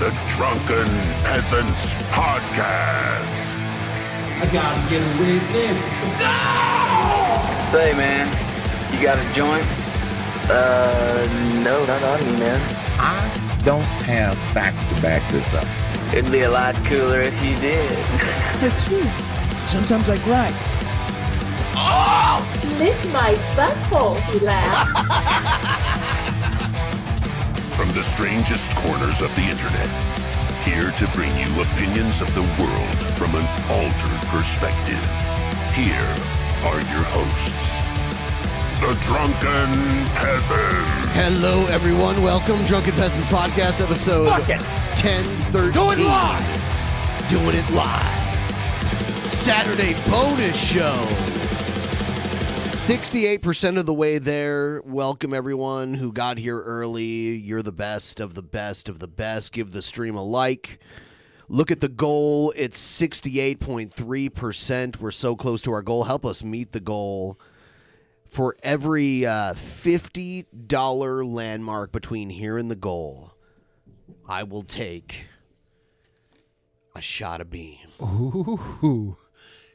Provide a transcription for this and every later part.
the Drunken Peasants Podcast. I gotta get a witness. No! Say, man, you got a joint? No, not on me, man. I don't have facts to back this up. It'd be a lot cooler if you did. That's true. Sometimes I cry. Oh! Lick my butthole, he laughed. From the strangest corners of the internet, here to bring you opinions of the world from an altered perspective. Here are your hosts, the Drunken Peasants. Hello, everyone. Welcome, Drunken Peasants Podcast, episode 1013. Doing live. Doing it live. Saturday bonus show. 68% of the way there. Welcome, everyone who got here early. You're the best of the best of the best. Give the stream a like. Look at the goal. It's 68.3%. We're so close to our goal. Help us meet the goal. For every $50 landmark between here and the goal, I will take a shot of beam. Ooh,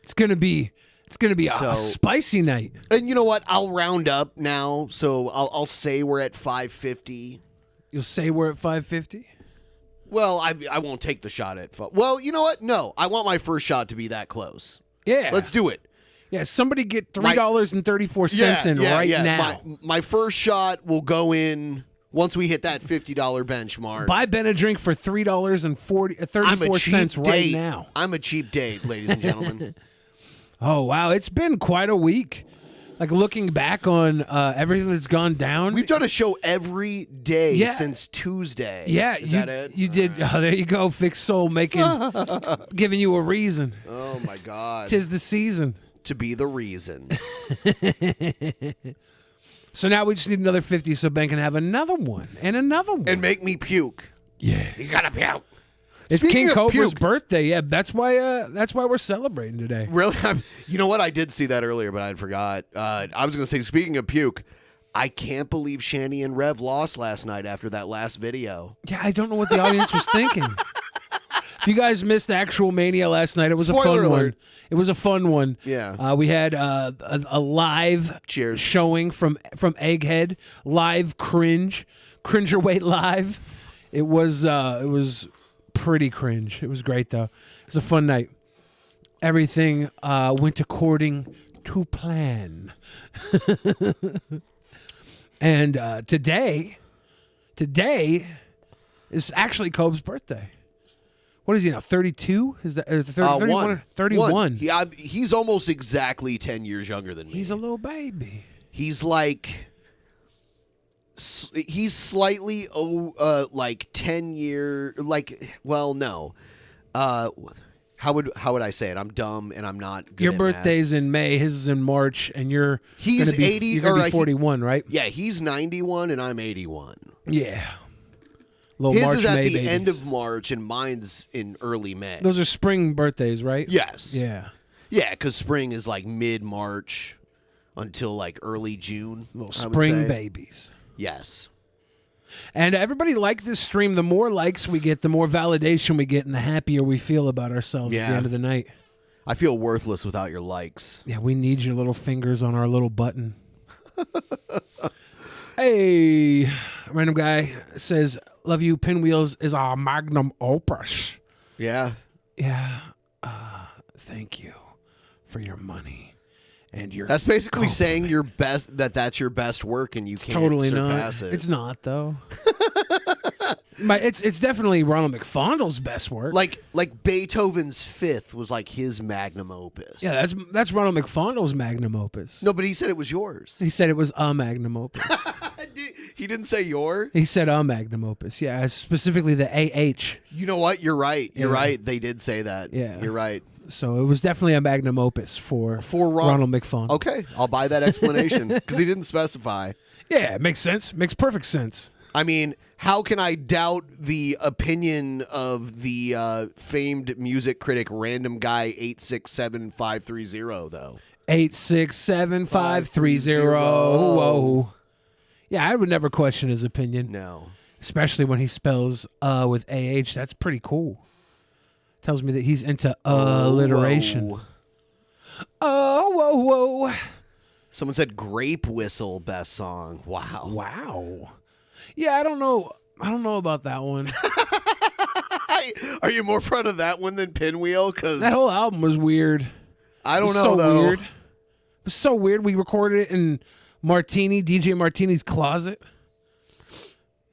it's gonna be a spicy night. And you know what? I'll round up now, so I'll say we're at 550. You'll say we're at 550. Well, I won't take the shot at. Well, you know what? No, I want my first shot to be that close. Yeah, let's do it. Yeah, somebody get $3.34 in right now. My first shot will go in once we hit that $50 benchmark. Buy Ben a drink for $3.34 right now. I'm a cheap date, ladies and gentlemen. Oh, wow. It's been quite a week. Like, looking back on everything that's gone down. We've done a show every day since Tuesday. Yeah. Is that it? You did. Right. Oh, there you go. Fixed Soul giving you a reason. Oh, my God. 'Tis the season. To be the reason. So now we just need another 50 so Ben can have another one and another one. And make me puke. Yeah. He's got to puke. It's Speaking King Cobra's puke, birthday. Yeah, that's why we're celebrating today. Really? You know what? I did see that earlier, but I forgot. I was going to say, speaking of puke, I can't believe Shanny and Rev lost last night after that last video. Yeah, I don't know what the audience was thinking. If you guys missed Actual Mania last night, it was Spoiler a fun alert. one. It was a fun one. Yeah. We had a live showing from Egghead, live Cringerweight live. It was pretty cringe. It was great though. It was a fun night. Everything went according to plan. And today is actually Cobb's birthday. What is he now, 32? Is that 31? 31. He's almost exactly 10 years younger than me. He's a little baby. He's like... He's slightly, like 10 year, like, well, no. How would I say it? I'm dumb and I'm not good Your at birthday's math. in May, his is in March, and he's gonna be, 80 you're gonna or be 41, right? Yeah, he's 91 and I'm 81. Yeah. Little His March, is at May the babies. end of March and mine's in early May. Those are spring birthdays, right? Yes. Yeah. Yeah, because spring is like mid-March until like early June. Little spring babies. Yes. And everybody liked this stream. The more likes we get, the more validation we get, and the happier we feel about ourselves at the end of the night. I feel worthless without your likes. Yeah, we need your little fingers on our little button. Hey, random guy says, "Love you, Pinwheels is our magnum opus." Yeah. Yeah. Thank you for your money. And that's basically saying your best. That's your best work, and you can't totally surpass not. it. It's not though. It's definitely Ronald McFondle's best work. Like Beethoven's Fifth was like his magnum opus. Yeah, that's Ronald McFondle's magnum opus. No, but he said it was yours. He said it was a magnum opus. He didn't say your. He said a magnum opus. Yeah, specifically the AH. You know what? You're right. You're right. They did say that. Yeah, you're right. So it was definitely a magnum opus for Ronald McFondle. Okay, I'll buy that explanation because he didn't specify. Yeah, it makes sense. Makes perfect sense. I mean, how can I doubt the opinion of the famed music critic Random Guy 867530 though? 867530. Yeah, I would never question his opinion. No. especially when he spells with AH. That's pretty cool. Tells me that he's into alliteration. Whoa. Oh, whoa, whoa. Someone said Grape Whistle best song. Wow. Wow. Yeah, I don't know about that one. Are you more proud of that one than Pinwheel? Because That whole album was weird. I don't know, so though. Weird. It was so weird. We recorded it in DJ Martini's closet.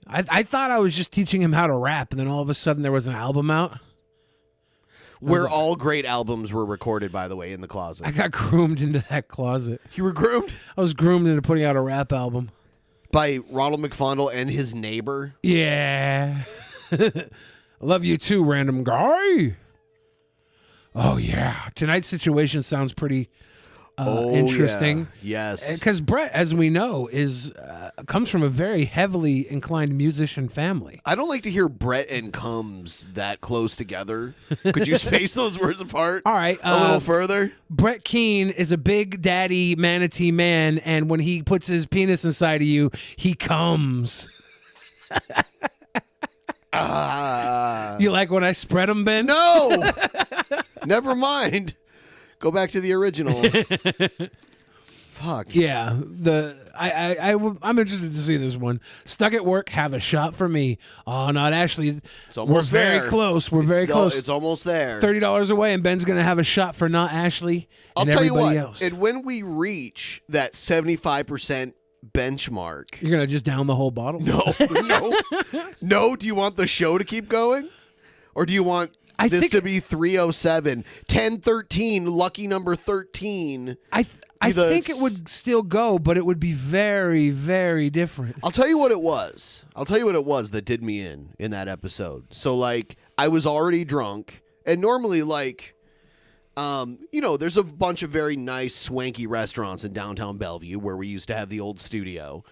I thought I was just teaching him how to rap, and then all of a sudden there was an album out. Where all great albums were recorded, by the way, in the closet. I got groomed into that closet. You were groomed? I was groomed into putting out a rap album. By Ronald McFondle and his neighbor? Yeah. I love you too, random guy. Oh, yeah. Tonight's situation sounds pretty interesting. Yeah. Yes. Because Brett, as we know, comes from a very heavily inclined musician family. I don't like to hear Brett and Combs that close together. Could you space those words apart? All right. A little further? Brett Keane is a big daddy manatee man, and when he puts his penis inside of you, he comes. You like when I spread them, Ben? No! Never mind. Go back to the original. Fuck. Yeah, I'm interested to see this one. Stuck at work, have a shot for me. Oh, not Ashley. It's almost We're there. very close. We're very close. It's almost there. $30 away, and Ben's gonna have a shot for not Ashley I'll and tell you everybody what. else. And when we reach that 75% benchmark, You're gonna just down the whole bottle? no. Do you want the show to keep going, or do you want this think to be 307, 1013, lucky number 13? I think it would still go, but it would be very, very different. I'll tell you what it was. That did me in that episode. So, like, I was already drunk, and normally, like, there's a bunch of very nice, swanky restaurants in downtown Bellevue where we used to have the old studio.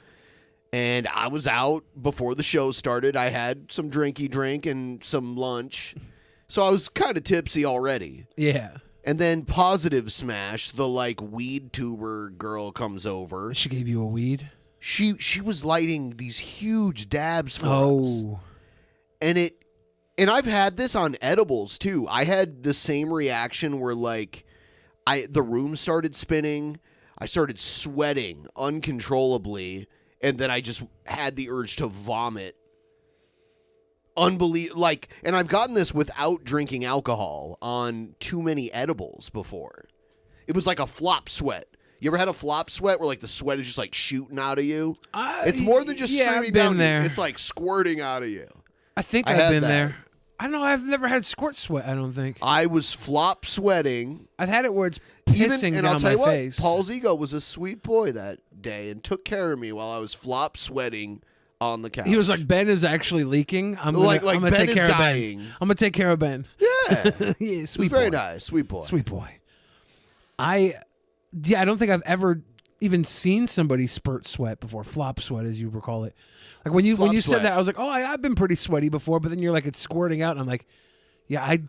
And I was out before the show started. I had some drinky drink and some lunch. So I was kind of tipsy already. Yeah. And then Positive Smash, the like weed tuber girl, comes over. She gave you a weed? She was lighting these huge dabs for us. Oh. And I've had this on edibles too. I had the same reaction where like the room started spinning. I started sweating uncontrollably, and then I just had the urge to vomit. And I've gotten this without drinking alcohol on too many edibles before. It was like a flop sweat. You ever had a flop sweat where like the sweat is just like shooting out of you? It's more than just streaming I've down been there. you. It's like squirting out of you. I think I I've had been that. there. I don't know. I've never had squirt sweat, I don't think. I was flop sweating. I've had it where it's pissing And down I'll tell my you what, face. Paul's ego was a sweet boy that day and took care of me while I was flop sweating on the couch. He was like, Ben is actually leaking. I'm gonna Ben take is care dying. of Ben. I'm going to take care of Ben. Yeah. Yeah, It sweet was very boy. nice. Sweet boy. Sweet boy. I don't think I've ever even seen somebody spurt sweat before. Flop sweat, as you recall it. Like when you said sweat. that, I was like, oh, I've been pretty sweaty before. But then you're like, it's squirting out, and I'm like, yeah, I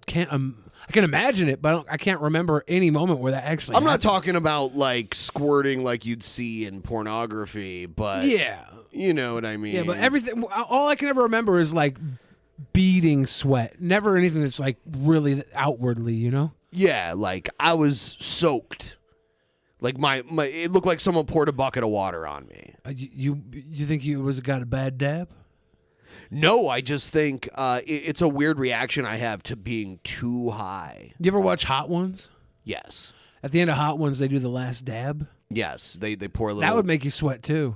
can't. I can imagine it, but I can't remember any moment where that actually. I'm not happened. talking about like squirting like you'd see in pornography, but Yeah. you know what I mean. Yeah, but everything. All I can ever remember is like beading sweat. Never anything that's like really outwardly, you know. Yeah, like I was soaked. Like my it looked like someone poured a bucket of water on me. You think you got a bad dab? No, I just think it's a weird reaction I have to being too high. You ever watch Hot Ones? Yes. At the end of Hot Ones, they do the last dab. Yes, they pour a little. That would make you sweat too.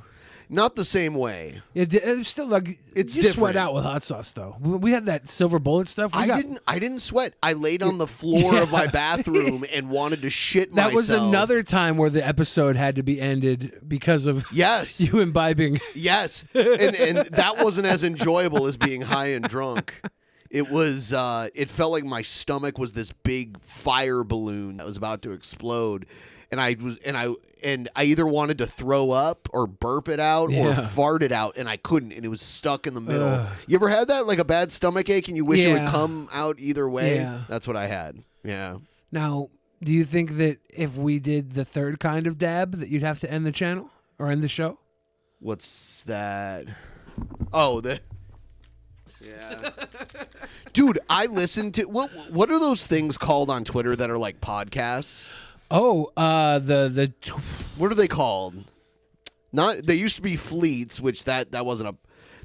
Not the same way. It's still like It's you different. sweat out with hot sauce though. We had that silver bullet stuff. I didn't sweat. I laid on the floor of my bathroom and wanted to shit That myself. was another time where the episode had to be ended because of Yes. you imbibing. Yes. And that wasn't as enjoyable as being high and drunk. It was it felt like my stomach was this big fire balloon that was about to explode. And I either wanted to throw up or burp it out or fart it out, and I couldn't, and it was stuck in the middle. You ever had that, like a bad stomach ache, and you wish it would come out either way? Yeah. That's what I had. Yeah. Now, do you think that if we did the third kind of dab, that you'd have to end the channel or end the show? What's that? Oh, yeah. Dude, I listened to what are those things called on Twitter that are like podcasts? Oh, what are they called? Not they used to be fleets, which that wasn't a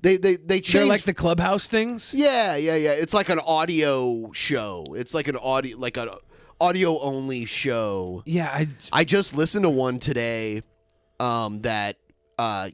they changed. They're like the Clubhouse things? Yeah. It's like an audio show. It's like an audio only show. Yeah, I just listened to one today that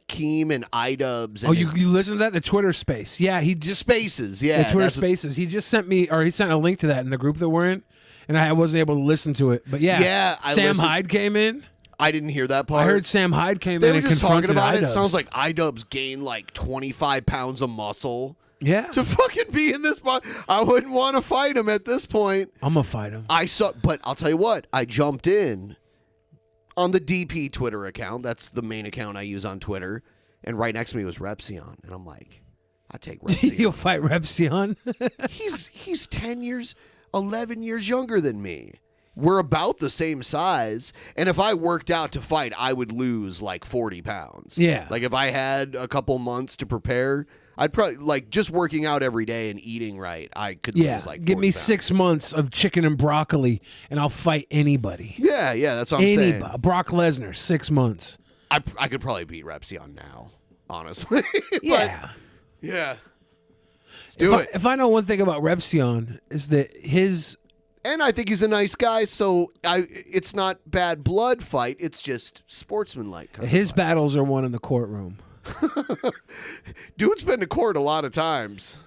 Keane and iDubbbz. Oh, you listen to that? The Twitter space. Yeah, he just Spaces. Yeah, the Twitter Spaces. He just sent me, or he sent a link to that in the group that we're in, and I wasn't able to listen to it. But yeah, Sam Hyde came in. I didn't hear that part. I heard Sam Hyde came they in were and just talking about iDubbbz. it. Sounds like iDubbbz gained like 25 pounds of muscle. Yeah. To fucking be in this I wouldn't want to fight him at this point. I'm gonna fight him. But I'll tell you what, I jumped in on the DP Twitter account. That's the main account I use on Twitter. And right next to me was Repsion. And I'm like, I take Repsion. You'll fight Repsion? He's 10 years, 11 years younger than me. We're about the same size. And if I worked out to fight, I would lose like 40 pounds. Yeah. Like if I had a couple months to prepare, I'd probably, like, just working out every day and eating right, I could lose like 40 give me pounds. 6 months of chicken and broccoli, and I'll fight anybody. Yeah, that's what I'm saying. Brock Lesnar, 6 months. I could probably beat Repsion now, honestly. Yeah. Yeah. Let's do it. If I know one thing about Repsion is that his... And I think he's a nice guy, so it's not bad blood fight. It's just sportsmanlike. His battles are won in the courtroom. Dude's been to court a lot of times.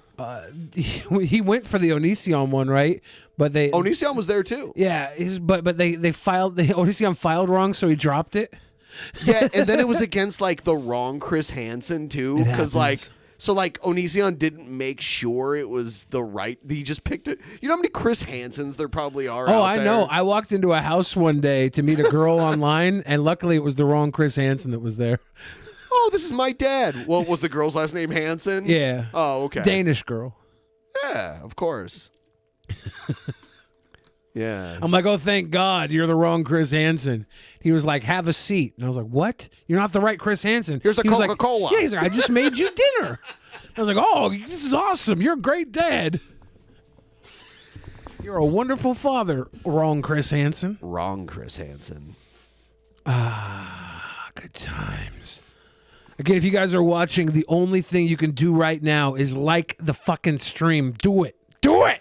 He went for the Onision one, right? But Onision was there too. Yeah, but they filed the Onision filed wrong, so he dropped it. Yeah, and then it was against like the wrong Chris Hansen too, because Onision didn't make sure it was the right. He just picked it. You know how many Chris Hansens there probably are? Oh, out I there? know. I walked into a house one day to meet a girl online, and luckily it was the wrong Chris Hansen that was there. Oh, this is my dad. Well, was the girl's last name Hansen? Yeah. Oh, okay. Danish girl. Yeah, of course. Yeah. I'm like, oh, thank God, you're the wrong Chris Hansen. He was like, have a seat. And I was like, what? You're not the right Chris Hansen. Here's a He was like, Coca-Cola. yeah, he's like, I just made you dinner. I was like, oh, this is awesome. You're a great dad. You're a wonderful father, wrong Chris Hansen. Wrong Chris Hansen. Good times. Again, if you guys are watching, the only thing you can do right now is like the fucking stream. Do it. Do it.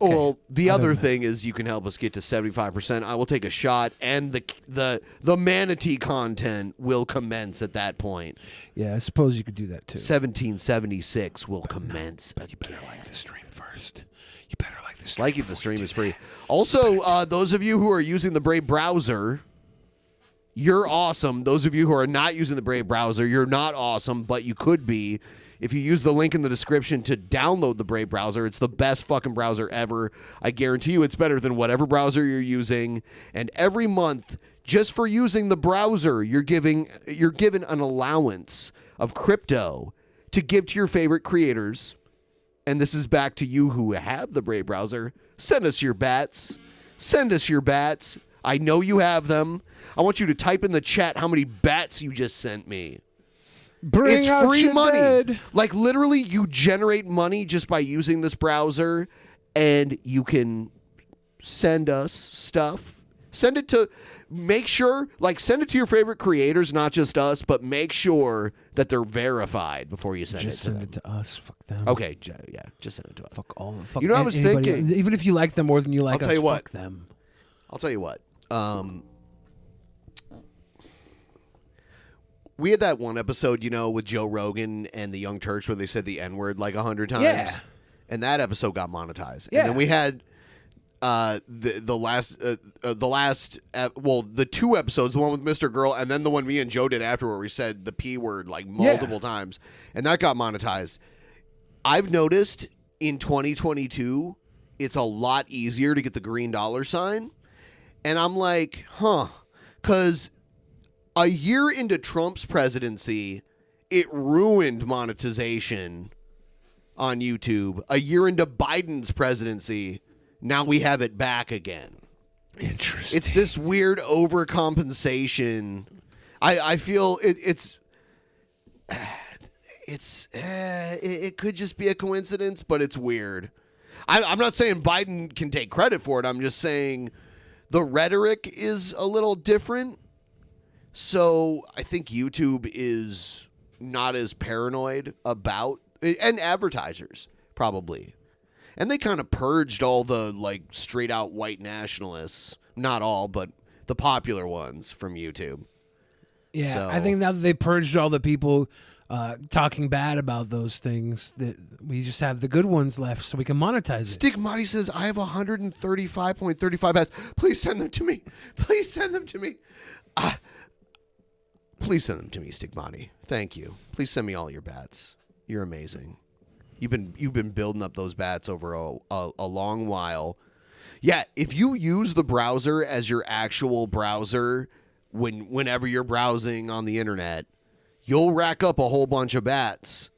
Okay. Well, the other thing is you can help us get to 75%. I will take a shot, and the manatee content will commence at that point. Yeah, I suppose you could do that too. 1776 will commence. But you better like the stream first. You better like the stream. Liking the stream is free. Also, those of you who are using the Brave browser, you're awesome. Those of you who are not using the Brave browser, you're not awesome, but you could be. If you use the link in the description to download the Brave browser, it's the best fucking browser ever. I guarantee you it's better than whatever browser you're using. And every month, just for using the browser, you're given an allowance of crypto to give to your favorite creators. And this is back to you who have the Brave browser. Send us your bats. Send us your bats. I know you have them. I want you to type in the chat how many bats you just sent me. Bring out free your money. bed. Like literally you generate money just by using this browser, and you can send us stuff. Send it to send it to your favorite creators, not just us, but make sure that they're verified before you send Just it to send them. it to us. Fuck them. Okay, yeah, just send it to us. Fuck all. Fuck You know what I was anybody. thinking? Even if you like them more than you like I'll us, tell you what. fuck them. I'll tell you what. We had that one episode, with Joe Rogan and the Young Turks where they said the N-word like 100 times. Yeah. And that episode got monetized. Yeah. And then we had the two episodes, the one with Mr. Girl and then the one me and Joe did after where we said the P word like multiple times. And that got monetized. I've noticed in 2022, it's a lot easier to get the green dollar sign. And I'm like, because a year into Trump's presidency, it ruined monetization on YouTube. A year into Biden's presidency, now we have it back again. Interesting. It's this weird overcompensation. I feel it's it could just be a coincidence, but it's weird. I'm not saying Biden can take credit for it. I'm just saying the rhetoric is a little different. So I think YouTube is not as paranoid about, and advertisers probably. And they kind of purged all the like straight out white nationalists, not all, but the popular ones from YouTube. Yeah, So, I think now that they purged all the people talking bad about those things, that we just have the good ones left so we can monetize it. Stigmati says, I have 135.35 bats. Please send them to me. Please send them to me. Please send them to me, Stigmati. Thank you. Please send me all your bats. You're amazing. You've been building up those bats over a long while. Yeah, if you use the browser as your actual browser whenever you're browsing on the internet, you'll rack up a whole bunch of bats.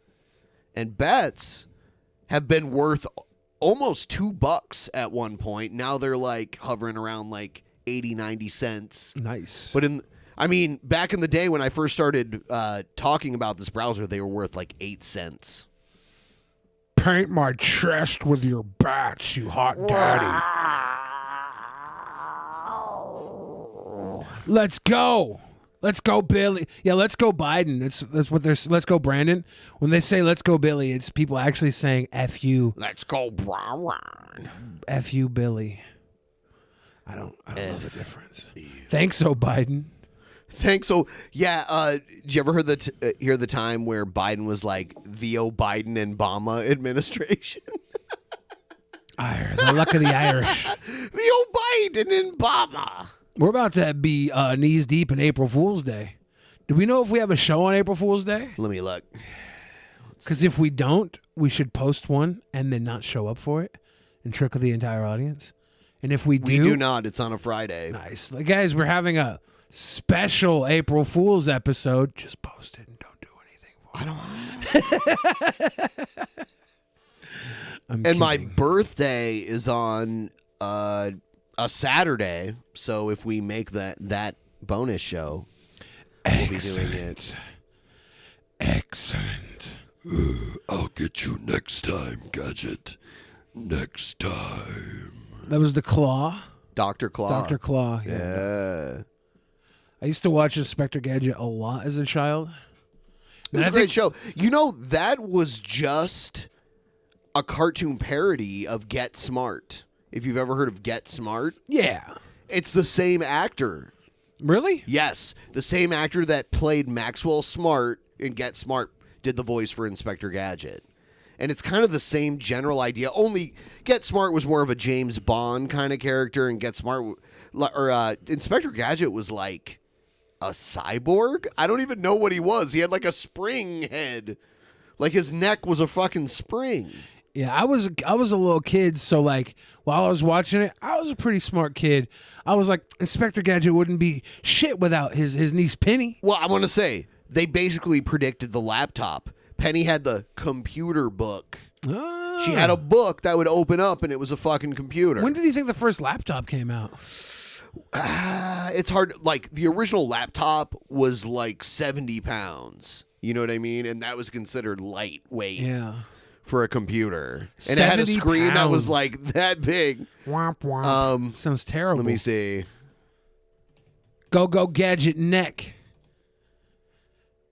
And bats have been worth almost $2 at one point. Now they're like hovering around like 80, 90 cents. Nice. But back in the day when I first started talking about this browser, they were worth like 8 cents. Paint my chest with your bats, you hot daddy. Let's go. Let's go, Billy. Yeah, let's go, Biden. That's what they're. Let's go, Brandon. When they say "Let's go, Billy," it's people actually saying "F you." Let's go, Brian. F you, Billy. I don't know the difference. Thanks, oh Biden. Thanks. So yeah, did you ever hear the time where Biden was like the Biden and Obama administration? The luck of the Irish. The Biden and Obama. We're about to be knees deep in April Fool's Day. Do we know if we have a show on April Fool's Day? Let me look. Because if we don't, we should post one and then not show up for it and trickle the entire audience. And if we do not. It's on a Friday. Nice. Like, guys, we're having a special April Fool's episode. Just post it and don't do anything for it. I'm kidding. My birthday is on a Saturday, so if we make that bonus show, we'll be doing it. Excellent. I'll get you next time, Gadget. Next time. That was the Claw. Dr. Claw. Dr. Claw. Yeah. I used to watch Inspector Gadget a lot as a child. It was a great show. You know, that was just a cartoon parody of Get Smart. If you've ever heard of Get Smart. Yeah. It's the same actor. Really? Yes. The same actor that played Maxwell Smart in Get Smart did the voice for Inspector Gadget. And it's kind of the same general idea, only Get Smart was more of a James Bond kind of character, and Inspector Gadget was like a cyborg? I don't even know what he was. He had like a spring head. Like his neck was a fucking spring. Yeah, I was a little kid, so like while I was watching it, I was a pretty smart kid. I was like, Inspector Gadget wouldn't be shit without his niece Penny. Well, I want to say, they basically predicted the laptop. Penny had the computer book. Ah. She had a book that would open up, and it was a fucking computer. When did you think the first laptop came out? It's hard. Like, the original laptop was like 70 pounds. You know what I mean? And that was considered lightweight. Yeah. For a computer. And it had a screen that was like that big. Womp womp. Sounds terrible. Let me see. Go Gadget neck.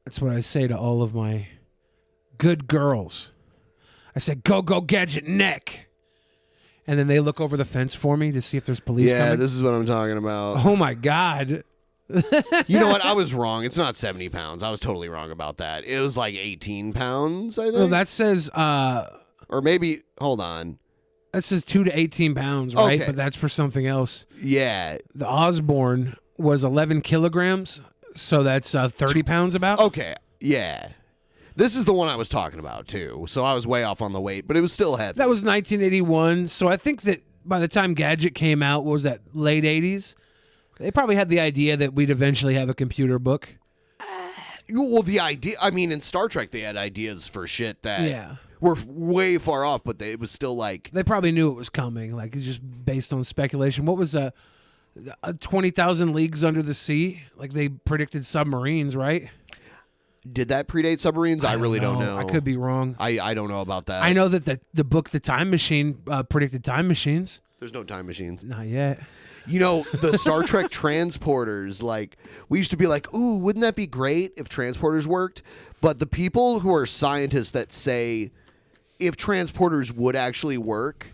That's what I say to all of my good girls. I said, go Gadget neck. And then they look over the fence for me to see if there's police coming. Yeah, this is what I'm talking about. Oh my God. You know what? I was wrong. It's not 70 pounds. I was totally wrong about that. It was like 18 pounds, I think. Well, that says... or maybe... Hold on. That says 2 to 18 pounds, right? Okay. But that's for something else. Yeah. The Osborne was 11 kilograms, so that's 30 pounds about. Okay. Yeah. This is the one I was talking about, too. So I was way off on the weight, but it was still heavy. That was 1981, so I think that by the time Gadget came out, what was that, late 80s? They probably had the idea that we'd eventually have a computer book. Well, the idea, I mean, in Star Trek, they had ideas for shit that were way far off, but it was still like... They probably knew it was coming, like, just based on speculation. What was 20,000 Leagues Under the Sea? Like, they predicted submarines, right? Did that predate submarines? I really don't know. I could be wrong. I don't know about that. I know that the book The Time Machine predicted time machines. There's no time machines. Not yet. You know, the Star Trek transporters, like, we used to be like, ooh, wouldn't that be great if transporters worked? But the people who are scientists that say if transporters would actually work,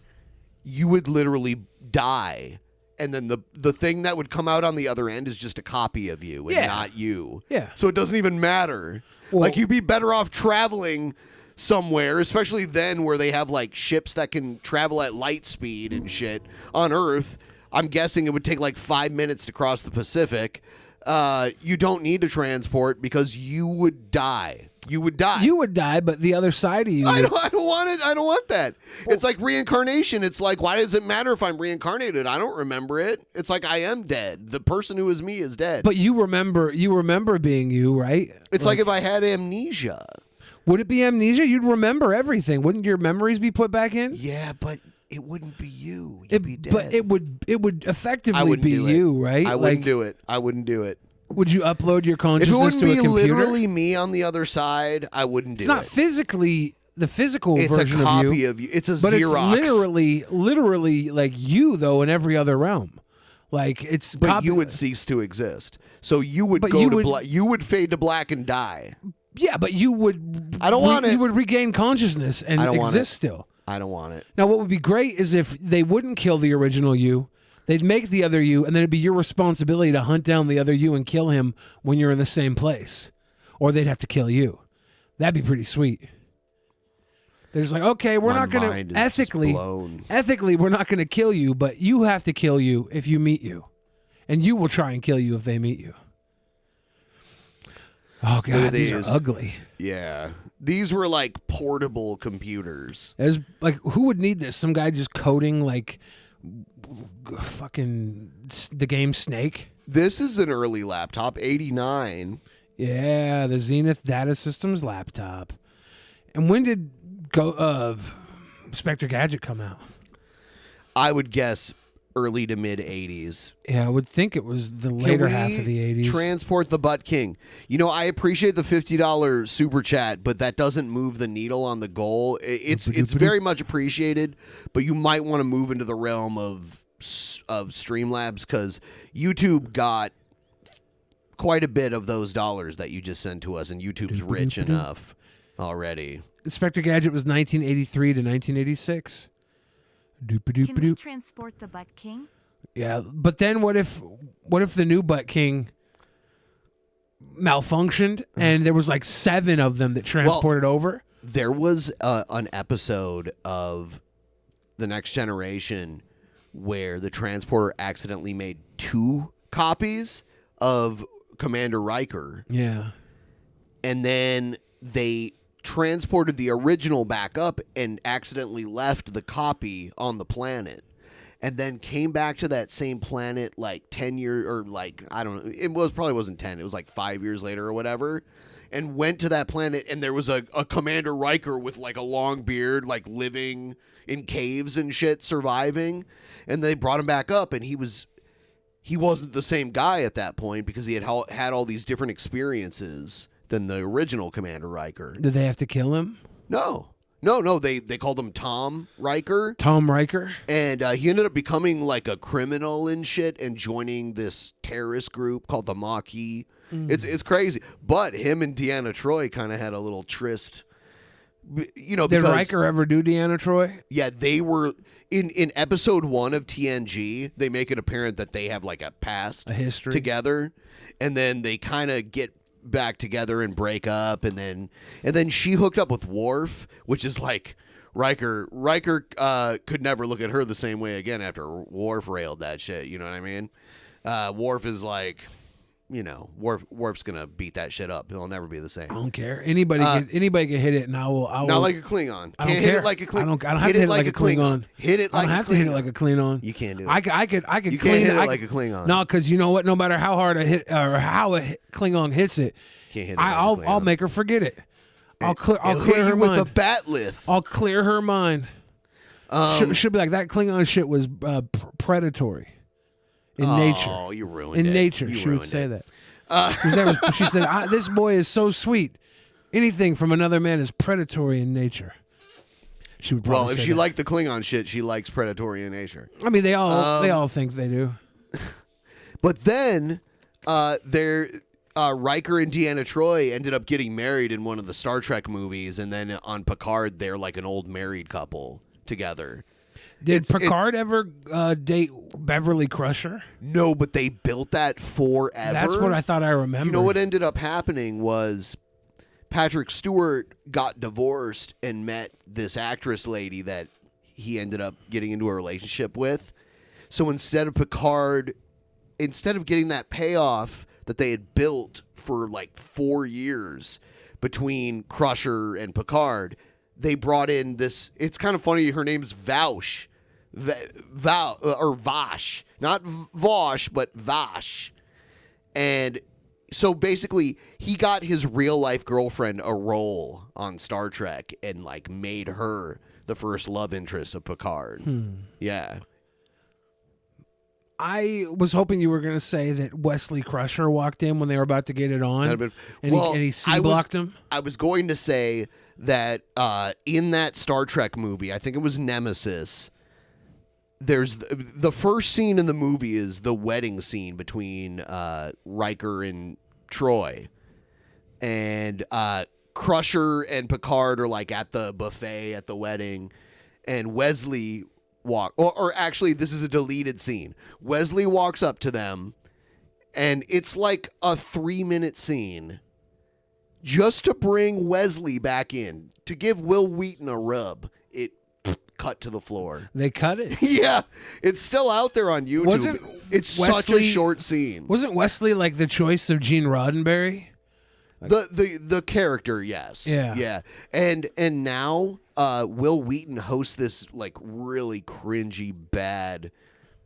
you would literally die. And then the thing that would come out on the other end is just a copy of you and not you. Yeah. So it doesn't even matter. Well, like, you'd be better off traveling somewhere, especially then where they have, like, ships that can travel at light speed and shit on Earth. I'm guessing it would take like 5 minutes to cross the Pacific. You don't need to transport because you would die. You would die. You would die, but the other side of you. I don't want it. I don't want that. It's like reincarnation. It's like, why does it matter if I'm reincarnated? I don't remember it. It's like I am dead. The person who is me is dead. But you remember being you, right? It's like if I had amnesia. Would it be amnesia? You'd remember everything. Wouldn't your memories be put back in? Yeah, but it wouldn't be you. You'd be dead. But it would effectively be you, right? I wouldn't do it. I wouldn't do it. Would you upload your If consciousness it wouldn't to a be computer? literally me on the other side, I wouldn't do it. It's not physically the physical It's version a copy of you. of you. It's a but Xerox. it's literally like you though in every other realm. Like it's But you would cease to exist. So you would you would fade to black and die. Yeah, but you would. I don't want it. You would regain consciousness and I don't want exist it. still. I don't want it. Now, what would be great is if they wouldn't kill the original you, they'd make the other you, and then it'd be your responsibility to hunt down the other you and kill him when you're in the same place, or they'd have to kill you. That'd be pretty sweet. They're just like, okay, we're not going to ethically, we're not going to kill you, but you have to kill you if you meet you, and you will try and kill you if they meet you. Oh God, these are ugly. Yeah, these were like portable computers. There's like, who would need this? Some guy just coding like fucking the game Snake. This is an early laptop, 89. Yeah, the Zenith Data Systems laptop. And when did Spectre Gadget come out? I would guess early to mid 80s. Yeah, I would think it was the later half of the 80s. Transport the Butt King. You know, I appreciate the $50 super chat, but that doesn't move the needle on the goal. It's very much appreciated, but you might want to move into the realm of Streamlabs because YouTube got quite a bit of those dollars that you just sent to us, and YouTube's rich enough already. Spectre Gadget was 1983 to 1986. Can we transport the Butt King? Yeah, but then what if the new Butt King malfunctioned and there was like 7 of them that transported over? There was an episode of The Next Generation where the transporter accidentally made 2 copies of Commander Riker. Yeah. And then they transported the original back up and accidentally left the copy on the planet, and then came back to that same planet like 10 years, or like, I don't know, probably wasn't 10, it was like 5 years later or whatever, and went to that planet, and there was a Commander Riker with like a long beard, like living in caves and shit, surviving, and they brought him back up, and he wasn't the same guy at that point because he had all these different experiences than the original Commander Riker. Did they have to kill him? No. They called him Tom Riker. Tom Riker? And he ended up becoming like a criminal and shit and joining this terrorist group called the Maquis. It's crazy. But him and Deanna Troi kind of had a little tryst. You know, did Riker ever do Deanna Troi? Yeah, they were in episode 1 of TNG. They make it apparent that they have like a past, a history together, and then they kind of get back together and break up, and then she hooked up with Worf, which is like Riker could never look at her the same way again after Worf railed that shit. You know what I mean? Worf is like, you know, Worf's gonna beat that shit up. He'll never be the same. I don't care. Anybody can hit it, and I will. Not like a Klingon. I don't Can't care. hit it like a Klingon. I don't have to hit it like a Klingon. Hit it like a Klingon. I don't have to hit it like a Klingon. You can't do it. I could You clean can't hit it it like a Klingon. No, because you know what? No matter how hard a hit or how a Klingon hits it, can't hit it like a Klingon. I'll make her forget it. I'll clear hit her you mind with a batlith. I'll clear her mind. Should be like that Klingon shit was predatory in nature. Oh, you ruined it. In nature, You she would ruined say it. that. She said, "This boy is so sweet. Anything from another man is predatory in nature." She would probably Well, if say she that. liked the Klingon shit, she likes predatory in nature. I mean, they all think they do. But then Riker and Deanna Troi ended up getting married in one of the Star Trek movies, and then on Picard, they're like an old married couple together. Did Picard ever date Beverly Crusher? No, but they built that forever. That's what I thought I remembered. You know what ended up happening was Patrick Stewart got divorced and met this actress lady that he ended up getting into a relationship with. So instead of getting that payoff that they had built for like 4 years between Crusher and Picard, they brought in this. It's kind of funny. Her name's Vaush. Vash, not Vosh, but Vash. And so basically, he got his real life girlfriend a role on Star Trek and like made her the first love interest of Picard. Yeah. I was hoping you were going to say that Wesley Crusher walked in when they were about to get it on, and he C-blocked him. I was going to say that in that Star Trek movie, I think it was Nemesis, there's the first scene in the movie is the wedding scene between Riker and Troy, and Crusher and Picard are like at the buffet at the wedding, and Wesley or actually this is a deleted scene. Wesley walks up to them, and it's like a 3-minute scene just to bring Wesley back in, to give Will Wheaton a rub. It cut to the floor. They cut it? Yeah. It's still out there on YouTube. It's such a short scene. Wasn't Wesley like the choice of Gene Roddenberry? The character, yes. Yeah. Yeah. And now Will Wheaton hosts this like really cringy bad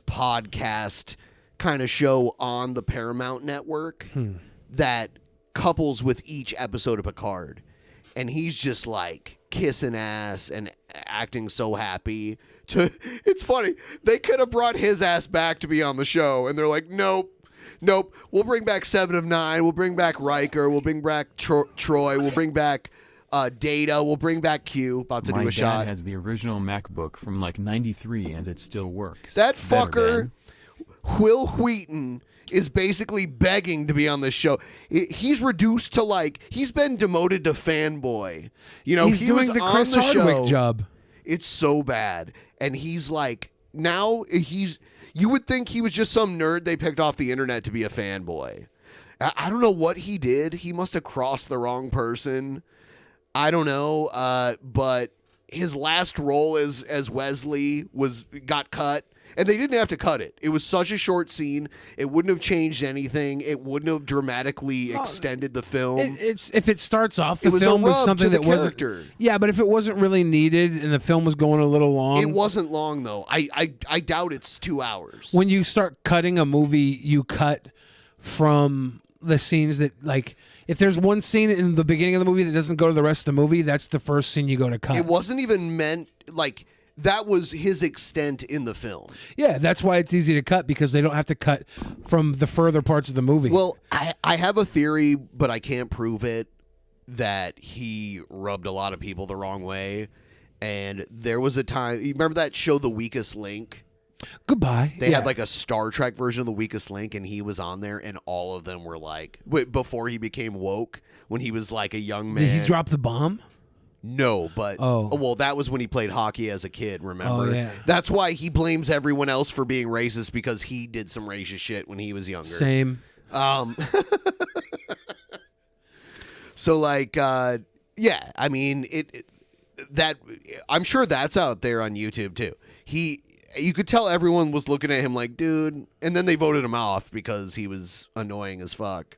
podcast kind of show on the Paramount Network that couples with each episode of Picard. And he's just like kissing ass and acting so happy. It's funny. They could have brought his ass back to be on the show, and they're like, nope. We'll bring back 7 of 9. We'll bring back Riker. We'll bring back Troy. We'll bring back Data. We'll bring back Q. About to do a shot. My dad has the original MacBook from like '93, and it still works. That fucker, Will Wheaton, is basically begging to be on this show. He's reduced to like, he's been demoted to fanboy. You know, he's he doing was the on Chris the Hardwick show. job. It's so bad. And he's like, now you would think he was just some nerd they picked off the internet to be a fanboy. I don't know what he did. He must have crossed the wrong person. I don't know. But his last role as Wesley got cut. And they didn't have to cut it. It was such a short scene. It wouldn't have changed anything. It wouldn't have dramatically extended the film. If it starts off the film with something that wasn't, yeah, but if it wasn't really needed and the film was going a little long, it wasn't long though. I doubt it's 2 hours. When you start cutting a movie, you cut from the scenes that like. If there's one scene in the beginning of the movie that doesn't go to the rest of the movie, that's the first scene you go to cut. It wasn't even meant like. That was his extent in the film. Yeah, that's why it's easy to cut, because they don't have to cut from the further parts of the movie. Well, I have a theory, but I can't prove it, that he rubbed a lot of people the wrong way. And there was a time, you remember that show, The Weakest Link? Goodbye. They had like a Star Trek version of The Weakest Link, and he was on there, and all of them were like, before he became woke, when he was like a young man. Did he drop the bomb? No, but well, that was when he played hockey as a kid, remember? Oh, yeah. That's why he blames everyone else for being racist, because he did some racist shit when he was younger. Same. So like yeah, I mean that I'm sure that's out there on YouTube too. You could tell everyone was looking at him like, dude, and then they voted him off because he was annoying as fuck.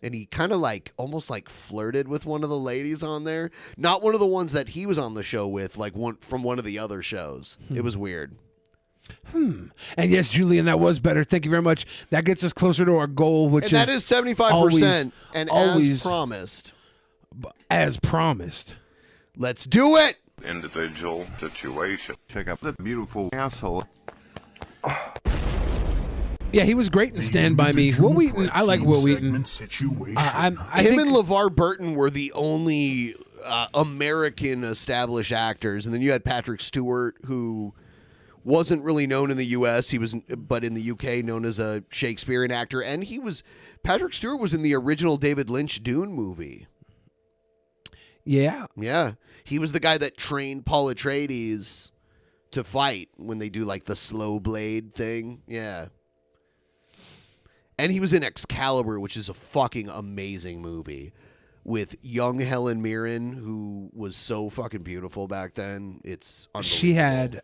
And he kind of like almost like flirted with one of the ladies on there. Not one of the ones that he was on the show with, like one from one of the other shows. It was weird. And yes, Julian, that was better. Thank you very much. That gets us closer to our goal, which and that is 75%. And always as promised. As promised. Let's do it! Individual situation. Check out the beautiful asshole. Yeah, he was great in Stand By Me. Will Wheaton, I like Will Wheaton. Him I think, and LeVar Burton were the only American established actors, and then you had Patrick Stewart, who wasn't really known in the U.S. But in the U.K. known as a Shakespearean actor, and Patrick Stewart was in the original David Lynch Dune movie. Yeah, he was the guy that trained Paul Atreides to fight when they do like the slow blade thing. Yeah. And he was in Excalibur, which is a fucking amazing movie with young Helen Mirren, who was so fucking beautiful back then. It's unbelievable. She had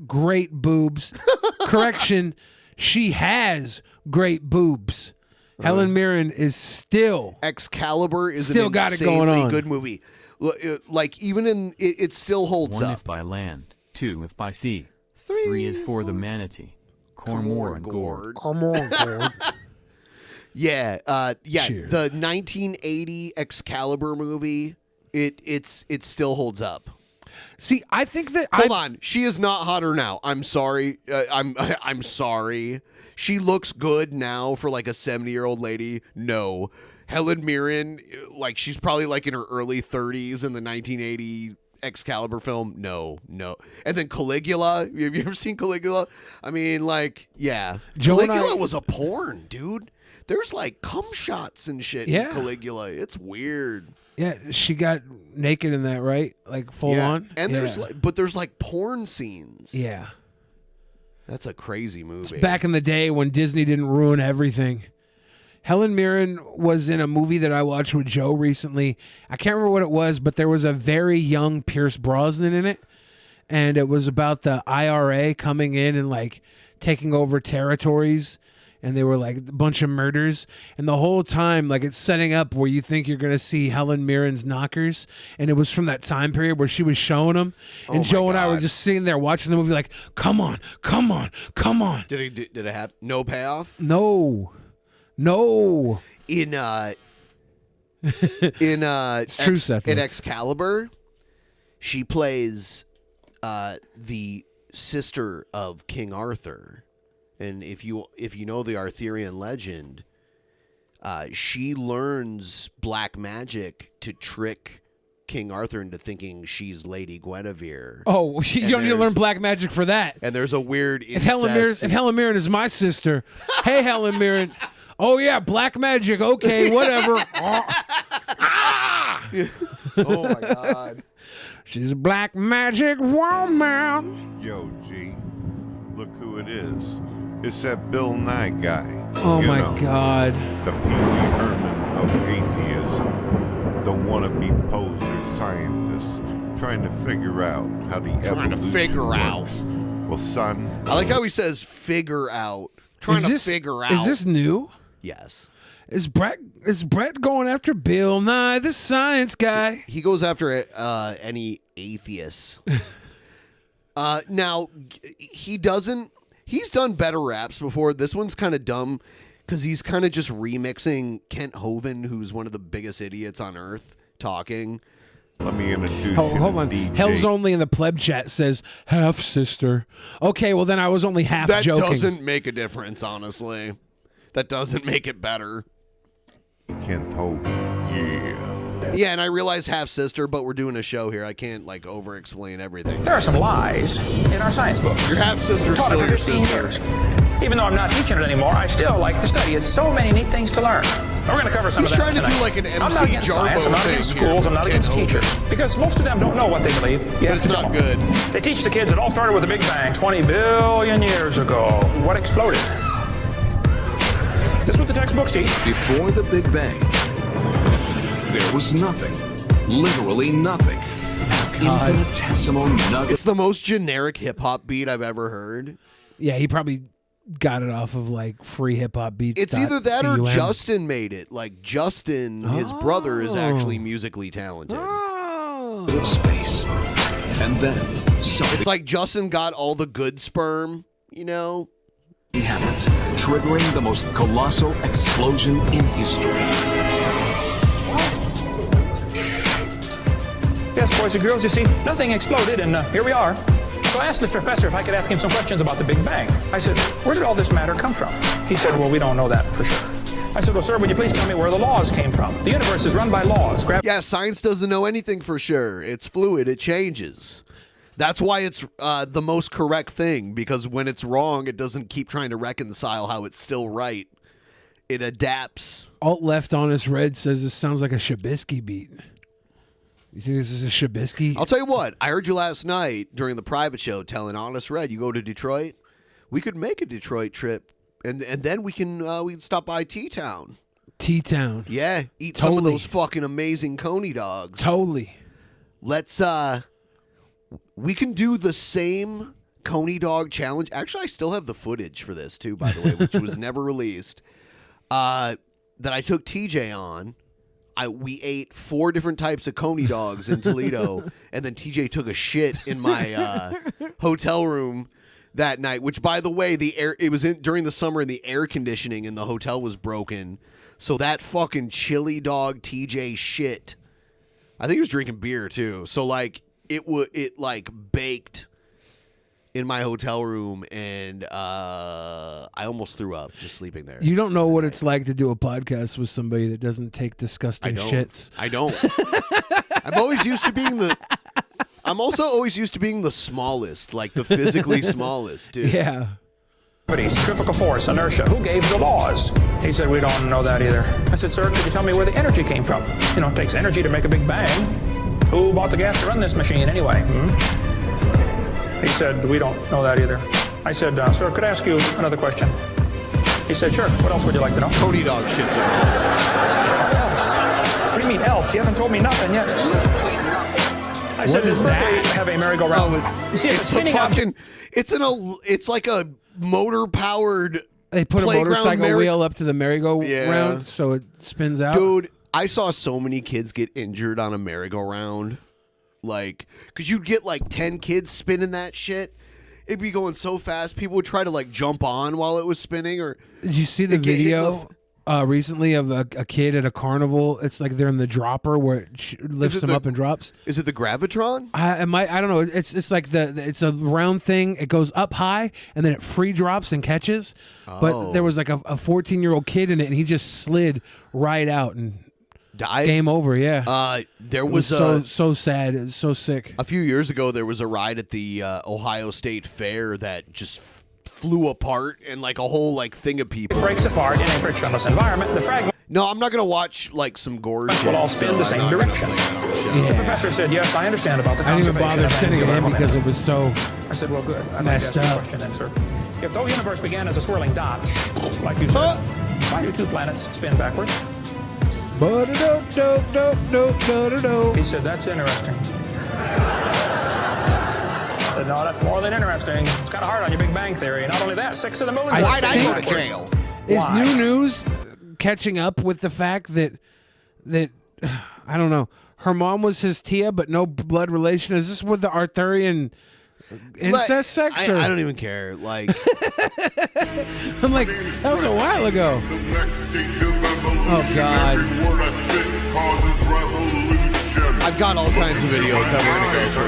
great boobs. Correction, she has great boobs. Helen Mirren is still Excalibur is still an got it going insanely on. good movie. Like even in it still holds 1 up. if by land, 2 if by sea, 3 is for the manatee, Cormor and Gord. Yeah, Cheers. the 1980 Excalibur movie, it still holds up. See, I think that Hold on, she is not hotter now. I'm sorry. I'm sorry. She looks good now for like a 70-year-old lady. No, Helen Mirren, like she's probably like in her early 30s in the 1980 Excalibur film. No. And then Caligula. Have you ever seen Caligula? I mean, like, yeah, Caligula was a porn, dude. There's like cum shots and shit in Caligula. It's weird. Yeah, she got naked in that, right? Like full on. And there's like porn scenes. Yeah. That's a crazy movie. It's back in the day when Disney didn't ruin everything. Helen Mirren was in a movie that I watched with Joe recently. I can't remember what it was, but there was a very young Pierce Brosnan in it. And it was about the IRA coming in and like taking over territories. And they were like a bunch of murders. And the whole time, like it's setting up where you think you're going to see Helen Mirren's knockers. And it was from that time period where she was showing them. And Joe and I were just sitting there watching the movie like, come on. Did it have no payoff? No. In Excalibur, she plays the sister of King Arthur. And if you know the Arthurian legend, she learns black magic to trick King Arthur into thinking she's Lady Guinevere. Oh, you don't need to learn black magic for that. And there's a weird If Helen Mirren is my sister, hey Helen Mirren. Oh yeah, black magic. Okay, whatever. Oh my God. She's a black magic woman. Yo, G, look who it is. It's that Bill Nye guy. Oh my God. The Pee Wee Herman of atheism. The wannabe poser scientist trying to figure out how the evolution works. Well, son. I like how he says figure out. Figure out. Is this new? Yes. Is Brett going after Bill Nye, the science guy? He goes after any atheists. Now, he's done better raps before. This one's kind of dumb because he's kind of just remixing Kent Hovind, who's one of the biggest idiots on earth, talking. Let me introduce hold on. DJ. Hell's Only in the pleb chat says half sister. Okay, well then I was only half joking. That doesn't make a difference, honestly. That doesn't make it better. Kent Hovind, yeah. Yeah, and I realize half sister, but we're doing a show here. I can't like over-explain everything. There are some lies in our science books. Your half sister taught us for 15 years. Even though I'm not teaching it anymore, I still like to study. It's so many neat things to learn. We're going to cover some of that tonight. He's trying to do like an I'm not MC against science. I'm not against schools. I'm not against teachers. Because most of them don't know what they believe. You have to tell them. Good. They teach the kids it all started with a big bang 20 billion years ago. What exploded? This is what the textbooks teach. Before the Big Bang, there was nothing. Literally nothing. Infinitesimal nugget. It's the most generic hip-hop beat I've ever heard. Yeah, he probably got it off of like free hip-hop beats. It's either that or Justin made it. Like Justin, his brother, is actually musically talented. Space. And then it's like Justin got all the good sperm, you know? Happened, triggering the most colossal explosion in history. Yes, boys and girls, you see, nothing exploded, and here we are. So I asked this professor if I could ask him some questions about the Big Bang. I said, where did all this matter come from? He said, well, we don't know that for sure. I said, well, sir, would you please tell me where the laws came from? The universe is run by laws. Yeah, science doesn't know anything for sure. It's fluid. It changes. That's why it's the most correct thing, because when it's wrong, it doesn't keep trying to reconcile how it's still right. It adapts. Alt Left Honest Red says this sounds like a Shabisky beat. You think this is a Shabisky? I'll tell you what. I heard you last night during the private show telling Honest Red, you go to Detroit. We could make a Detroit trip, and then we can stop by T-Town. T-Town. Yeah, eat some of those fucking amazing Coney dogs. Totally. Let's we can do the same Coney dog challenge. Actually, I still have the footage for this too, by the way, which was never released. That I took TJ on. We ate 4 different types of Coney dogs in Toledo, and then TJ took a shit in my hotel room that night. Which, by the way, it was during the summer, and the air conditioning in the hotel was broken. So that fucking chili dog TJ shit. I think he was drinking beer too. So like it like baked in my hotel room, and I almost threw up just sleeping there. You don't know what it's like to do a podcast with somebody that doesn't take disgusting shits. I don't. I'm always used to being the. I'm also always used to being the smallest, like the physically smallest, too. Yeah. Centrifugal force, inertia. Who gave the laws? He said, we don't know that either. I said, sir, could you tell me where the energy came from? You know, it takes energy to make a big bang. Who bought the gas to run this machine anyway? He said, we don't know that either. I said, sir, could I ask you another question? He said, sure. What else would you like to know? Coney dog shits. What do you mean else? He hasn't told me nothing yet. I said, does Mercury have a merry-go-round? You see, it's spinning fucking. It's like a motor-powered. They put a motorcycle wheel up to the merry-go-round so it spins out. Dude, I saw so many kids get injured on a merry-go-round. Like, because you'd get like 10 kids spinning that shit. It'd be going so fast. People would try to like jump on while it was spinning. Or did you see the video recently of a kid at a carnival? It's like they're in the dropper where it lifts them up and drops. Is it the Gravitron? I don't know. It's like it's a round thing. It goes up high and then it free drops and catches. But there was like a 14-year-old kid in it, and he just slid right out and died. Game over. Yeah. There was so sad. It's so sick. A few years ago, there was a ride at the Ohio State Fair that just flew apart, and like a whole like thing of people breaks apart in a frictionless environment. The fragment. No, I'm not gonna watch like some gore shit. Will all spin the same direction. The professor said, "Yes, I understand about the I didn't even conservation." bother sending it in because it was so. I said, "Well, good. I'd like to ask you a question then, sir. If the whole universe began as a swirling dot, like you said, why do 2 planets spin backwards?" He said, "That's interesting." I said, "No, that's more than interesting. It's kind of hard on your Big Bang Theory. Not only that, 6 of the moons are spinning backwards." Is New News catching up with the fact that I don't know, her mom was his Tia, but no blood relation? Is this with the Arthurian incest sex? I don't even care. Like, I'm like, that was a while ago. Oh God. I've got all kinds of videos that we're gonna go through.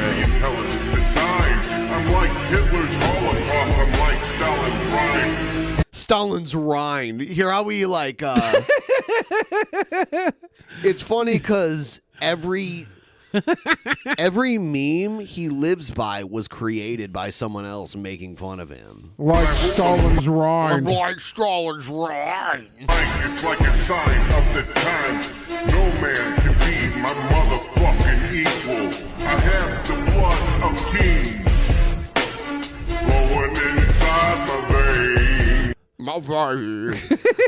I'm like Hitler's Holocaust. I'm like Stalin's Rhine. Stalin's Rhine. Hear how we like? It's funny because every meme he lives by was created by someone else making fun of him. Like Stalin's Rhine. I'm like Stalin's Rhine. It's like a sign of the times. No man can be my motherfucking equal. I have the blood of kings flowing inside my veins. My veins.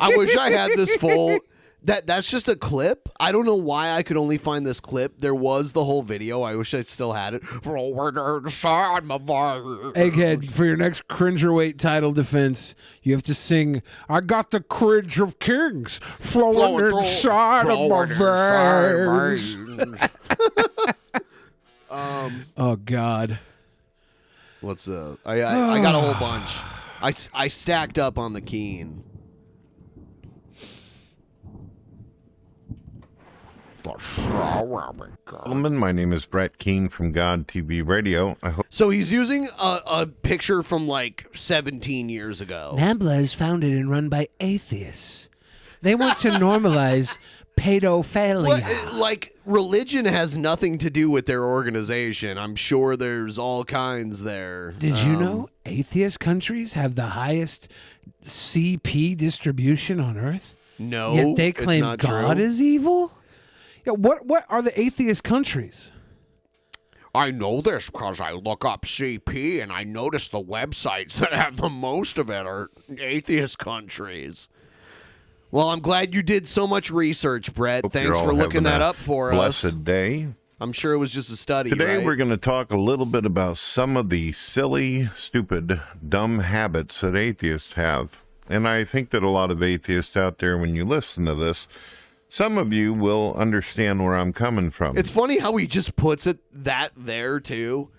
I wish I had this full. That's just a clip. I don't know why I could only find this clip. There was the whole video. I wish I still had it. Flowing inside my veins. Egghead, for your next Cringerweight title defense, you have to sing, "I got the cringe of kings flowing inside of my veins." Oh God. What's I got a whole bunch. I stacked up on the Keane. Gentlemen, my name is Brett Keane from God TV Radio. I hope So he's using a picture from like 17 years ago. NAMBLA is founded and run by atheists. They want to normalize pedophilia. What, like, religion has nothing to do with their organization. I'm sure there's all kinds there. Did you know atheist countries have the highest CP distribution on Earth? No, Yet they it's claim not God true. is evil? Yeah, what are the atheist countries? I know this because I look up CP and I notice the websites that have the most of it are atheist countries. Well, I'm glad you did so much research, Brett. you're Thanks all for looking having that a up for us. blessed day. I'm sure it was just a study. Today right? we're going to talk a little bit about some of the silly, stupid, dumb habits that atheists have. And I think that a lot of atheists out there, when you listen to this, some of you will understand where I'm coming from. It's funny how he just puts it that there too.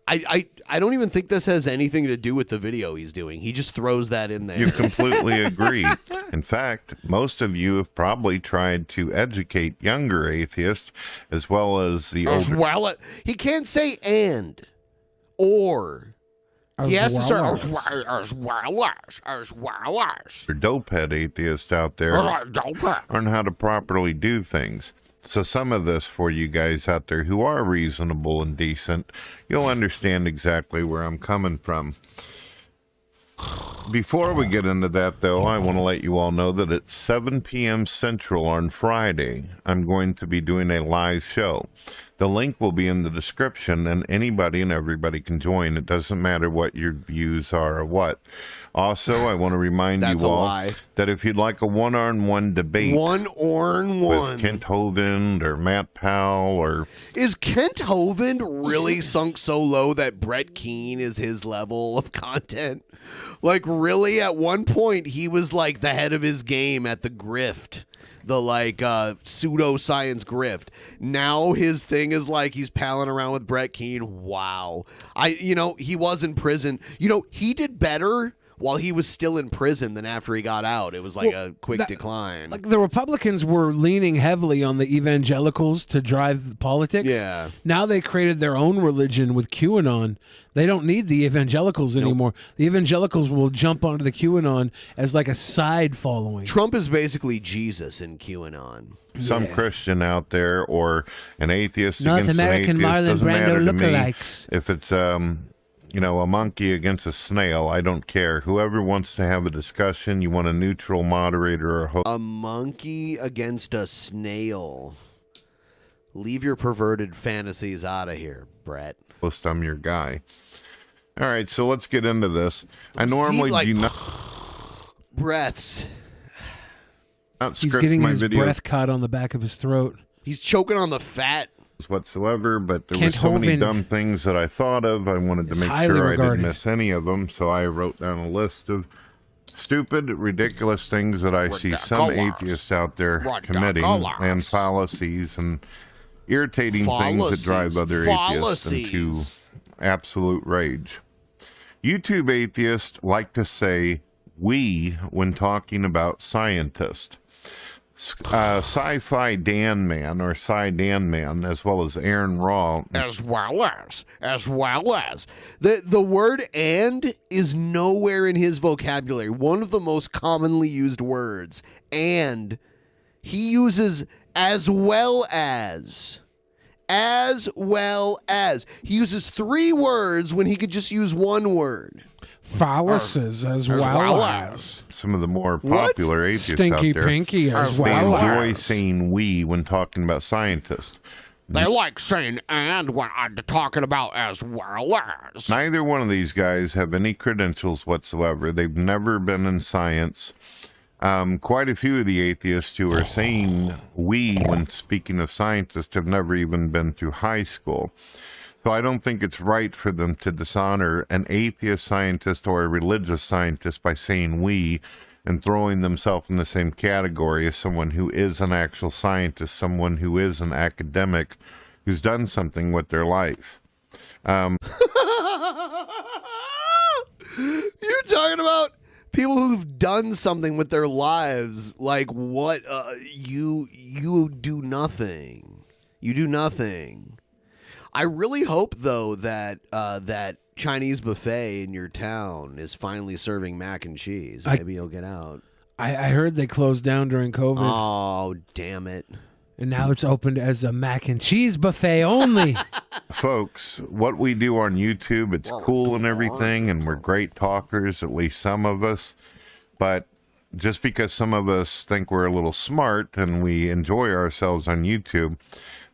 I don't even think this has anything to do with the video he's doing. He just throws that in there. You completely agree. In fact, most of you have probably tried to educate younger atheists as well as the older. He can't say and or. He has to start as well as. Dopehead atheists out there learn how to properly do things. So some of this for you guys out there who are reasonable and decent, you'll understand exactly where I'm coming from. Before we get into that, though, I want to let you all know that at 7 p.m. Central on Friday, I'm going to be doing a live show. The link will be in the description, and anybody and everybody can join. It doesn't matter what your views are or what. Also, I want to remind you all that if you'd like a one-on-one debate with Kent Hovind or Matt Powell or... Is Kent Hovind really sunk so low that Brett Keane is his level of content? Like, really, at one point, he was like the head of his game at the grift. The pseudoscience grift. Now his thing is like he's palling around with Brett Keane. Wow. He was in prison. He did better while he was still in prison than after he got out. It was like a quick decline. Like the Republicans were leaning heavily on the evangelicals to drive politics. Yeah. Now they created their own religion with QAnon. They don't need the evangelicals anymore. The evangelicals will jump onto the QAnon as like a side following. Trump is basically Jesus in QAnon. Some Christian out there or an atheist North against American an atheist Marlon doesn't matter Brando to me. lookalikes. If it's a monkey against a snail, I don't care. Whoever wants to have a discussion, you want a neutral moderator or host. A monkey against a snail. Leave your perverted fantasies out of here, Brett. I'm your guy. All right, so let's get into this. I normally do not breaths. He's getting his breath caught on the back of his throat. He's choking on the fat whatsoever, but there Kent were so many Hovind dumb things that I thought of. I wanted to make sure I didn't miss any of them, so I wrote down a list of stupid, ridiculous things that I see some atheists out there committing, and fallacies and irritating things that drive other atheists into absolute rage. YouTube atheists like to say "we" when talking about scientists. Sci-Fi Dan Man or Sci Dan Man, as well as Aaron Raw, as well as the word "and" is nowhere in his vocabulary. One of the most commonly used words, and he uses as well as. He uses 3 words when he could just use 1 word. Fallacies as well as. Some of the more popular atheists Stinky out there. Pinky as they well enjoy as. saying "we" when talking about scientists. They like saying "and" when I'm talking about as well as. Neither one of these guys have any credentials whatsoever. They've never been in science. Quite a few of the atheists who are saying "we" when speaking of scientists have never even been through high school. So I don't think it's right for them to dishonor an atheist scientist or a religious scientist by saying "we" and throwing themselves in the same category as someone who is an actual scientist, someone who is an academic, who's done something with their life. You're talking about People who've done something with their lives, like what? You do nothing. You do nothing. I really hope though that that Chinese buffet in your town is finally serving mac and cheese. Maybe you'll get out. I heard they closed down during COVID. Oh, damn it. And now it's opened as a mac and cheese buffet only. Folks, what we do on YouTube, it's cool and everything, and we're great talkers, at least some of us. But just because some of us think we're a little smart and we enjoy ourselves on YouTube,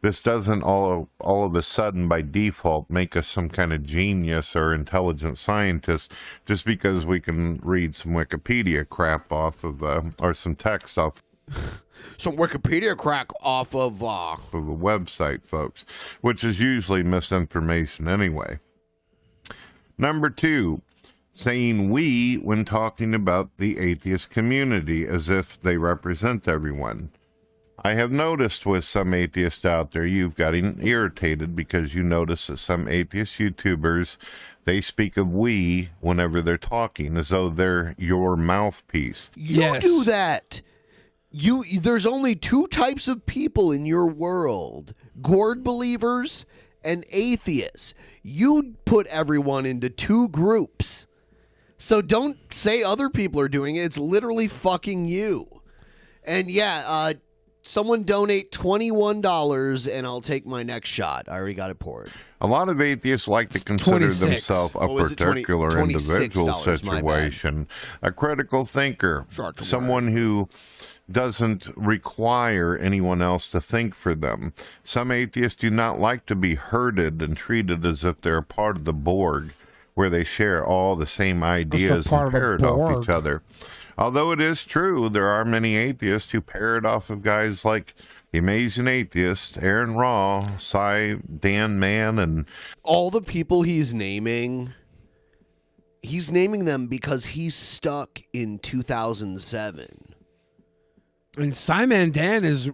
this doesn't all of a sudden by default make us some kind of genius or intelligent scientist just because we can read some Wikipedia crap off of, or some text off some Wikipedia crack off of a website, folks, which is usually misinformation anyway. Number 2, saying we when talking about the atheist community as if they represent everyone. I have noticed with some atheists out there, you've gotten irritated because you notice that some atheist YouTubers, they speak of we whenever they're talking as though they're your mouthpiece. You do that. There's only 2 types of people in your world: gourd believers and atheists. You put everyone into 2 groups. So don't say other people are doing it. It's literally fucking you. And yeah, someone donate $21 and I'll take my next shot. I already got it poured. A lot of atheists like to consider 26. themselves a particular individual situation, a critical thinker, someone who doesn't require anyone else to think for them. Some atheists do not like to be herded and treated as if they're a part of the Borg, where they share all the same ideas and parrot off each other. Although it is true, there are many atheists who parrot off of guys like the Amazing Atheist, Aaron Raw, Dan Mann, and all the people he's naming them because he's stuck in 2007. And Simon Dan is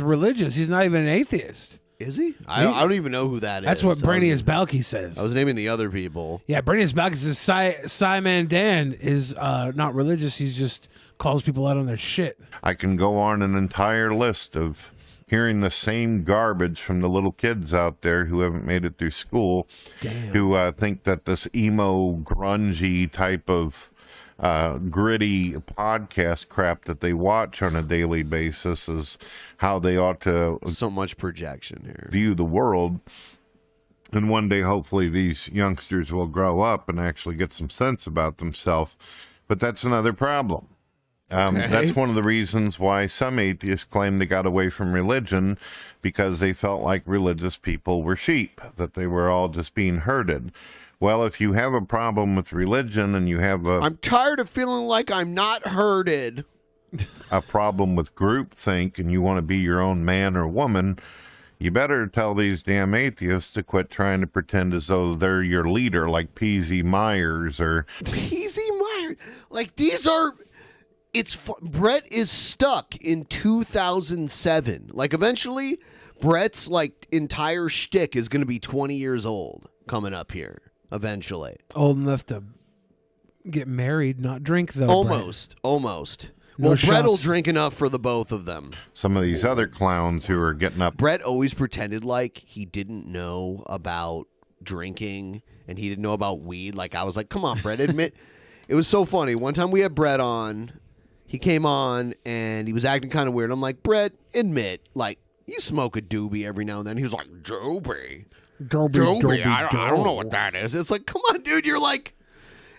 religious. He's not even an atheist. Is he? I don't even know who that is. That's what Brainius Balky says. I was naming the other people. Yeah, Brainius Balky says Simon Dan is not religious. He just calls people out on their shit. I can go on an entire list of hearing the same garbage from the little kids out there who haven't made it through school, who think that this emo, grungy type of gritty podcast crap that they watch on a daily basis is how they ought to so much projection here view the world. And one day hopefully these youngsters will grow up and actually get some sense about themselves, but that's another problem. That's one of the reasons why some atheists claim they got away from religion, because they felt like religious people were sheep, that they were all just being herded. Well, if you have a problem with religion and you have I'm tired of feeling like I'm not herded. A problem with groupthink and you want to be your own man or woman, you better tell these damn atheists to quit trying to pretend as though they're your leader, like P.Z. Myers or... P.Z. Myers? Like, these are... Brett is stuck in 2007. Like, eventually, Brett's, like, entire shtick is going to be 20 years old coming up here. Eventually. Old enough to get married, not drink, though. Almost. No Well, Brett will shots. drink enough for the both of them. Some of these other clowns who are getting up. Brett always pretended like he didn't know about drinking and he didn't know about weed. Like, I was like, come on, Brett, admit. It was so funny. One time we had Brett on. He came on and he was acting kind of weird. I'm like, Brett, admit, like, you smoke a doobie every now and then. He was like, doobie? I don't know what that is. It's like, come on, dude. You're like,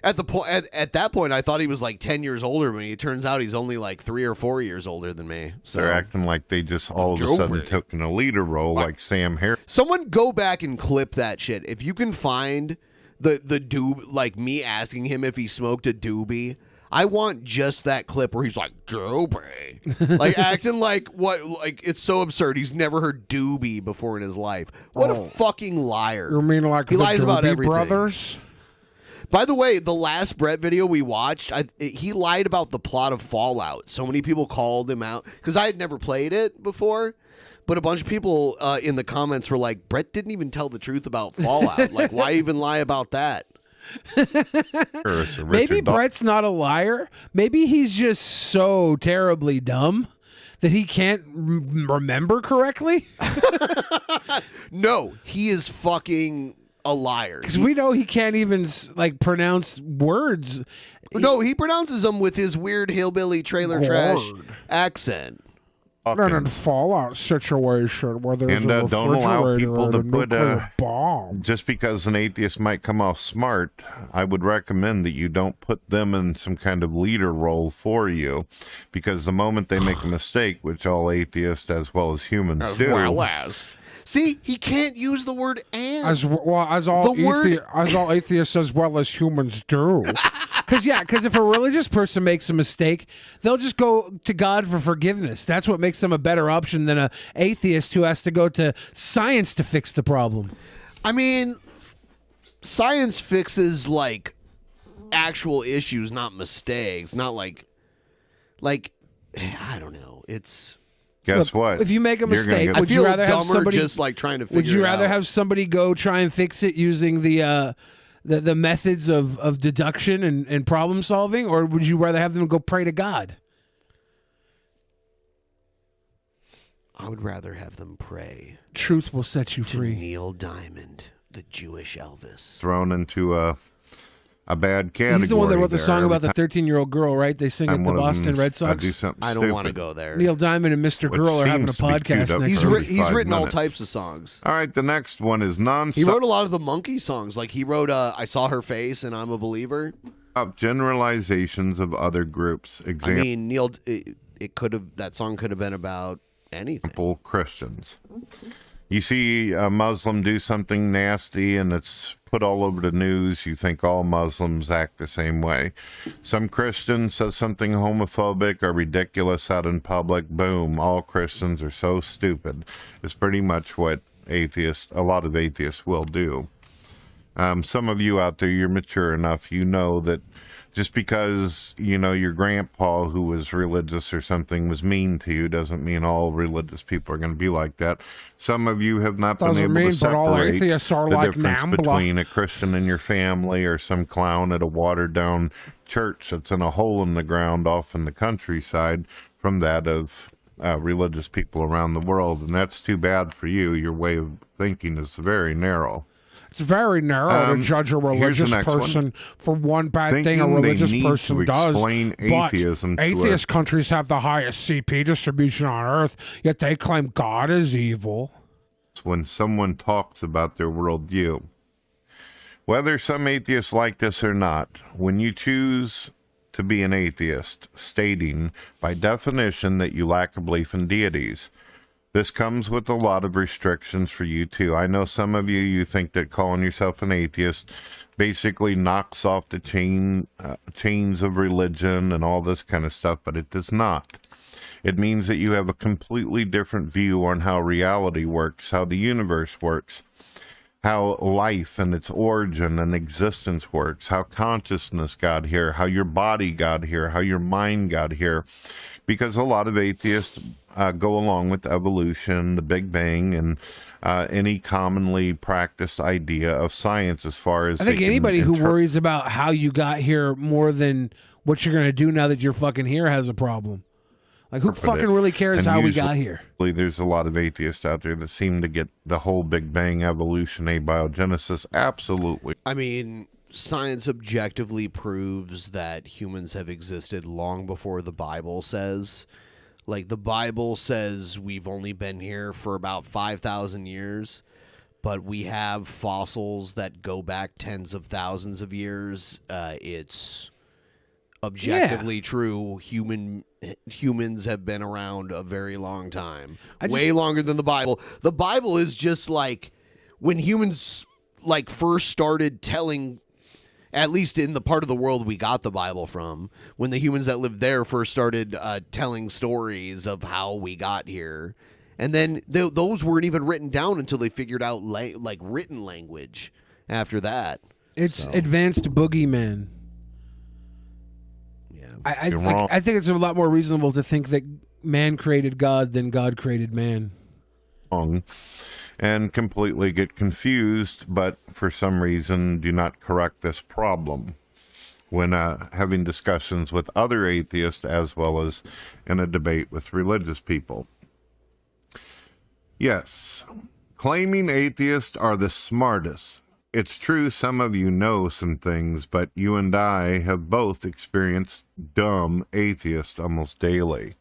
at that point, I thought he was like 10 years older than me. It turns out he's only like 3 or 4 years older than me. So they're acting like they just all of a sudden took in a leader role like Sam Harris. Someone go back and clip that shit. If you can find the doob, like me asking him if he smoked a doobie. I want just that clip where he's like, doobie. Like, acting like what, like, it's so absurd. He's never heard doobie before in his life. What a fucking liar. You mean like he the lies about Doobie everything. Brothers? By the way, the last Brett video we watched, he lied about the plot of Fallout. So many people called him out because I had never played it before. But a bunch of people in the comments were like, Brett didn't even tell the truth about Fallout. Like, why even lie about that? Maybe Brett's not a liar. Maybe he's just so terribly dumb that he can't remember correctly. No, he is fucking a liar. Because we know he can't even like pronounce words. No, he pronounces them with his weird hillbilly trailer trash accent. In a fallout situation where there's And a don't allow refrigerator people to and a put nuclear bomb. just because an atheist might come off smart, I would recommend that you don't put them in some kind of leader role for you, because the moment they make a mistake, which all atheists as well as humans See, he can't use the word "and." As all atheists as well as humans do. Because if a religious person makes a mistake, they'll just go to God for forgiveness. That's what makes them a better option than an atheist who has to go to science to fix the problem. I mean, science fixes like actual issues, not mistakes. Not like I don't know. It's guess what? If you make a mistake, would you rather have somebody just like trying to figure it out? Would you rather have somebody go try and fix it using the methods of deduction and problem solving, or would you rather have them go pray to God? I would rather have them pray. Truth will set you free. Neil Diamond, the Jewish Elvis. Thrown into a bad category. He's the one that wrote the there. song Every about the time 13-year-old girl, right? They sing at the Boston Red Sox. I don't want to go there. Neil Diamond and Mr. Girl are having a podcast next week. He's written all types of songs. All right, the next one is He wrote a lot of the Monkey songs. Like he wrote I Saw Her Face and I'm a Believer. Generalizations of other groups. I mean, Neil, that song could have been about anything. Christians. You see a Muslim do something nasty and it's put all over the news, you think all Muslims act the same way. Some Christian says something homophobic or ridiculous out in public, boom, all Christians are so stupid. It's pretty much what a lot of atheists will do. Some of you out there, you're mature enough, you know that just because, your grandpa who was religious or something was mean to you doesn't mean all religious people are going to be like that. Some of you have not been able to separate the difference between a Christian in your family or some clown at a watered-down church that's in a hole in the ground off in the countryside from that of religious people around the world. And that's too bad for you. Your way of thinking is very narrow. It's very narrow to judge a religious person for one bad thing a religious person does. Atheism but atheist countries have the highest CP distribution on Earth, yet they claim God is evil. When someone talks about their worldview, whether some atheists like this or not, when you choose to be an atheist, stating by definition that you lack a belief in deities, this comes with a lot of restrictions for you too. I know some of you think that calling yourself an atheist basically knocks off the chains of religion and all this kind of stuff, but it does not. It means that you have a completely different view on how reality works, how the universe works, how life and its origin and existence works, how consciousness got here, how your body got here, how your mind got here. Because a lot of atheists go along with evolution, the Big Bang, and any commonly practiced idea of science as far as I think anybody who worries about how you got here more than what you're going to do now that you're fucking here has a problem. Like, who fucking really cares how we got here? There's a lot of atheists out there that seem to get the whole Big Bang, evolution, abiogenesis. Absolutely. I mean, science objectively proves that humans have existed long before the Bible says. Like, the Bible says we've only been here for about 5,000 years, but we have fossils that go back tens of thousands of years. It's objectively true. Humans have been around a very long time, way longer than the Bible. The Bible is just like when humans like first started telling, at least in the part of the world we got the Bible from, when the humans that lived there first started telling stories of how we got here. And then those weren't even written down until they figured out like written language after that. It's advanced boogeyman. I think it's a lot more reasonable to think that man created God than God created man. Wrong. and completely get confused, but for some reason do not correct this problem when having discussions with other atheists as well as in a debate with religious people. Yes, claiming atheists are the smartest. It's true some of you know some things, but you and I have both experienced dumb atheists almost daily.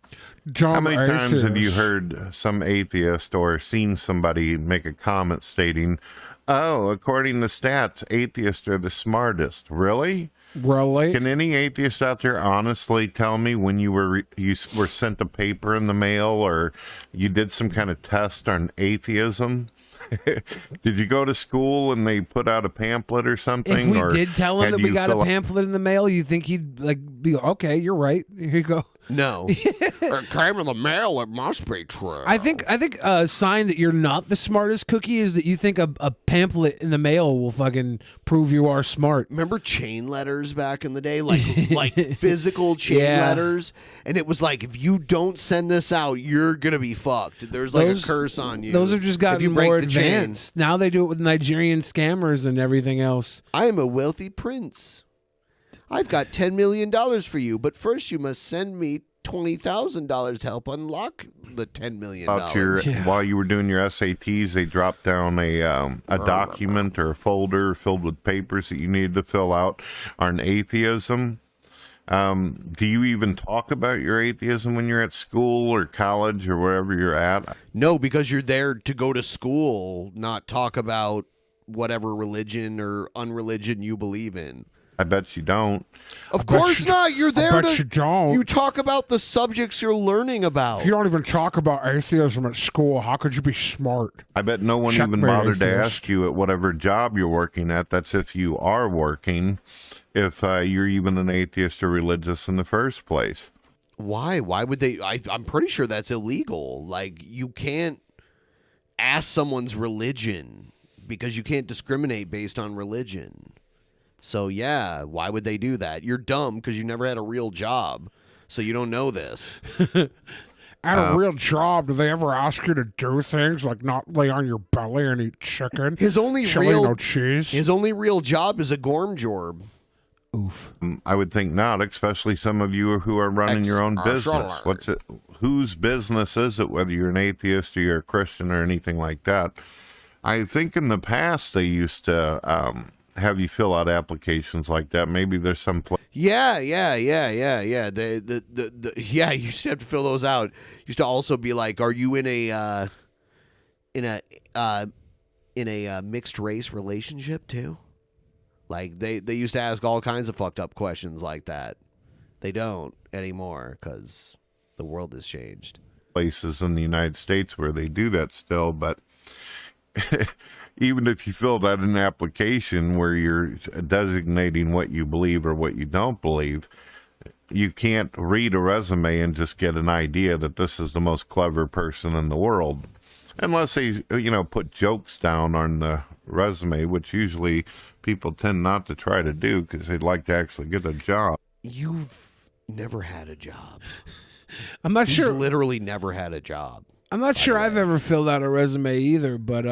How many times have you heard some atheist or seen somebody make a comment stating, "Oh, according to stats, atheists are the smartest"? Really? Really? Can any atheist out there honestly tell me when you were sent a paper in the mail or you did some kind of test on atheism? Did you go to school and they put out a pamphlet or something? If we did tell him that we got a pamphlet in the mail, you think he'd be okay? You're right. Here you go. No. It came in the mail. It must be true. I think a sign that you're not the smartest cookie is that you think a pamphlet in the mail will fucking prove you are smart. Remember chain letters back in the day, like physical chain letters, and it was like, if you don't send this out, you're gonna be fucked. There's a curse on you. Those have just gotten more advanced. Now they do it with Nigerian scammers and everything else. I am a wealthy prince. I've got $10 million for you, but first you must send me $20,000 to help unlock the $10 million. While you were doing your SATs, they dropped down a document or a folder filled with papers that you needed to fill out on atheism. Do you even talk about your atheism when you're at school or college or wherever you're at? No, because you're there to go to school, not talk about whatever religion or unreligion you believe in. I bet you don't. Of course not. You're there I bet you don't. You talk about the subjects you're learning about. If you don't even talk about atheism at school, how could you be smart? I bet no one even bothered to ask you at whatever job you're working at. That's if you are working, if you're even an atheist or religious in the first place. Why? Why would they? I'm pretty sure that's illegal. Like, you can't ask someone's religion because you can't discriminate based on religion. So, yeah, why would they do that? You're dumb because you never had a real job, so you don't know this. At a real job, do they ever ask you to do things like not lay on your belly and eat chicken? His only chili, real no cheese. His only real job is a gorm jorb. Oof. I would think not, especially some of you who are running your own business. What's it? Whose business is it, whether you're an atheist or you're a Christian or anything like that? I think in the past they used to have you fill out applications like that. Maybe there's some place. Yeah. You used to have to fill those out. Used to also be like, are you in a mixed race relationship too? Like they used to ask all kinds of fucked up questions like that. They don't anymore because the world has changed. Places in the United States where they do that still, but even if you filled out an application where you're designating what you believe or what you don't believe, you can't read a resume and just get an idea that this is the most clever person in the world. Unless they, put jokes down on the resume, which usually people tend not to try to do because they'd like to actually get a job. You've never had a job. I'm not sure. He's literally never had a job. I'm not sure I've ever filled out a resume either, but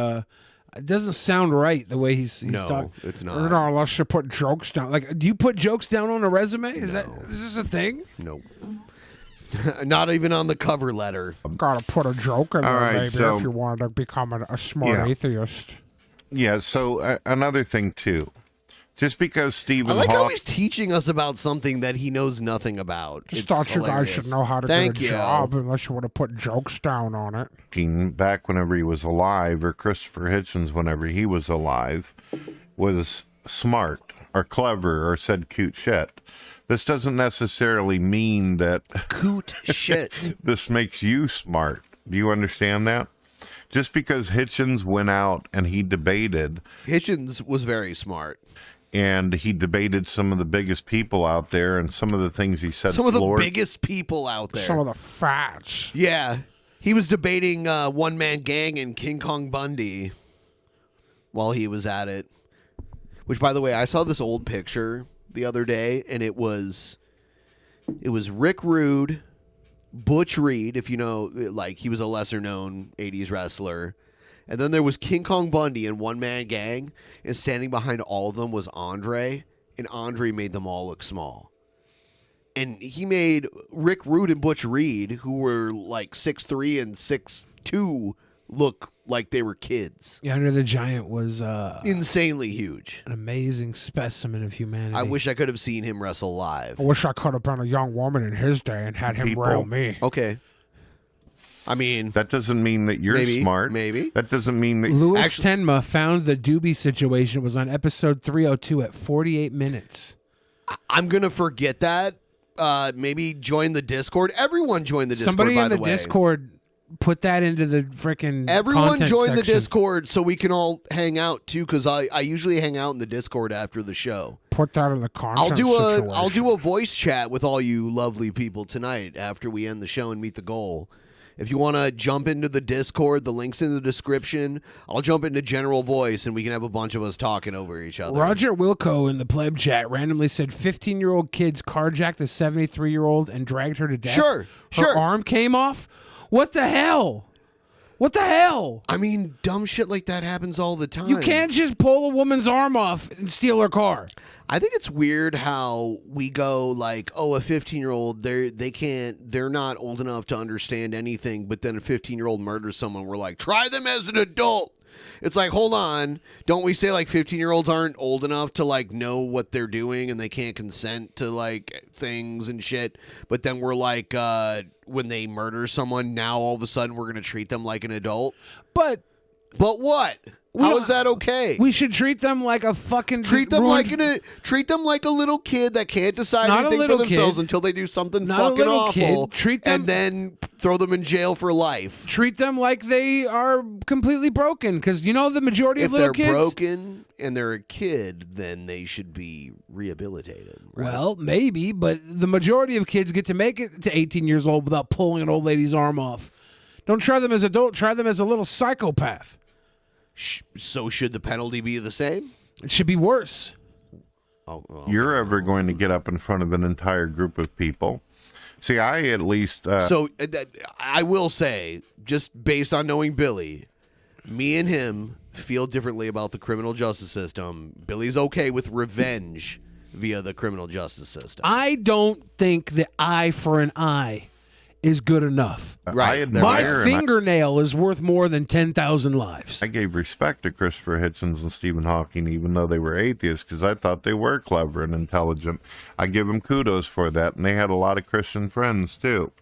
it doesn't sound right the way he's talking. No, it's not. No, unless you put jokes down. Like, do you put jokes down on a resume? Is this a thing? Nope. Not even on the cover letter. Gotta put a joke in there, right, maybe, so- if you wanted to become a smart atheist. Yeah, so another thing, too. Just because Stephen I like how Hawking... he's teaching us about something that he knows nothing about. Just thought you guys should know how to Thank get a job unless you would have put jokes down on it. Back whenever he was alive, or Christopher Hitchens whenever he was alive, was smart or clever or said cute shit. This doesn't necessarily mean that cute shit. This makes you smart. Do you understand that? Just because Hitchens went out and he debated. Hitchens was very smart. And he debated some of the biggest people out there, and some of the things he said. Some of the biggest people out there. Some of the fats. Yeah. He was debating One Man Gang and King Kong Bundy while he was at it. Which, by the way, I saw this old picture the other day, and it was Rick Rude, Butch Reed, if you know, like he was a lesser known 80s wrestler, And then there was King Kong Bundy and One Man Gang, and standing behind all of them was Andre, and Andre made them all look small. And he made Rick Rude and Butch Reed, who were like 6'3" and 6'2", look like they were kids. Yeah, Andre the Giant was insanely huge. An amazing specimen of humanity. I wish I could have seen him wrestle live. I wish I could have been a young woman in his day and had him rail me. Okay. I mean, that doesn't mean that you're smart. Maybe that doesn't mean that. Louis Tenma found the Doobie situation was on episode 302 at 48 minutes. I'm gonna forget that. Maybe join the Discord. Everyone join the Discord. Somebody by in the the way. Discord put that into the freaking. Everyone join the section. Discord so we can all hang out too. Because I usually hang out in the Discord after the show. Put that in the content. I'll do a voice chat with all you lovely people tonight after we end the show and meet the goal. If you want to jump into the Discord, the link's in the description. I'll jump into general voice, and we can have a bunch of us talking over each other. Roger Wilco in the pleb chat randomly said 15-year-old kids carjacked a 73-year-old and dragged her to death. Sure. Her arm came off? What the hell? What the hell? I mean, dumb shit like that happens all the time. You can't just pull a woman's arm off and steal her car. I think it's weird how we go like, oh, a 15-year-old, they're not old enough to understand anything, but then a 15-year-old murders someone, we're like, try them as an adult. It's like, hold on, don't we say like 15-year-olds aren't old enough to like know what they're doing and they can't consent to like things and shit, but then we're like, when they murder someone, now all of a sudden we're going to treat them like an adult? But what? How is that okay? We should treat them like a fucking treat them like a little kid that can't decide anything for themselves until they do something fucking awful. Treat them, and then throw them in jail for life. Treat them like they are completely broken, because you know the majority of little kids. If they're broken and they're a kid, then they should be rehabilitated. Right? Well, maybe, but the majority of kids get to make it to 18 years old without pulling an old lady's arm off. Don't try them as adult. Try them as a little psychopath. So should the penalty be the same? It should be worse. You're ever going to get up in front of an entire group of people? See, I at least... I will say, just based on knowing Billy, me and him feel differently about the criminal justice system. Billy's okay with revenge via the criminal justice system. I don't think the eye for an eye is good enough. Right. My fingernail is worth more than 10,000 lives. I gave respect to Christopher Hitchens and Stephen Hawking, even though they were atheists, because I thought they were clever and intelligent. I give them kudos for that, and they had a lot of Christian friends, too.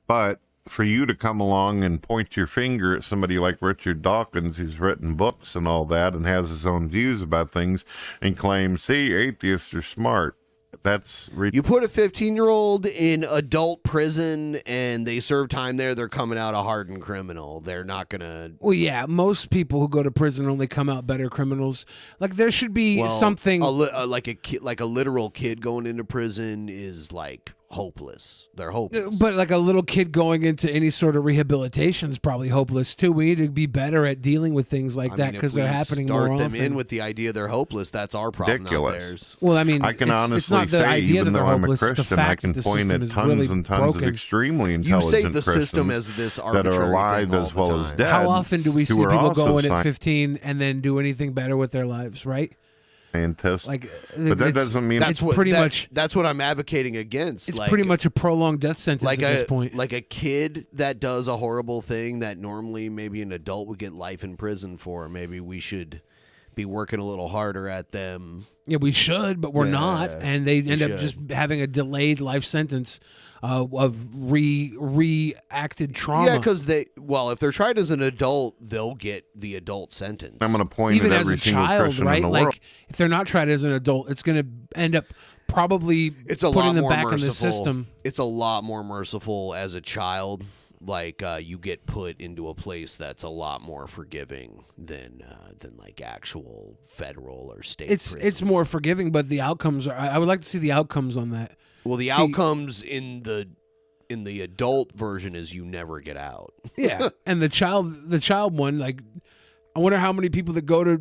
But for you to come along and point your finger at somebody like Richard Dawkins, who's written books and all that, and has his own views about things, and claim, see, atheists are smart. That's you put a 15-year-old in adult prison and they serve time there, they're coming out a hardened criminal. They're not gonna. Well, yeah, most people who go to prison only come out better criminals. Like there should be something like a kid, like a literal kid going into prison is like hopeless. They're hopeless. But like a little kid going into any sort of rehabilitation is probably hopeless too. We need to be better at dealing with things like that because they're happening more often. Start them in with the idea they're hopeless. That's our problem, not theirs. Well, I mean, I can honestly say, even though I'm a Christian, I can point at tons and tons of extremely intelligent Christians that are alive as well as dead. How often do we see people go in at 15 and then do anything better with their lives, right? Scientist. Like, but that doesn't mean that's what I'm advocating against. It's pretty much a prolonged death sentence at this point. Like a kid that does a horrible thing that normally maybe an adult would get life in prison for. Maybe we should be working a little harder at them. Yeah, we should, but we're not, and they end up just having a delayed life sentence of reacted trauma. Yeah, because if they're tried as an adult, they'll get the adult sentence. I'm going to point even at every as a single child, Christian right? in the Like world. if they're not tried as an adult, it's going to end up probably putting them back in the system. It's a lot more merciful as a child. Like you get put into a place that's a lot more forgiving than like actual federal or state prison. It's more forgiving, but the outcomes are. I would like to see the outcomes on that. Well, the outcomes in the adult version is you never get out. Yeah, and the child one, like, I wonder how many people that go to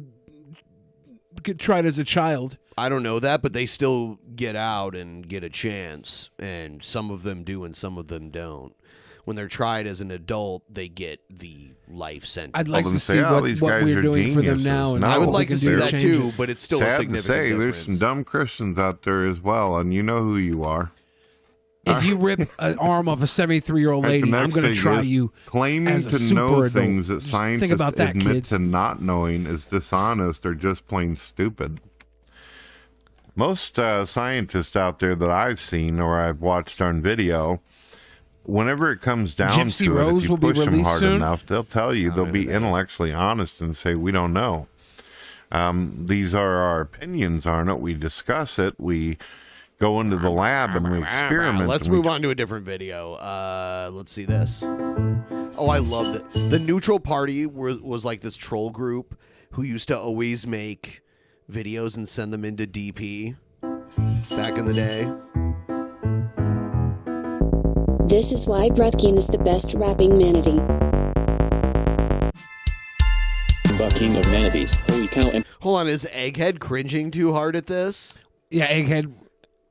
get tried as a child. I don't know that, but they still get out and get a chance, and some of them do and some of them don't. when they're tried as an adult, they get the life sentence. I'd like Well, to then see say, "Oh, what, these what guys we're are doing for them geniuses." now. And No. I would what like we to can see do that change too, it. but it's still a Sad to significant say, difference. there's some dumb Christians out there as well, and you know who you are. If you rip an arm off a 73-year-old Right, the lady, I'm next going to thing try is you claiming as a to super know adult. things that Just scientists think about that, admit kids. to not knowing is dishonest or just plain stupid. Most scientists out there that I've seen or I've watched on video, whenever it comes down Gypsy to Rose it, if will you be push them released hard soon? enough, they'll tell you, they'll be intellectually honest and say, we don't know. These are our opinions, aren't it? We discuss it. We go into the lab and we experiment. Let's and we move on to a different video. Let's see this. Oh, I loved it. The Neutral Party was like this troll group who used to always make videos and send them into DP back in the day. This is why Brett Keane is the best rapping manatee. King of manatees. Holy cow. Hold on, is Egghead cringing too hard at this? Yeah, Egghead,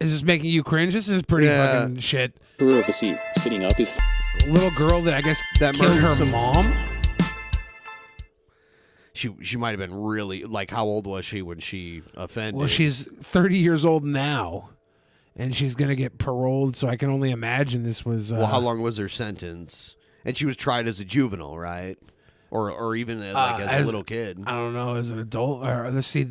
is this making you cringe? This is pretty fucking shit. Emperor of the sea. Sitting up is Little girl that I guess That killed murdered her some- mom. She might have been really, like, how old was she when she offended? Well, she's 30 years old now, and she's going to get paroled, so I can only imagine this was... Well, how long was her sentence? And she was tried as a juvenile, right? Or even like as a little kid. I don't know, as an adult. Or, let's see.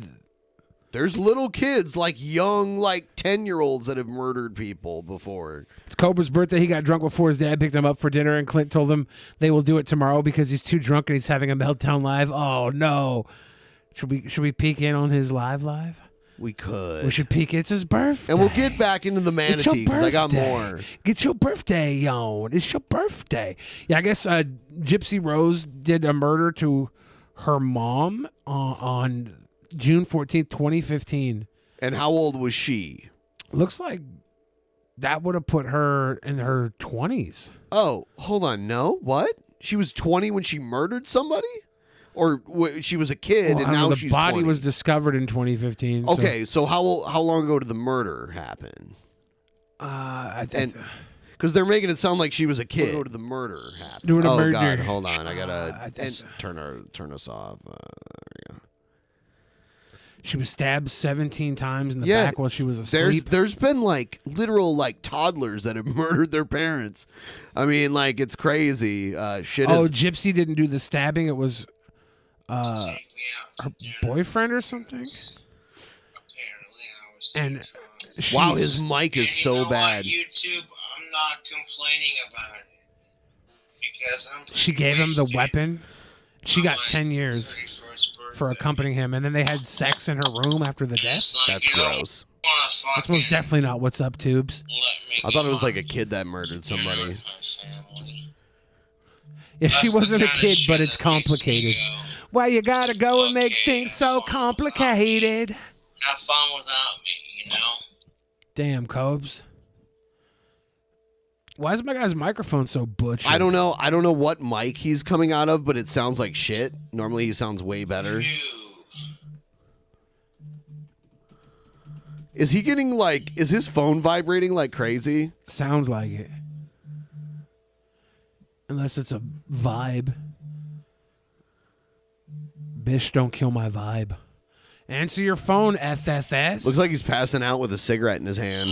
There's little kids, like young, like 10-year-olds that have murdered people before. It's Cobra's birthday. He got drunk before his dad picked him up for dinner, and Clint told him they will do it tomorrow because he's too drunk and he's having a meltdown live. Oh, no. Should we peek in on his live? We could. We should peek. It's his birthday. And we'll get back into the manatee because I got more. Get your birthday on. It's your birthday. Yeah, I guess Gypsy Rose did a murder to her mom on June 14th, 2015. And how old was she? Looks like that would have put her in her 20s. Oh, hold on. No? What? She was 20 when she murdered somebody? Or she was a kid Well, and now the she's body 20? was discovered in 2015. so- Okay, so how long ago did the murder happen? Because they're making it sound like she was a kid. How did the murder happen? Doing a oh murder. God, hold on, I gotta turn us off. There we go. She was stabbed 17 times in the Yeah, back while she was asleep. There's been like literal like toddlers that have murdered their parents. I mean, like it's crazy. Shit Oh, is. Gypsy didn't do the stabbing. It was her boyfriend or something. And she, Wow, his mic is so bad. YouTube, I'm not complaining about it because she gave him the weapon. She got 10 years for accompanying him, and then they had sex in her room after the death. That's gross. That's most definitely not what's up, Tubes. I thought it was like a kid that murdered somebody. Yeah, she wasn't a kid, but it's complicated. Why you gotta go and make things so complicated? have fun without me, you know? Damn, Cobes. Why is my guy's microphone so butch? I don't know. I don't know what mic he's coming out of, but it sounds like shit. Normally he sounds way better. Is he getting like, is his phone vibrating like crazy? Sounds like it. Unless it's a vibe. Bish, don't kill my vibe. Answer your phone, FFS. Looks like he's passing out with a cigarette in his hand.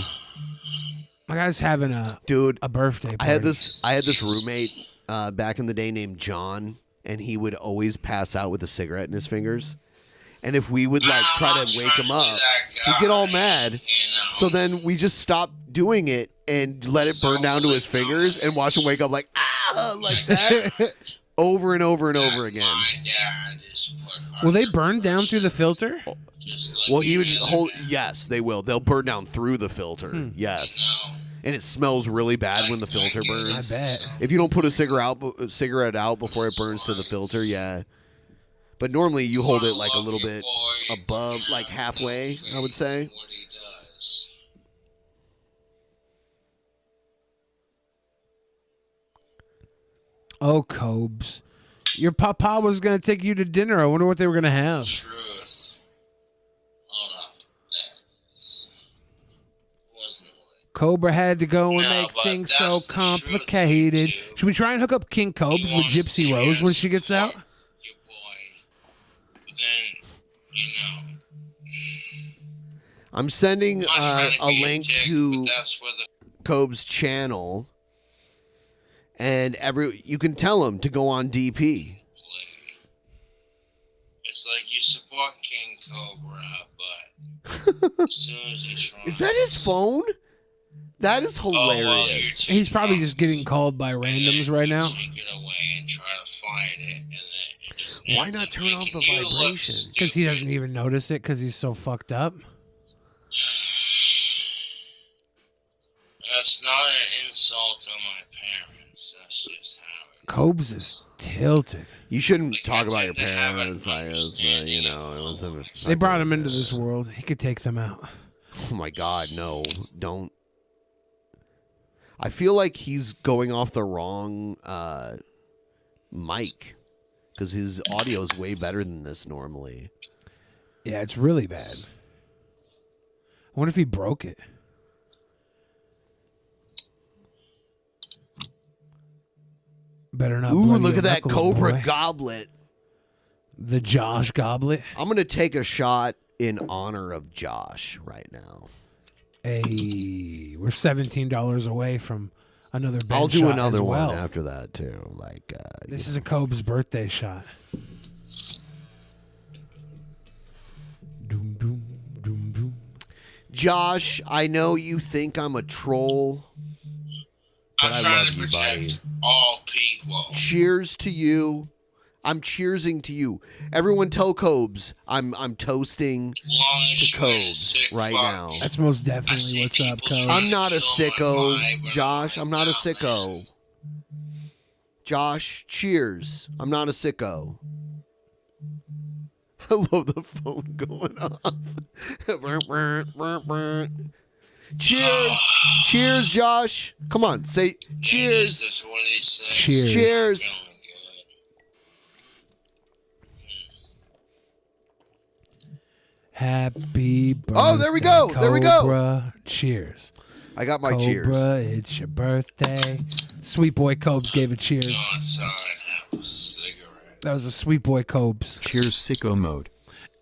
My guy's having a birthday party. I had this roommate back in the day named John, and he would always pass out with a cigarette in his fingers. And if we would like try to wake him up, he'd get all mad. So then we just stopped doing it and let it burn down to his fingers and watch him wake up like like that over and over and over again. Will they burn down through the filter? Well, he would hold. Yes, they will. They'll burn down through the filter. Yes, and it smells really bad when the filter burns. I bet. If you don't put a cigarette out before it burns to the filter, yeah. But normally you hold it like a little bit above, like halfway, I would say. Oh, Cobes. Your papa was going to take you to dinner. I wonder what they were going to have. Cobra had to go and make things so complicated. Should we try and hook up King Cobes with Gypsy Rose when she gets out? I'm sending a link to Cobe's channel, and you can tell him to go on DP. It's like you support King Cobra, but as soon as you try... Is that his phone? That is hilarious. He's probably just getting called by randoms right now. Take it away and try to find it, and then why not turn off the vibration? Because he doesn't even notice it because he's so fucked up. That's not an insult on my parents. That's just how it Cobes is tilted. You shouldn't talk about your parents like They brought him into this world. He could take them out. Oh my God, no, don't. I feel like he's going off the wrong mic because his audio is way better than this normally. Yeah, it's really bad. I wonder if he broke it. Better not. Ooh, look at that knuckles, Cobra boy. goblet. The Josh goblet. I'm going to take a shot in honor of Josh right now. Hey, we're $17 away from another bench I'll do shot another as well. one after that too. Like this is a Cobes birthday shot. Doom, doom, doom, doom. Josh, I know you think I'm a troll, but I love you, buddy. all people. Cheers to you. I'm cheersing to you. Everyone tell Cobes I'm toasting to Cobes right now. That's most definitely what's up, Cobes. I'm not a sicko, Josh. I'm not a sicko. Josh, cheers. I'm not a sicko. I love the phone going off. Cheers. Cheers, Josh. Come on, say cheers. Cheers. Cheers. Happy birthday. Oh, there we go. Cobra. There we go. Cheers. I got my Cobra, cheers. It's your birthday. Sweet boy Cobes gave a cheers. That was a sweet boy Cobes. Cheers, sicko mode.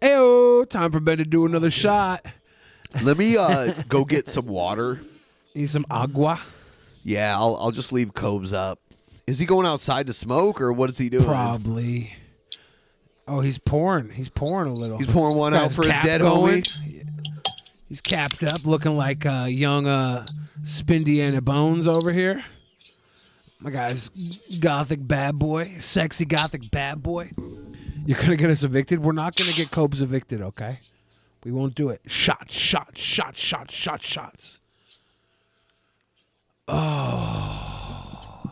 Ayo, time for Ben to do another shot. Let me go get some water. Need some agua? Yeah, I'll just leave Cobes up. Is he going outside to smoke, or what is he doing? Probably. Oh, he's pouring. He's pouring a little. He's pouring one Got out for his cap dead going. homie. He's capped up, looking like young Spindiana Bones over here. My guy's gothic bad boy, sexy gothic bad boy. You're gonna get us evicted. We're not gonna get Cobes evicted, okay? We won't do it. Shots. Oh.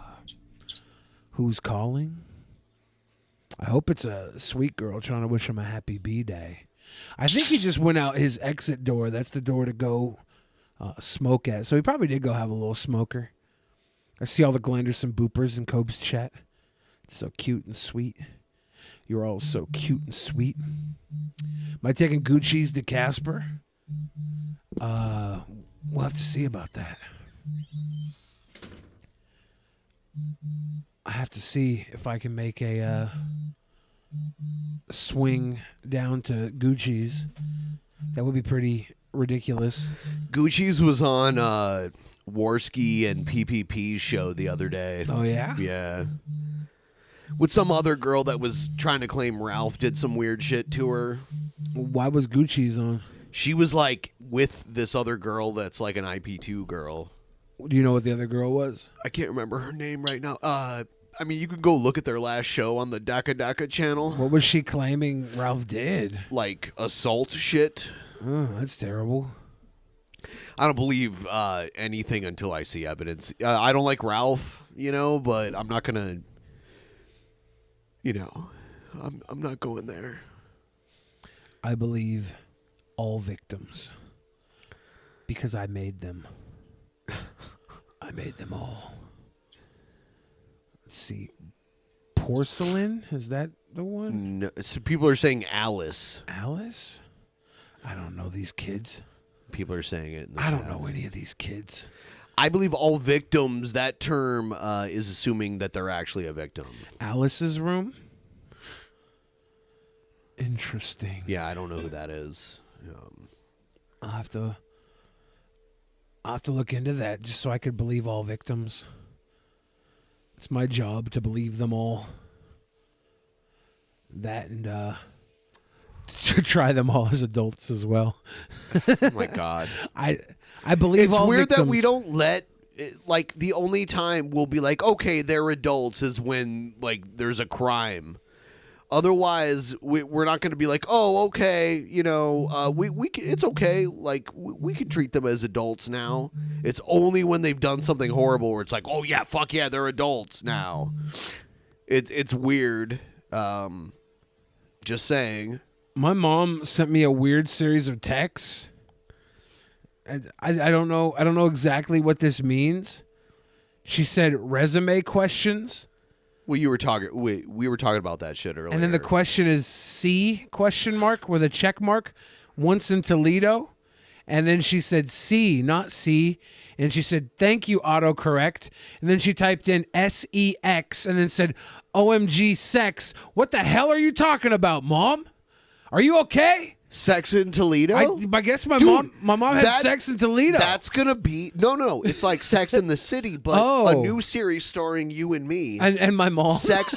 Who's calling? I hope it's a sweet girl trying to wish him a happy B-Day. I think he just went out his exit door. That's the door to go smoke at. So he probably did go have a little smoker. I see all the Glenderson boopers in Cobes chat. It's so cute and sweet. You're all so cute and sweet. Am I taking Gucci's to Casper? We'll have to see about that. I have to see if I can make a swing down to Gucci's. That would be pretty ridiculous. Gucci's was on Warski and PPP's show the other day. Oh, yeah? Yeah. With some other girl that was trying to claim Ralph did some weird shit to her. Why was Gucci's on? She was like with this other girl that's like an IP2 girl. Do you know what the other girl was? I can't remember her name right now. I mean, you can go look at their last show on the Daka Daka channel. What was she claiming Ralph did? Like assault shit. Oh, that's terrible. I don't believe anything until I see evidence. I don't like Ralph, but I'm not gonna, I'm not going there. I believe all victims because I made them. I made them all. Let's see. Porcelain? Is that the one? No, so people are saying Alice. Alice? I don't know these kids. People are saying it. In the I don't chat. know any of these kids. I believe all victims. That term is assuming that they're actually a victim. Alice's room. Interesting. Yeah, I don't know who that is. I'll have to look into that just so I could believe all victims. It's my job to believe them all. That and to try them all as adults as well. Oh my God. I believe it's all weird victims. that we don't let like the only time we'll be like, okay, they're adults is when like there's a crime. Otherwise, we're not going to be like, oh, okay, it's okay. Like we can treat them as adults now. It's only when they've done something horrible where it's like, oh yeah, fuck yeah, they're adults now. It's weird. Just saying. My mom sent me a weird series of texts. I don't know exactly what this means. She said resume questions. Well, we were talking about that shit earlier. And then the question is C ? With a check mark. Once in Toledo. And then she said C, not C. And she said, thank you, autocorrect. And then she typed in SEX and then said, OMG sex. What the hell are you talking about, Mom? Are you okay? Sex in Toledo? I guess my mom had sex in Toledo. That's gonna be no. It's like Sex in the City, but a new series starring you and me and my mom. Sex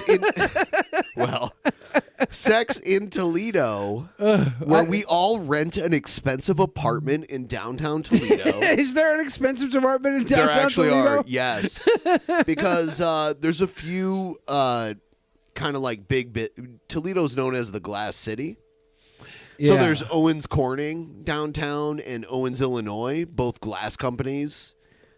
in Toledo, where we all rent an expensive apartment in downtown Toledo. Is there an expensive apartment in downtown Toledo? There actually are, yes, because there's a few kind of like Toledo's known as the Glass City. So there's Owens Corning downtown and Owens, Illinois, both glass companies.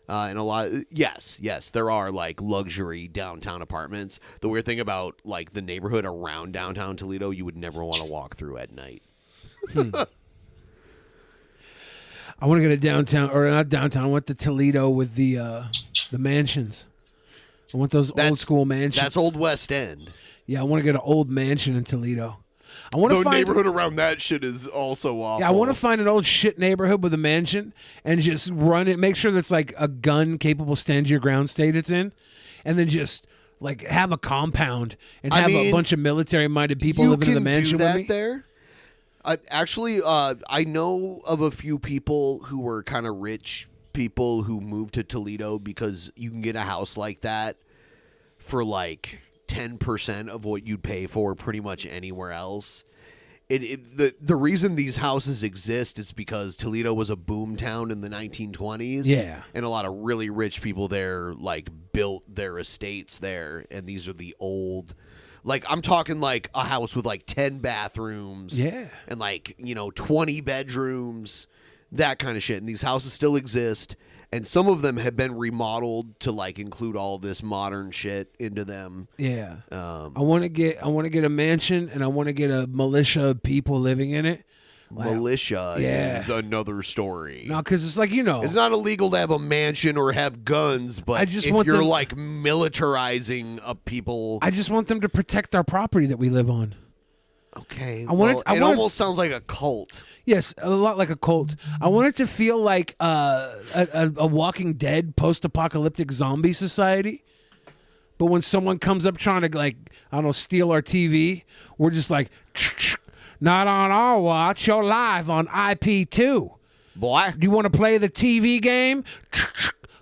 And a lot, yes, there are like luxury downtown apartments. The weird thing about like the neighborhood around downtown Toledo, you would never want to walk through at night. I want to go to downtown, or not downtown. I want to Toledo with the mansions. I want those old school mansions. That's Old West End. Yeah, I want to get an old mansion in Toledo. The neighborhood around that shit is also awful. Yeah, I want to find an old shit neighborhood with a mansion and just run it. Make sure that's like a gun-capable stand-your-ground state it's in, and then just like have a compound and have a bunch of military-minded people living in the mansion do that with me. There. Actually, I know of a few people who were kind of rich people who moved to Toledo because you can get a house like that for like 10% of what you'd pay for pretty much anywhere else. The reason these houses exist is because Toledo was a boom town in the 1920s. Yeah. And a lot of really rich people there like built their estates there, and these are the old, like I'm talking like a house with like 10 bathrooms. Yeah. And like, 20 bedrooms, that kind of shit. And these houses still exist. And some of them have been remodeled to like include all this modern shit into them. Yeah. I want to get a mansion, and I want to get a militia of people living in it. Militia is another story. No, because it's like, it's not illegal to have a mansion or have guns, but if you're like militarizing people, I just want them to protect our property that we live on. Okay. It almost sounds like a cult. Yes, a lot like a cult. I want it to feel like a Walking Dead post-apocalyptic zombie society. But when someone comes up trying to, like, I don't know, steal our TV, we're just like, not on our watch, you're live on IP2. Boy. Do you want to play the TV game?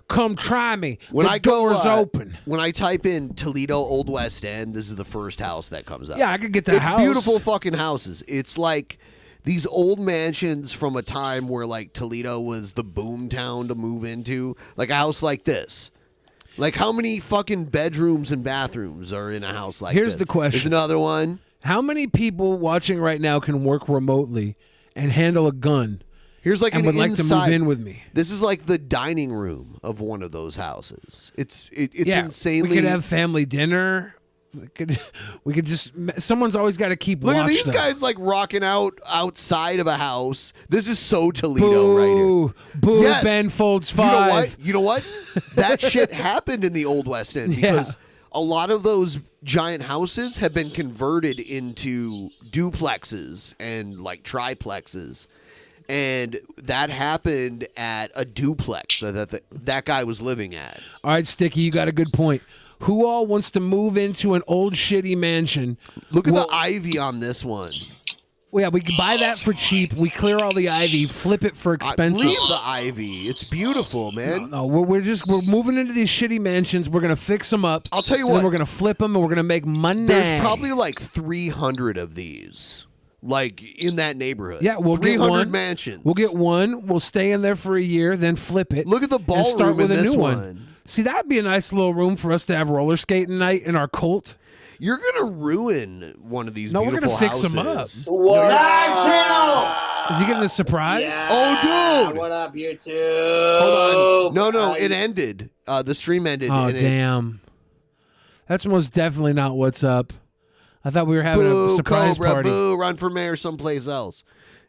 Come try me. The door's open. When I type in Toledo Old West End, this is the first house that comes up. Yeah, I could get that house. It's beautiful fucking houses. It's like these old mansions from a time where like Toledo was the boom town to move into. Like a house like this. Like how many fucking bedrooms and bathrooms are in a house like this? Here's the question. There's another one. How many people watching right now can work remotely and handle a gun? Here's like and would like to move in with me. This is like the dining room of one of those houses. It's insanely. We could have family dinner. We could just. Someone's always got to keep. Look watch at these them. guys like rocking out outside of a house. This is so Toledo right here. Boo! Yes. Ben Folds 5. You know what? That shit happened in the Old West End because a lot of those giant houses have been converted into duplexes and like triplexes. And that happened at a duplex that guy was living at. All right, Sticky, you got a good point. Who all wants to move into an old shitty mansion? Look at the ivy on this one. Well, yeah, we can buy that for cheap. We clear all the ivy, flip it for expensive. Leave the ivy. It's beautiful, man. No, we're moving into these shitty mansions. We're gonna fix them up. I'll tell you and then what. we're gonna flip them, and we're gonna make money. There's probably like 300 of these, like in that neighborhood. Yeah, we'll get 300 one. mansions. We'll get one. We'll stay in there for a year, then flip it. Look at the and ballroom start with in a this new one. See, that'd be a nice little room for us to have roller skating night in our cult. You're gonna ruin one of these. No, we're beautiful gonna fix houses. them up. What up, channel? Is he getting a surprise? Yeah. Oh, dude! What up, YouTube? Hold on. No, it ended. The stream ended. Oh, and damn. That's most definitely not what's up. I thought we were having Boo, a surprise Cobra, party. Boo, run for mayor someplace else.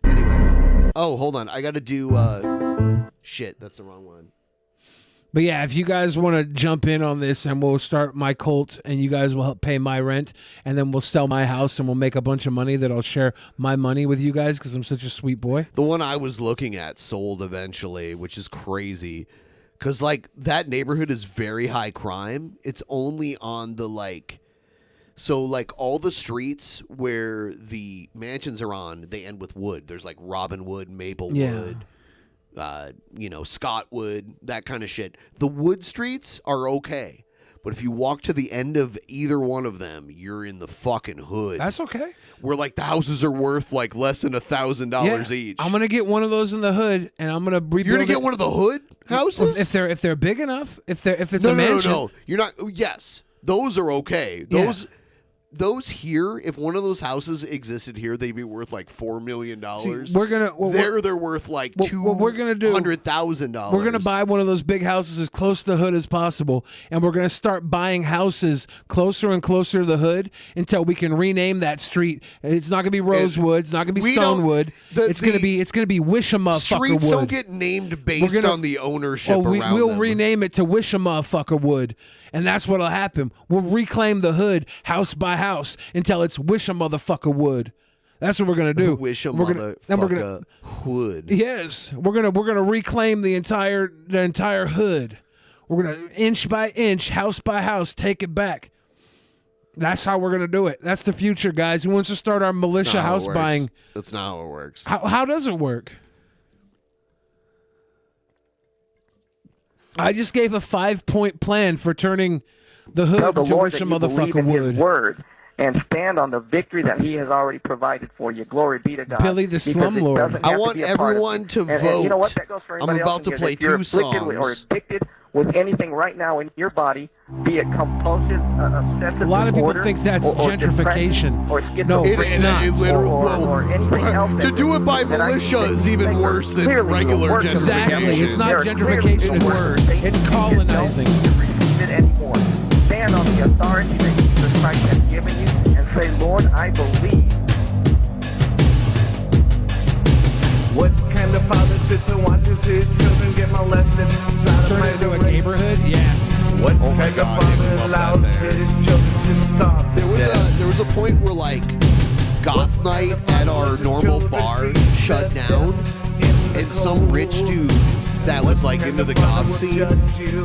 Anyway. Oh, hold on. I got to do... shit, that's the wrong one. But yeah, if you guys want to jump in on this, and we'll start my cult, and you guys will help pay my rent, and then we'll sell my house, and we'll make a bunch of money that I'll share my money with you guys because I'm such a sweet boy. The one I was looking at sold eventually, which is crazy. Because, like, that neighborhood is very high crime. It's only on the, like... So, like, all the streets where the mansions are on, they end with wood. There's, like, Robinwood, Maplewood... Scottwood, that kind of shit. The wood streets are okay. But if you walk to the end of either one of them, you're in the fucking hood. That's okay. Where, like, the houses are worth, like, less than $1,000 each. I'm going to get one of those in the hood, and I'm going to rebuild You're going to get it. one of the hood houses? If they're big enough, if it's a mansion. No. You're not. Yes. Those are okay. Those here, if one of those houses existed here, they'd be worth like $4 million. They're worth like $200,000. We're gonna buy one of those big houses as close to the hood as possible, and we're gonna start buying houses closer and closer to the hood until we can rename that street. It's not gonna be Rosewood. It's not gonna be Stonewood. It's gonna be Wishamuffucker Streets Wood. don't get named based on the ownership around we'll them. rename it to Wishamuffucker Wood. And that's what'll happen. We'll reclaim the hood house by house until it's Wishamotherfucker Wood. That's what we're gonna do. Wishamotherfucker Wood. Yes, we're gonna reclaim the entire hood. We're gonna inch by inch, house by house, take it back. That's how we're gonna do it. That's the future, guys. Who wants to start our militia house buying? That's not how it works. How does it work? I just gave a 5-point plan for turning the hood Tell the to Lord wish that a you believe motherfucker in His would. word and stand on the victory that He has already provided for you. Glory be to God. Billy the Because Slum it Lord. doesn't I have want be a part of everyone you. to And vote. you know what? That goes for I'm anybody about else to in here. play If you're two afflicted with, or songs. addicted with anything right now in your body, be it compulsive obsessive A lot of people disorder, think that's or gentrification. Or No, it's not. or anything else To do it by militia is even worse than regular gentrification. Exactly. It's not gentrification. It's worse. It's colonizing. receive it anymore. Stand on the authority that Jesus Christ has given you and say, Lord, I believe. What kind of father sits and watches his children get molested? Turn it into a neighborhood? Yeah. What kind of father allows his children to starve? There was a point where, like, goth night at our normal bar shut down, and some rich dude that was like into the goth scene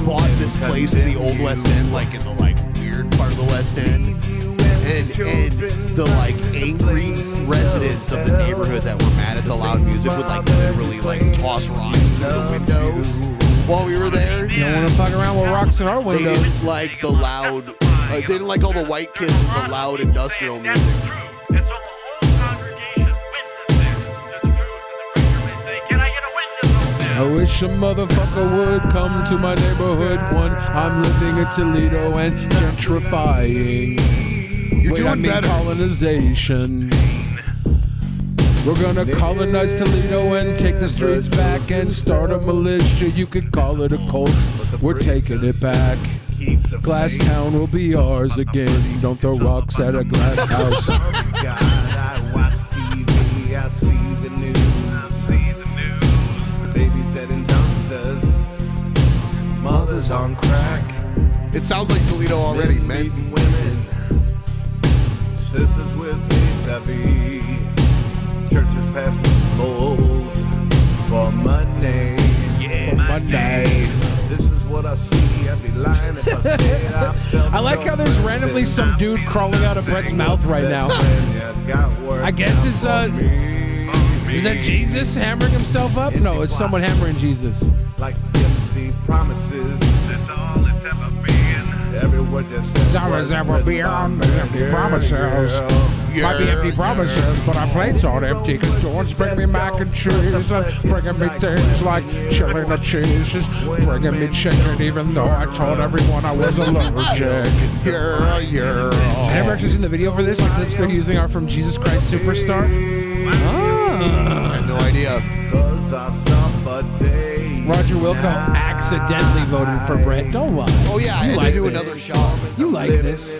bought this place in the old West End, like in the like weird part of the West End, and the like angry residents of the neighborhood that were mad at the loud music would like literally like toss rocks through the windows while we were there. You don't want to fuck around with rocks in our They windows. didn't like the loud. They didn't like all the white kids with the loud industrial music. I wish a motherfucker would come to my neighborhood one. I'm living in Toledo and gentrifying. doing better. Colonization. We're gonna colonize Toledo and take the streets back and start a militia. You could call it a cult. We're taking it back. Glass Town will be ours again. Don't throw rocks at a glass house. I watch TV, I see the news. Babies dead in dumpsters. Mothers on crack. It sounds like Toledo already, men. Women. Sisters with HIV. Churches passing bowls. I like how there's randomly some dude crawling out of Brett's mouth right now. I guess it's is that Jesus hammering himself up? No, it's someone hammering Jesus. Like empty promises. That's all it's ever been. Everyone just says It's always ever beyond the empty promises. Might be empty promises, but our plates aren't empty. Cause George's bringing me mac and cheese, bringing me things like chili and cheese, bringing me chicken, even though I told everyone I was allergic. Yeah. Ever actually seen the video for this? The clips they're using are from Jesus Christ Superstar. I have no idea. Roger Wilco accidentally voted for Brett. Don't lie. Oh yeah, I You had like to do this. another shot. You like this.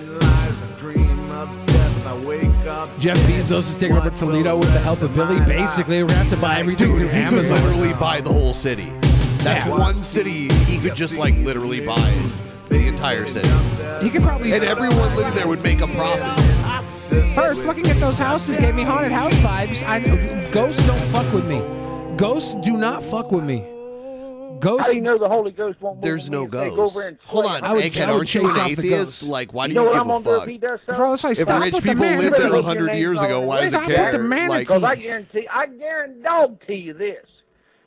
Jeff Bezos is taking over Toledo with the help of Billy. Basically, we're going to have to buy everything through He could Amazon. literally buy the whole city. That's one city he could just like literally buy the entire city. He could probably... And everyone living there would make a profit. First, looking at those houses gave me haunted house vibes. Ghosts don't fuck with me. Ghosts do not fuck with me. Ghosts... How do you know the Holy Ghost won't move? There's no They go ghosts. over and Hold slay on, him? Egghead, aren't you an atheist? Like, why do you give a fuck? Bro, that's why I If stopped rich with the people man. lived there 100 years ago, why does it Stop with care? the manatee. Like, Because I guarantee you this.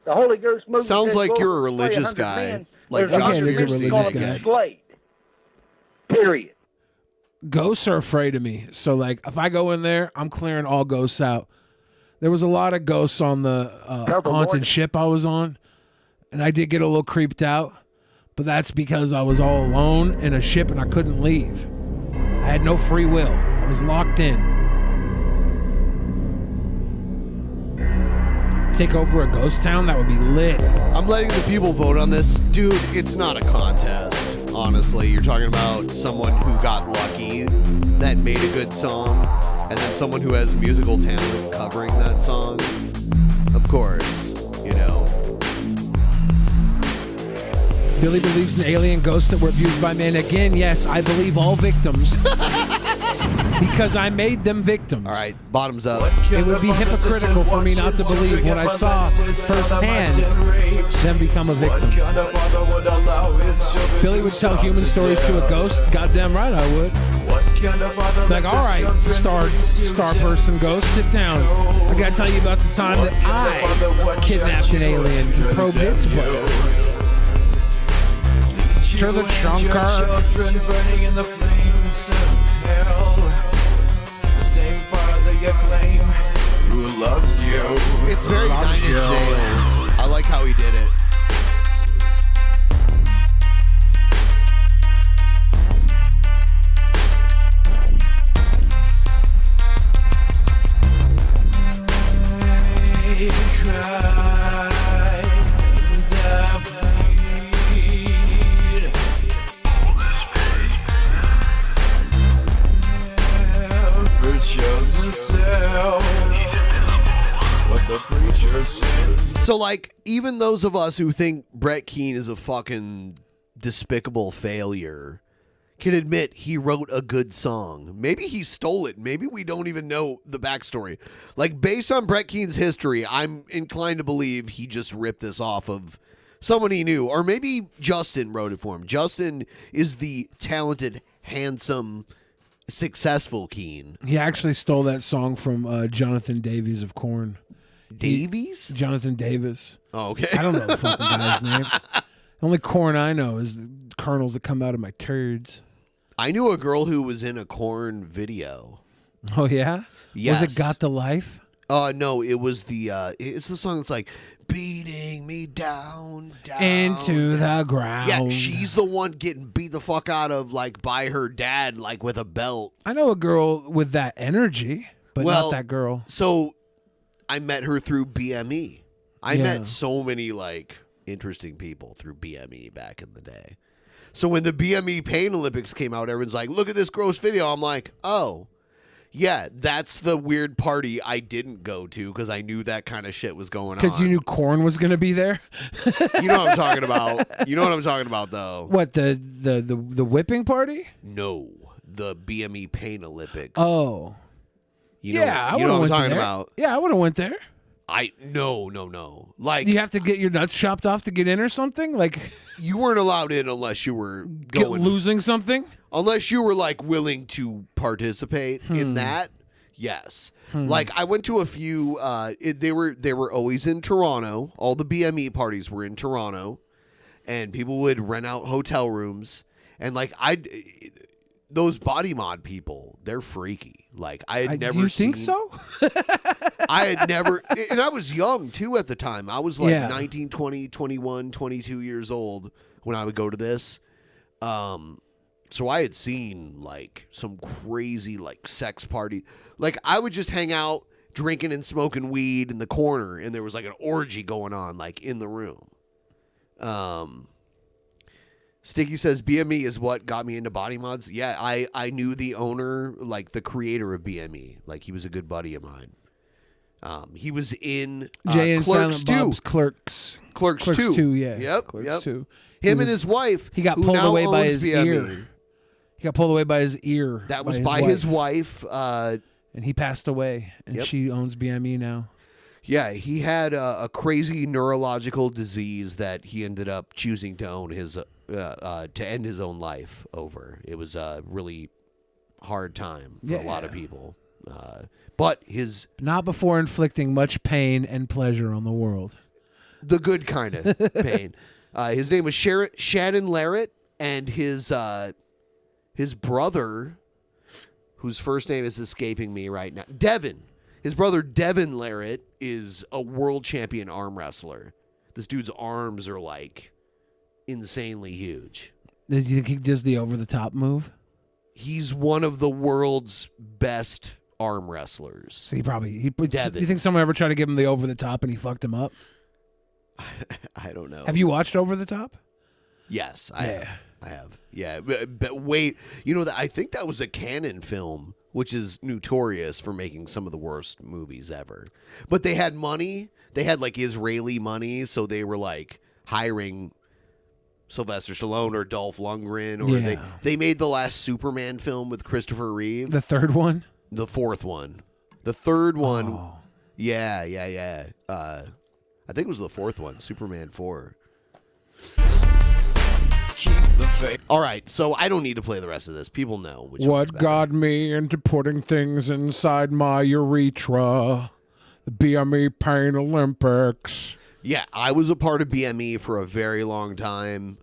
The Holy Ghost moves. Sounds says, like go you're a over and slay religious 100 guy. men. Like There's Josh Again, he's a Christie. religious gonna guy. be slayed. Period. Ghosts are afraid of me. So, like, if I go in there, I'm clearing all ghosts out. There was a lot of ghosts on the haunted ship I was on, and I did get a little creeped out, but that's because I was all alone in a ship and I couldn't leave. I had no free will. I was locked in. Take over a ghost town? That would be lit. I'm letting the people vote on this. Dude, it's not a contest, honestly. You're talking about someone who got lucky that made a good song, and then someone who has musical talent covering that song. Of course, you know. Billy believes in alien ghosts that were abused by men. Again, yes, I believe all victims. Because I made them victims. All right, bottoms up. It would be hypocritical for me not to believe when I saw firsthand them become a victim. Billy would tell human stories to a ghost. Goddamn right I would. Like, all right, star person ghost, sit down. I gotta tell you about the time that I kidnapped an alien and probed its butt. To the chunker. Burning in the flames of hell. The same father you claim who loves you. It's very 9 Inch Nails. I like how he did it. So, like, even those of us who think Brett Keane is a fucking despicable failure can admit he wrote a good song. Maybe he stole it. Maybe we don't even know the backstory. Like, based on Brett Keane's history, I'm inclined to believe he just ripped this off of someone he knew. Or maybe Justin wrote it for him. Justin is the talented, handsome, successful Keane. He actually stole that song from Jonathan Davies of Korn. Davies? Jonathan Davis. Oh, okay. I don't know the fucking guy's name. The only Korn I know is the kernels that come out of my turds. I knew a girl who was in a Korn video. Oh, yeah? Yes. Was it Got the Life? No, it was the, it's the song that's like, beating me down, Into the ground. Yeah, she's the one getting beat the fuck out of, like, by her dad, like, with a belt. I know a girl with that energy, but Well, not that girl. So, I met her through BME. I Yeah. met so many, like, interesting people through BME back in the day. So when the BME Pain Olympics came out, everyone's like, look at this gross video. I'm like, oh, yeah, that's the weird party I didn't go to because I knew that kind of shit was going on. Because you knew Korn was going to be there? You know what I'm talking about. You know what I'm talking about, though. What, the whipping party? No, the BME Pain Olympics. Oh. You know, yeah, I you know what I'm went talking there. about. Yeah, I would have went there. No. Like, you have to get your nuts chopped off to get in or something? Like, you weren't allowed in unless you were going losing something? Unless you were like willing to participate in that, yes. Like I went to a few. They were always in Toronto. All the BME parties were in Toronto, and people would rent out hotel rooms. And like those body mod people, they're freaky. Like I had never. Do you seen, think so? I had never, and I was young too at the time. I was like Yeah. 19, 20, 21, 22 years old when I would go to this. So I had seen like some crazy like sex party. Like I would just hang out drinking and smoking weed in the corner, and there was like an orgy going on like in the room. Sticky says BME is what got me into body mods. Yeah, I knew the owner, like the creator of BME. Like he was a good buddy of mine. He was in Jay and Clerks Silent 2. Bob's Clerks. Clerks 2. 2, yeah. Yep. Clerks yep. 2. Him and his wife. He got who pulled now away by owns his BME. ear. He got pulled away by his ear. That was by his wife. And he passed away, and Yep. she owns BME now. Yeah, he had a crazy neurological disease that he ended up choosing to own his to end his own life over. It was a really hard time for a lot of people. But his Not before inflicting much pain and pleasure on the world. the good kind of pain. His name was Shannon Larrett, and his brother, whose first name is escaping me right now, Devin. His brother Devin Larrett is a world champion arm wrestler. This dude's arms are like insanely huge. Does you think he does the over-the-top move? He's one of the world's best arm wrestlers. So he probably Devin. You think someone ever tried to give him the over-the-top and he fucked him up? I don't know. Have you watched Over the Top? Yes, I have. Yeah, but wait, I think that was a Canon film, which is notorious for making some of the worst movies ever. But they had money. They had like Israeli money, so they were like hiring Sylvester Stallone or Dolph Lundgren, or they made the last Superman film with Christopher Reeve. The third one? The fourth one. The third one. Yeah. I think it was the fourth one, Superman 4. All right, so I don't need to play the rest of this. People know which one's What better. got me into putting things inside my urethra? The BME Pain Olympics. Yeah, I was a part of BME for a very long time.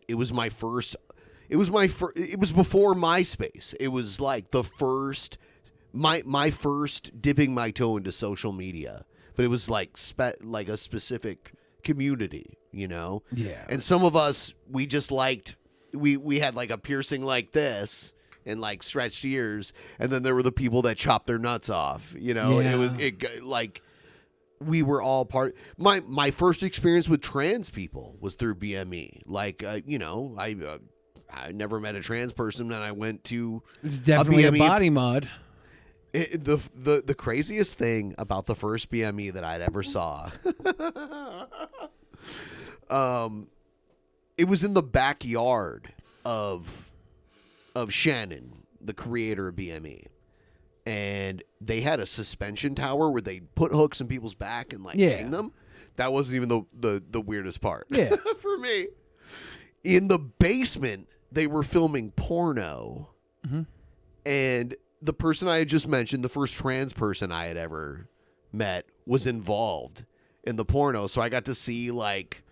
It was my first. It was before MySpace. It was like the first, my first dipping my toe into social media. But it was like a specific community, Yeah. And some of us, we just liked. We had like a piercing like this and like stretched ears, and then there were the people that chopped their nuts off. Like we were all part. My first experience with trans people was through BME. Like I never met a trans person, and I went to It's definitely a BME body mod. The craziest thing about the first BME that I'd ever saw, it was in the backyard of Shannon, the creator of BME, and they had a suspension tower where they put hooks in people's back and hang them. That wasn't even the weirdest part. Yeah, for me. In the basement, they were filming porno, and the person I had just mentioned, the first trans person I had ever met, was involved in the porno. So I got to see like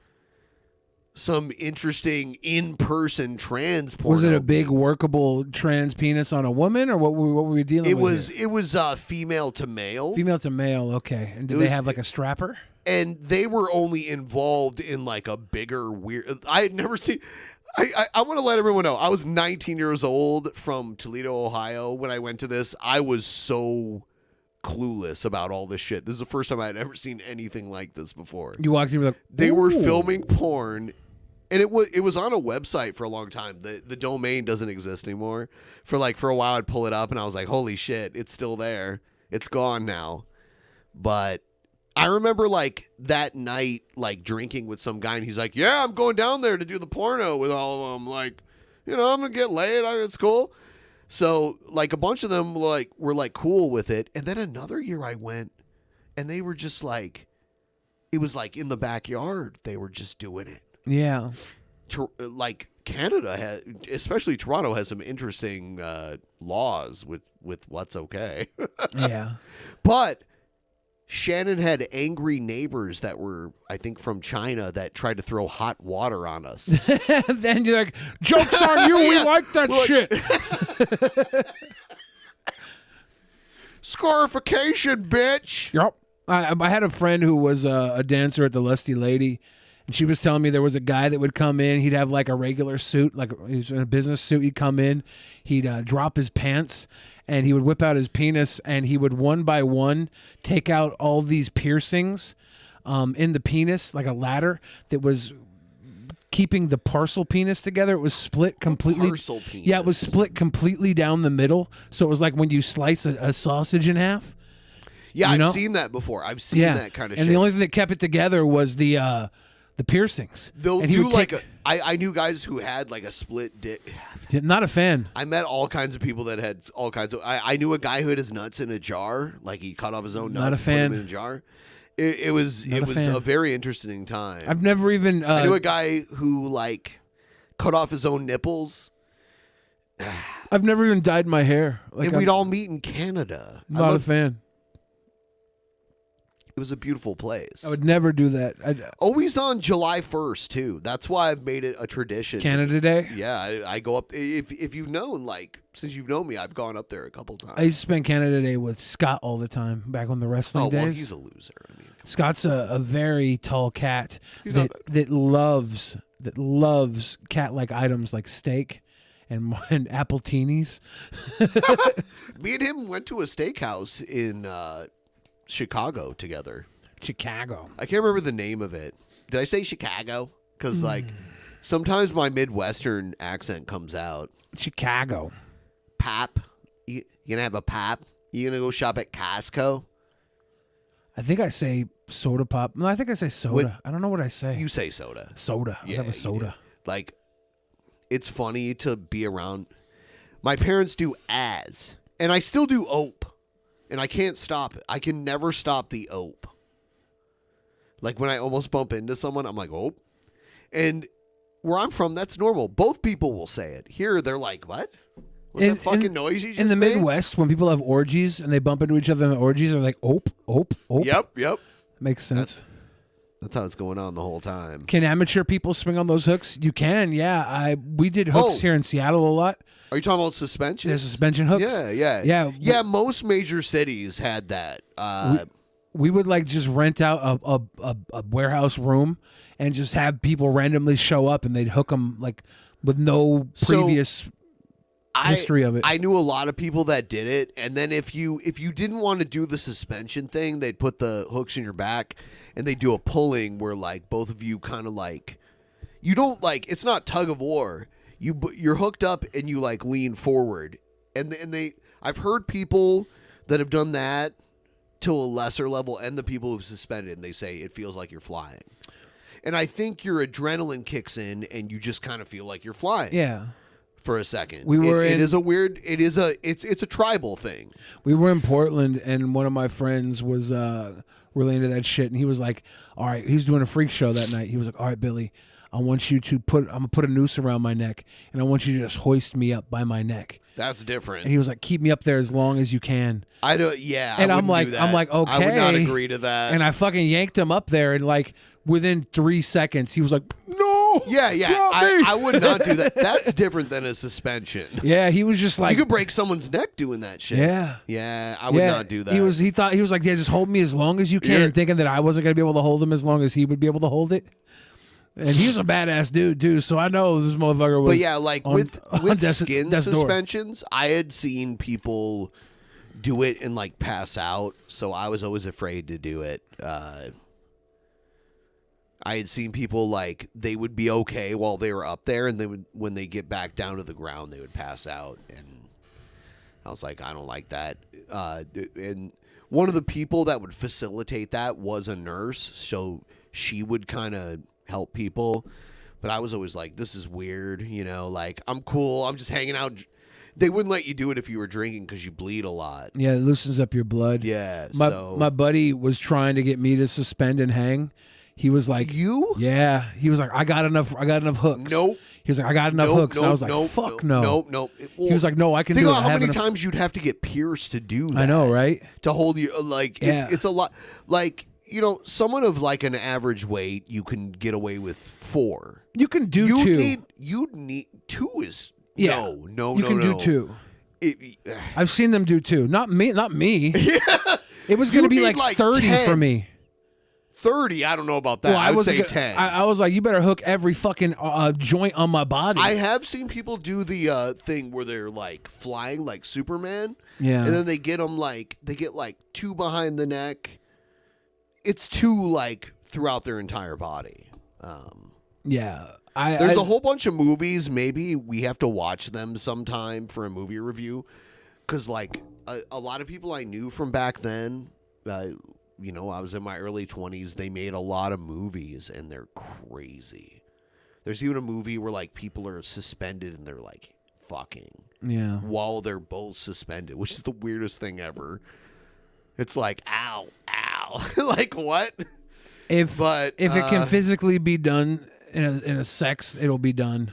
some interesting in-person trans porno. Was it a big workable trans penis on a woman, or what were we dealing with? It was female to male. Female to male, okay. And did they have like a strapper? And they were only involved in like a bigger weird. I had never seen. I want to let everyone know, I was 19 years old from Toledo, Ohio when I went to this. I was so clueless about all this shit. This is the first time I had ever seen anything like this before. You walked in with like, they were filming porn, and it was on a website for a long time. The domain doesn't exist anymore. For a while, I'd pull it up, and I was like, holy shit, it's still there. It's gone now. But I remember like that night, like drinking with some guy, and he's like, yeah, I'm going down there to do the porno with all of them. Like, I'm going to get laid. It's cool. So like a bunch of them were like cool with it. And then another year I went, and they were just like, it was like in the backyard. They were just doing it. Yeah. Like Canada especially Toronto, has some interesting laws with what's okay. Yeah. But Shannon had angry neighbors that were, I think, from China that tried to throw hot water on us. Then you're like, joke's on you. We like that shit. Scarification, bitch. Yep. I had a friend who was a dancer at the Lusty Lady, and she was telling me there was a guy that would come in. He'd have like a regular suit, like he was in a business suit. He'd come in, he'd drop his pants, and he would whip out his penis, and he would one by one take out all these piercings in the penis, like a ladder that was keeping the parcel penis together. It was split completely. Parcel penis. Yeah, it was split completely down the middle. So it was like when you slice a sausage in half. Yeah, You know? I've seen that before. I've seen that kind of shit. And the only thing that kept it together was the piercings. They'll And he do would like take- I knew guys who had like a split dick. Not a fan. I met all kinds of people that had all kinds of. I knew a guy who had his nuts in a jar, like he cut off his own nuts, Not a and put them fan. in a jar. It was Not a fan. a very interesting time. I've never even. I knew a guy who like cut off his own nipples. I've never even dyed my hair. Like And we'd all meet in Canada. Not a fan. It was a beautiful place. I would never do that. Always on July 1st too. That's why I've made it a tradition. Canada Day? Yeah, I go up. If you've known, like since you've known me, I've gone up there a couple times. I used to spend Canada Day with Scott all the time back on the wrestling Oh days. well, he's a loser. I mean, Scott's a very tall cat He's not that loves cat-like items like steak and appletinis. me and him went to a steakhouse in Chicago together. Chicago. I can't remember the name of it. Did I say Chicago? Because like sometimes my Midwestern accent comes out. Chicago. Pap. You gonna have a pap? You gonna go shop at Costco? I think I say soda pop. No, I think I say soda. What- I don't know what I say. You say soda. Soda. I'll have a you soda. do. Like, it's funny to be around. My parents do as, and I still do ope, and I can't stop it. I can never stop the ope. Like when I almost bump into someone, I'm like, ope. And where I'm from, that's normal. Both people will say it. Here, they're like, what? What's that fucking noise you just in the made? Midwest, when people have orgies and they bump into each other in the orgies, they're like, ope, ope, ope. Yep. Makes sense. That's how it's going on the whole time. Can amateur people swing on those hooks? You can, yeah. We did hooks here in Seattle a lot. Are you talking about suspension? There's suspension hooks. Yeah. Most major cities had that. We would like just rent out a warehouse room and just have people randomly show up and they'd hook them like with no previous history of it. I knew a lot of people that did it, and then if you didn't want to do the suspension thing, they'd put the hooks in your back and they do a pulling where like both of you kind of like you don't like it's not tug of war. You're hooked up and you like lean forward, and I've heard people that have done that to a lesser level, and the people who've suspended, and they say it feels like you're flying. And I think your adrenaline kicks in, and you just kind of feel like you're flying. Yeah. For a second, It's a tribal thing. We were in Portland, and one of my friends was really into that shit, and he was like, "All right," he's doing a freak show that night. He was like, "All right, Billy, I'm gonna put a noose around my neck, and I want you to just hoist me up by my neck." That's different. And he was like, "Keep me up there as long as you can." I don't. Yeah. And I I'm wouldn't do like, that. okay. I would not agree to that. And I fucking yanked him up there, and like within 3 seconds, he was like, "No." Yeah. drop me." I would not do that. That's different than a suspension. Yeah, he was just like, you could break someone's neck doing that shit. Yeah. Yeah. I would not do that. He was like, "Yeah, just hold me as long as you can," thinking that I wasn't gonna be able to hold him as long as he would be able to hold it. And he was a badass dude too, so I know this motherfucker was. But yeah, like with skin suspensions, I had seen people do it and like pass out, so I was always afraid to do it. I had seen people like they would be okay while they were up there, and they would when they get back down to the ground, they would pass out, and I was like, I don't like that. And one of the people that would facilitate that was a nurse, so she would kind of help people, but I was always like, this is weird, like I'm cool, I'm just hanging out. They wouldn't let you do it if you were drinking because you bleed a lot. Yeah, it loosens up your blood. Yeah. My buddy was trying to get me to suspend and hang. He was like, you? Yeah. He was like, I got enough hooks. Nope. He was like, I got enough hooks. And I was like, fuck no. Nope. He was like, no, I can think do it. about I how have many enough- times you'd have to get pierced to do that. I know, right? To hold you, like, Yeah. it's a lot. Like, you know, someone of like an average weight, you can get away with 4. You can do 2. You need 2 is Yeah. no. You can do 2. I've seen them do 2. Not me. It was going to be need like 30 10. for me. 30, I don't know about that. Well, I would say wasn't 10. I was like, you better hook every fucking joint on my body. I have seen people do the thing where they're like flying like Superman. Yeah. And then they get them like, 2 behind the neck. It's 2 like throughout their entire body. Yeah. There's a whole bunch of movies. Maybe we have to watch them sometime for a movie review. Because like a lot of people I knew from back then, you know, I was in my early 20s. They made a lot of movies, and they're crazy. There's even a movie where, like, people are suspended, and they're, like, fucking. Yeah. While they're both suspended, which is the weirdest thing ever. It's like, ow. Like, what? If it can physically be done in a sex, it'll be done.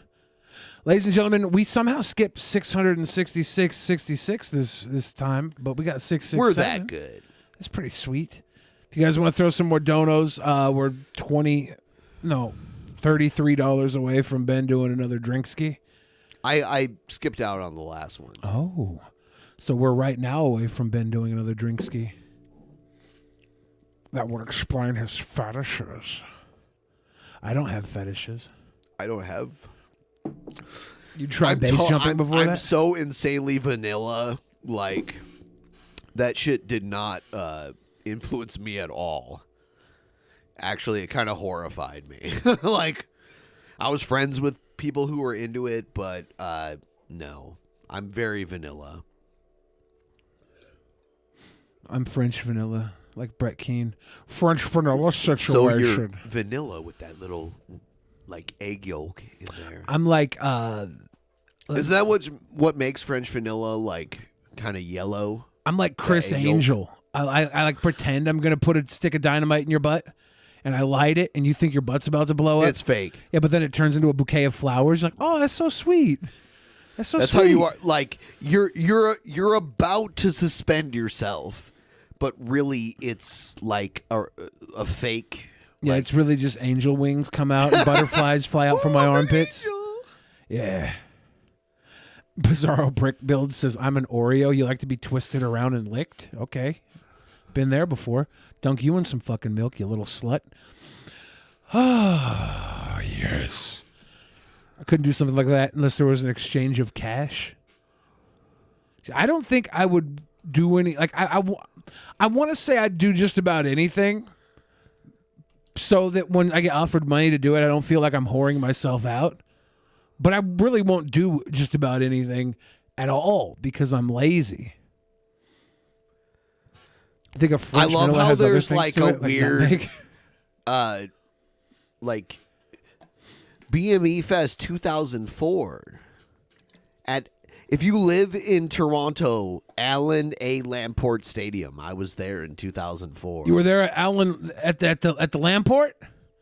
Ladies and gentlemen, we somehow skipped 666 this time, but we got 667. We're that good. It's pretty sweet. If you guys want to throw some more donos, we're $33 away from Ben doing another drink ski. I skipped out on the last one. Oh. So we're right now away from Ben doing another drink ski. That would explain his fetishes. I don't have fetishes. I don't have. You tried base jumping before that? I'm so insanely vanilla. Like, that shit did not influence me at all. Actually, it kind of horrified me. Like, I was friends with people who were into it, but no. I'm very vanilla. I'm French vanilla, like Brett Keane. French vanilla situation. So you're vanilla with that little, like, egg yolk in there. I'm like, Is that what makes French vanilla, like, kind of yellow? I'm like Chris Angel. I like pretend I'm gonna put a stick of dynamite in your butt, and I light it, and you think your butt's about to blow up. It's fake. Yeah, but then it turns into a bouquet of flowers. You're like, oh, that's so sweet. That's so That's sweet. how you are. Like, you're about to suspend yourself, but really it's like a fake. Yeah, it's really just angel wings come out and butterflies fly out from my armpits. Yeah. Bizarro Brick Build says, I'm an Oreo. You like to be twisted around and licked? Okay. Been there before. Dunk you in some fucking milk, you little slut. Oh, yes. I couldn't do something like that unless there was an exchange of cash. I don't think I would do any... Like, I want to say I'd do just about anything so that when I get offered money to do it, I don't feel like I'm whoring myself out. But I really won't do just about anything at all because I'm lazy. I think a French I love vanilla how has other there's things like to a it, weird, nutmeg. like BME Fest 2004. If you live in Toronto, Allen A. Lamport Stadium. I was there in 2004. You were there at Allen at the Lamport?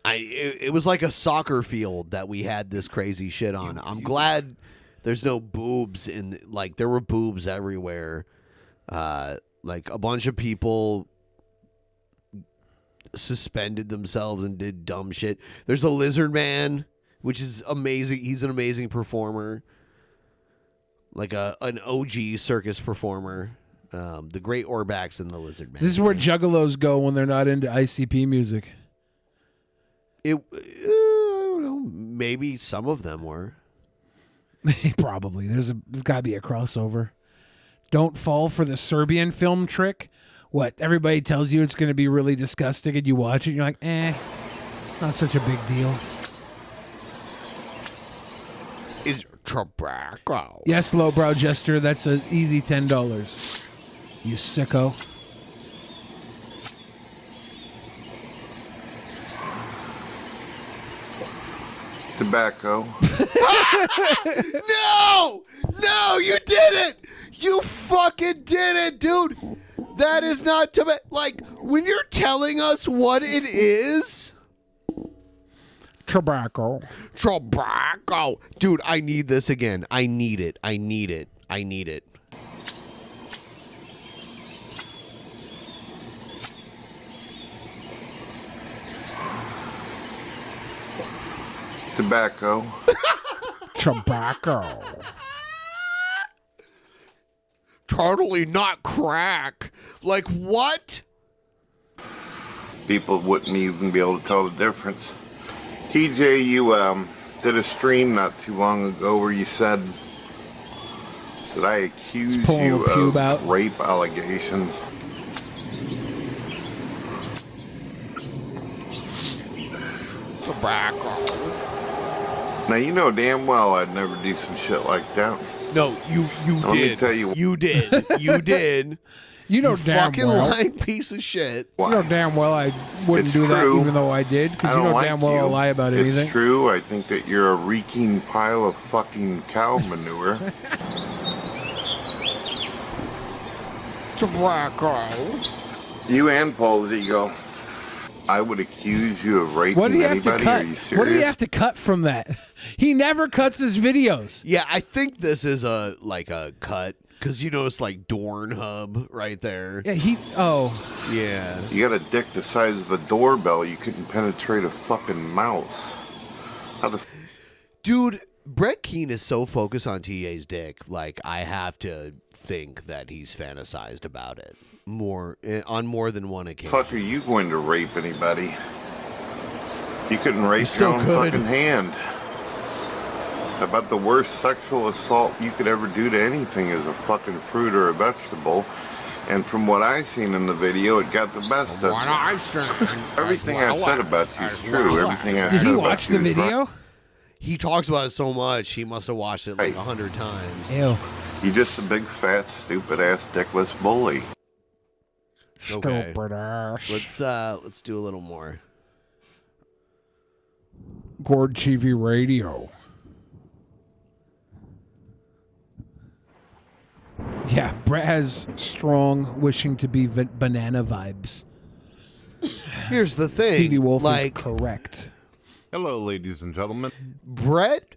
It was like a soccer field that we had this crazy shit on. I'm glad there's no boobs like there were boobs everywhere. Like a bunch of people suspended themselves and did dumb shit. There's a lizard man, which is amazing. He's an amazing performer. Like an OG circus performer. The Great Orbax and the Lizard Man. This is where juggalos go when they're not into ICP music. I don't know. Maybe some of them were. Probably. There's got to be a crossover. Don't fall for the Serbian film trick. What? Everybody tells you it's going to be really disgusting, and you watch it, and you're like, not such a big deal. Is tobacco? Yes, lowbrow jester. That's an easy $10. You sicko. Tobacco. No, you did it. You fucking did it, dude. That is not tobacco. Like, when you're telling us what it is, Tobacco. Tobacco. Dude, I need this again. I need it. I need it. I need it. Tobacco. Tobacco. Totally not crack. Like what? People wouldn't even be able to tell the difference. TJ, you did a stream not too long ago where you said that I accused you of rape allegations. Tobacco. Now you know damn well I'd never do some shit like that. No, you did. Let me tell you. You did. You did. You know damn fucking well. lying piece of shit. You know damn well I wouldn't do that even though I did. Because you know damn well I'll lie about anything. It's true. I think that you're a reeking pile of fucking cow manure. Tobacco. You and Paul's ego. I would accuse you of raping What do you have to anybody? cut? Are you serious? What do you have to cut from that? He never cuts his videos. Yeah, I think this is a cut. Because you notice like Dornhub right there. Yeah, Yeah. You got a dick the size of a doorbell. You couldn't penetrate a fucking mouse. How the Dude, Brett Keane is so focused on TA's dick. Like, I have to think that he's fantasized about it on more than one occasion. fuck are you going to rape anybody? You couldn't rape still your own could. fucking hand. About the worst sexual assault you could ever do to anything is a fucking fruit or a vegetable. And from what I seen in the video, it got the best of you. Everything I said about you is true. Everything I said about you is right. He talks about it so much, he must have watched it like 100 times. Ew. You're just a big, fat, stupid-ass, dickless bully. Okay. Stupid ass. Let's do a little more. Gord TV Radio. Yeah, Brett has strong wishing to be banana vibes. Here's the thing. Stevie Wolf like, is correct. Hello, ladies and gentlemen. Brett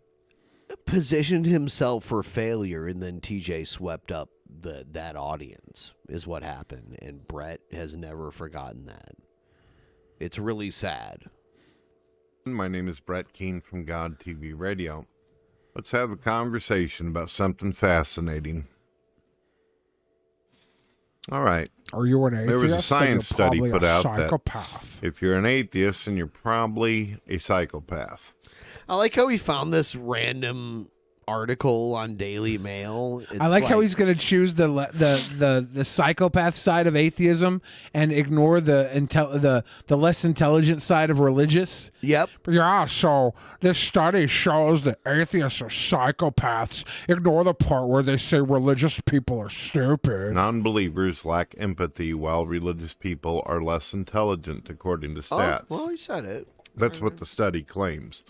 positioned himself for failure, and then TJ swept up that audience, is what happened. And Brett has never forgotten that. It's really sad. My name is Brett Keane from God TV Radio. Let's have a conversation about something fascinating. All right. Are you an atheist? There was a Then science you're study probably put a out psychopath. that if you're an atheist, then you're probably a psychopath. I like how he found this random article on Daily Mail. I like how he's going to choose the psychopath side of atheism and ignore the less intelligent side of religious. Yep. Yeah, so this study shows that atheists are psychopaths. Ignore the part where they say religious people are stupid. Non-believers lack empathy, while religious people are less intelligent, according to stats. Oh, well, he said it. That's what the study claims.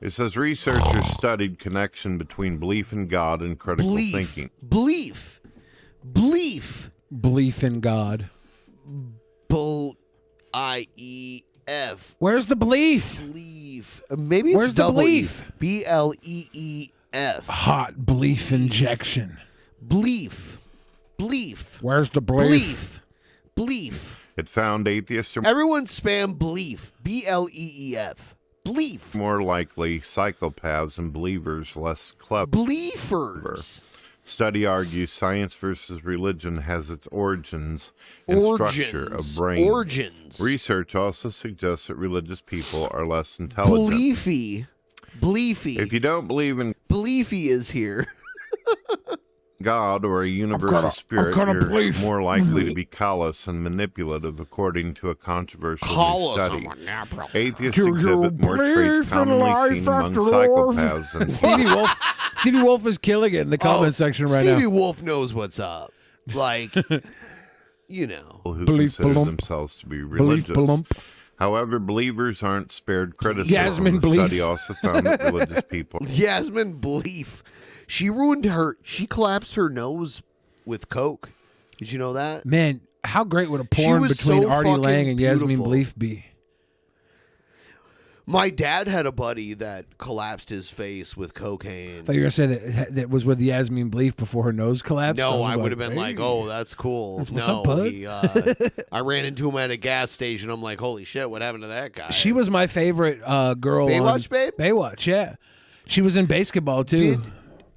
It says researchers studied connection between belief in God and critical thinking. Belief in God. I-E-F. Where's the belief? Belief. Maybe it's Where's the belief? B-L-E-E-F. Hot belief injection. Belief. Where's the belief? Belief. It found atheists are Everyone spam belief. B-L-E-E-F. Belief. more likely psychopaths and believers less clever. Believers. Study argues science versus religion has its origins in structure of brain. Origins. Research also suggests that religious people are less intelligent. Beliefy. If you don't believe in Beliefy is here. God or a universal spirit, you're more likely to be callous and manipulative, according to a controversial new study. Atheists exhibit more traits commonly seen among psychopaths than Stevie Wolf is killing it in the comment section right Stevie now. Wolf knows what's up. Like, you know. Who consider themselves to be religious. However, believers aren't spared criticism. Yasmin The Belief. study also found that religious people Yasmin Belief. She collapsed her nose with coke. Did you know that? Man, how great would a porn was between so Artie fucking Lang and Yasmin beautiful. Belief be? My dad had a buddy that collapsed his face with cocaine. I thought you were going to say that was with Yasmin Bleef before her nose collapsed. No, I would have been like, "Oh, that's cool." What's No, up, bud? I ran into him at a gas station. I'm like, "Holy shit, what happened to that guy?" She was my favorite girl. Baywatch, on babe? Baywatch, yeah. She was in basketball too.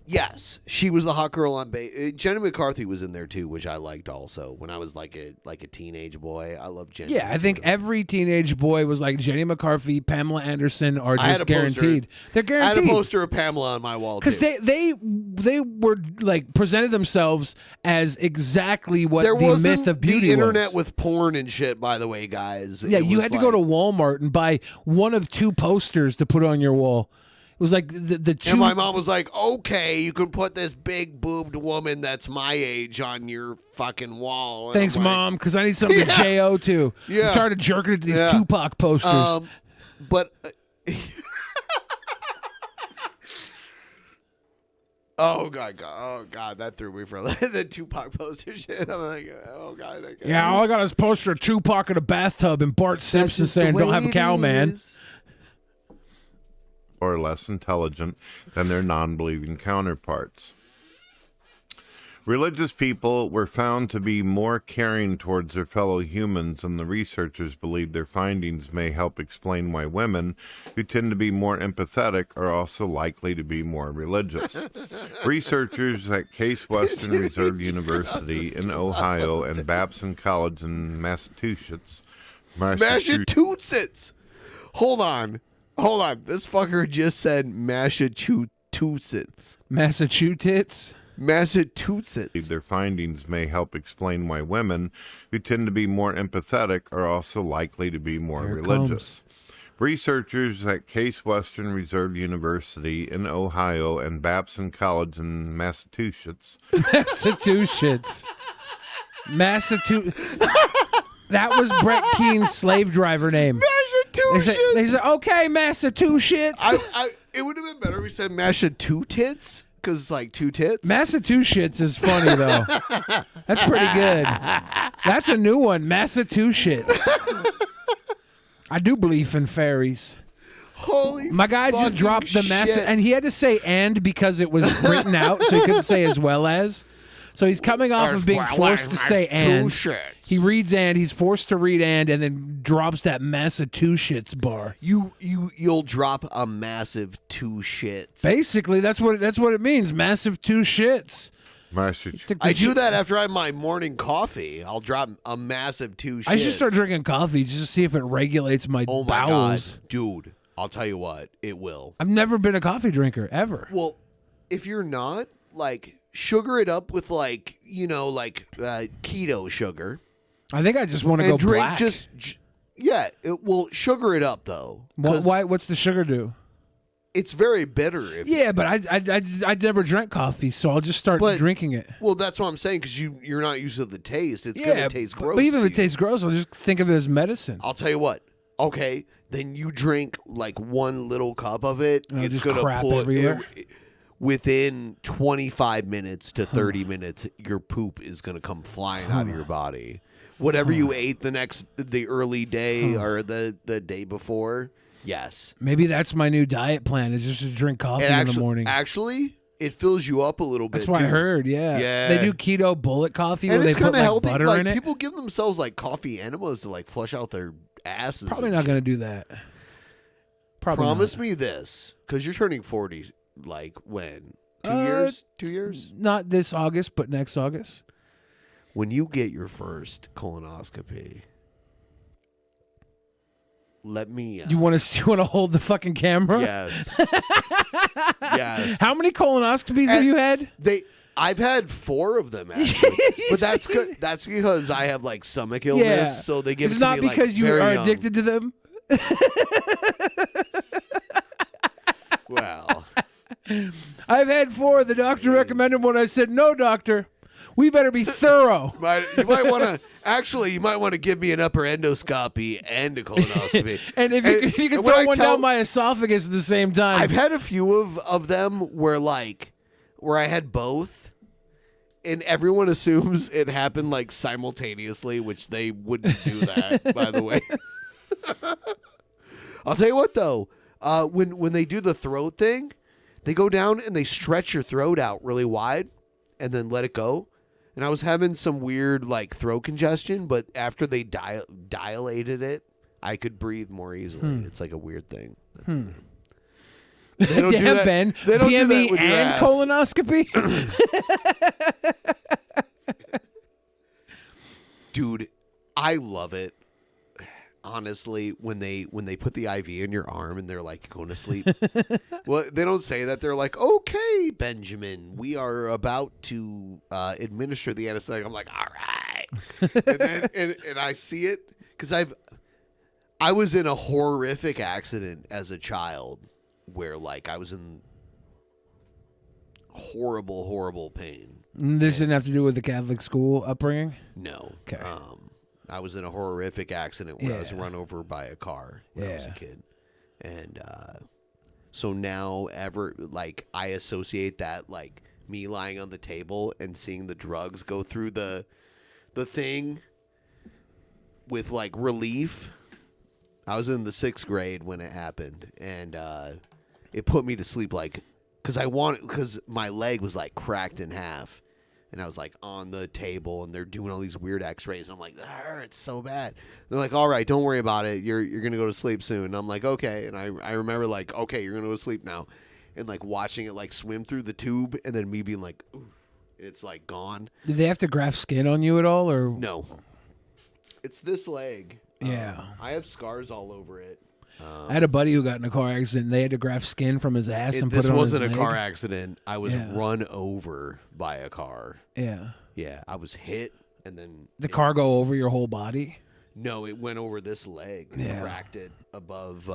Yes, she was the hot girl on Jenny McCarthy was in there too, which I liked also when I was like a teenage boy. I loved Jenny. Yeah, I think every teenage boy was like Jenny McCarthy, Pamela Anderson are I had just a poster. guaranteed. They're guaranteed. I had a poster of Pamela on my wall because too. they were like presented themselves as exactly what There the wasn't myth of beauty the internet was. with porn and shit. By the way, guys. Yeah, It you was had to go to like- Walmart and buy one of two posters to put on your wall. It was like the two. And my mom was like, "Okay, you can put this big boobed woman that's my age on your fucking wall." And Thanks, I'm like, Mom, because I need something to Yeah. JO to. Yeah. I'm tired of jerking at these Yeah. Tupac posters. But oh god, that threw me for the Tupac poster shit. I'm like, oh god. Okay. Yeah, all I got is a poster of Tupac in a bathtub and Bart Simpson just the saying, "Don't way have a it cow, man." is. Or less intelligent than their non-believing counterparts. Religious people were found to be more caring towards their fellow humans, and the researchers believe their findings may help explain why women, who tend to be more empathetic, are also likely to be more religious. Researchers at Case Western Reserve University in Ohio and Babson College in Massachusetts. Massachusetts. Hold on. This fucker just said Massachusetts. Massachusetts. Their findings may help explain why women, who tend to be more empathetic, are also likely to be more Here it religious. Researchers at Case Western Reserve University in Ohio and Babson College in Massachusetts. Massachusetts. That was Brett Keane's slave driver name. Massachusetts. They said, "Okay, Massachusetts." It would have been better if we said Massachusetts, because it's like two tits. Massachusetts is funny though. That's pretty good. That's a new one, Massachusetts. I do believe in fairies. Holy My guy just fucking dropped the Massa, shit. and he had to say "and" because it was written out, so he couldn't say "as well as." So he's coming off of being forced to say "and." He reads "and," he's forced to read "and," and then drops that Massachusetts bar. You'll drop a massive two shits. Basically, that's what it means. Massive two shits. I do that after I have my morning coffee. I'll drop a massive two shits. I should start drinking coffee just to see if it regulates my Oh my bowels. god, dude! I'll tell you what, it will. I've never been a coffee drinker ever. Well, if you're not, like, sugar it up with keto sugar. I think I just want to and go drink black. sugar it up though. Why? What's the sugar do? It's very bitter. Yeah, but I never drank coffee, so I'll just start drinking it. Well, that's what I'm saying, because you're not used to the taste. It's Yeah, gonna taste gross. But even to if it tastes gross, I'll just think of it as medicine. I'll tell you what. Okay, then you drink like one little cup of it. And I'll It's just gonna crap pull everywhere? within 25 minutes to 30 minutes, your poop is gonna come flying out of your body. Whatever you ate the early day or the day before, yes. Maybe that's my new diet plan: is just to drink coffee And in the morning. Actually, it fills you up a little bit. That's what I too. heard. Yeah, Yeah. they do keto bullet coffee And where it's they put kind of like healthy. butter Like in it. people give themselves like coffee enemas to like flush out their asses. Probably and not shit. going to do that. Probably Promise not. me this, because you're turning 40. Like when? 2 years? 2 years? Not this August, but next August. When you get your first colonoscopy, let me. You want to hold the fucking camera? Yes. Yes. How many colonoscopies have you had? I've had 4 of them actually, but that's good. That's because I have like stomach illness, Yeah. so they give It's it to not me because like, you very are young. addicted to them. Well, I've had 4. The doctor recommended one. I said, "No, doctor, we better be thorough." you might want to give me an upper endoscopy and a colonoscopy. And if you can and when throw I one tell- down my esophagus at the same time. I've had a few of them where I had both, and everyone assumes it happened like simultaneously, which they wouldn't do that, by the way. I'll tell you what though, when they do the throat thing, they go down and they stretch your throat out really wide, and then let it go. And I was having some weird like throat congestion, but after they dilated it, I could breathe more easily. It's like a weird thing. They don't do that. Ben. They don't do that BME with your and ass. colonoscopy. Dude, I love it. Honestly, when they put the IV in your arm and they're like going to sleep. Well, they don't say that. They're like, "Okay, Benjamin, we are about to administer the anesthetic." I'm like, "All right," and then and I see it because I was in a horrific accident as a child where like I was in horrible pain. This didn't have to do with the Catholic school upbringing? No. Okay. I was in a horrific accident where I was run over by a car when I was a kid. And so now I associate that like me lying on the table and seeing the drugs go through the thing with like relief. I was in the 6th grade when it happened, and it put me to sleep like because my leg was like cracked in half. And I was like on the table, and they're doing all these weird X-rays. And I'm like, that hurts so bad. They're like, all right, don't worry about it. You're gonna go to sleep soon. And I'm like, okay. And I remember like, okay, you're gonna go to sleep now, and like watching it like swim through the tube, and then me being like, ooh, it's like gone. Did they have to graft skin on you at all, or no? It's this leg. Yeah, I have scars all over it. I had a buddy who got in a car accident. They had to graft skin from his ass and put it on his leg. This wasn't a car accident. I was run over by a car. Yeah. Yeah, I was hit, and then the car go over your whole body. No, it went over this leg and cracked it above.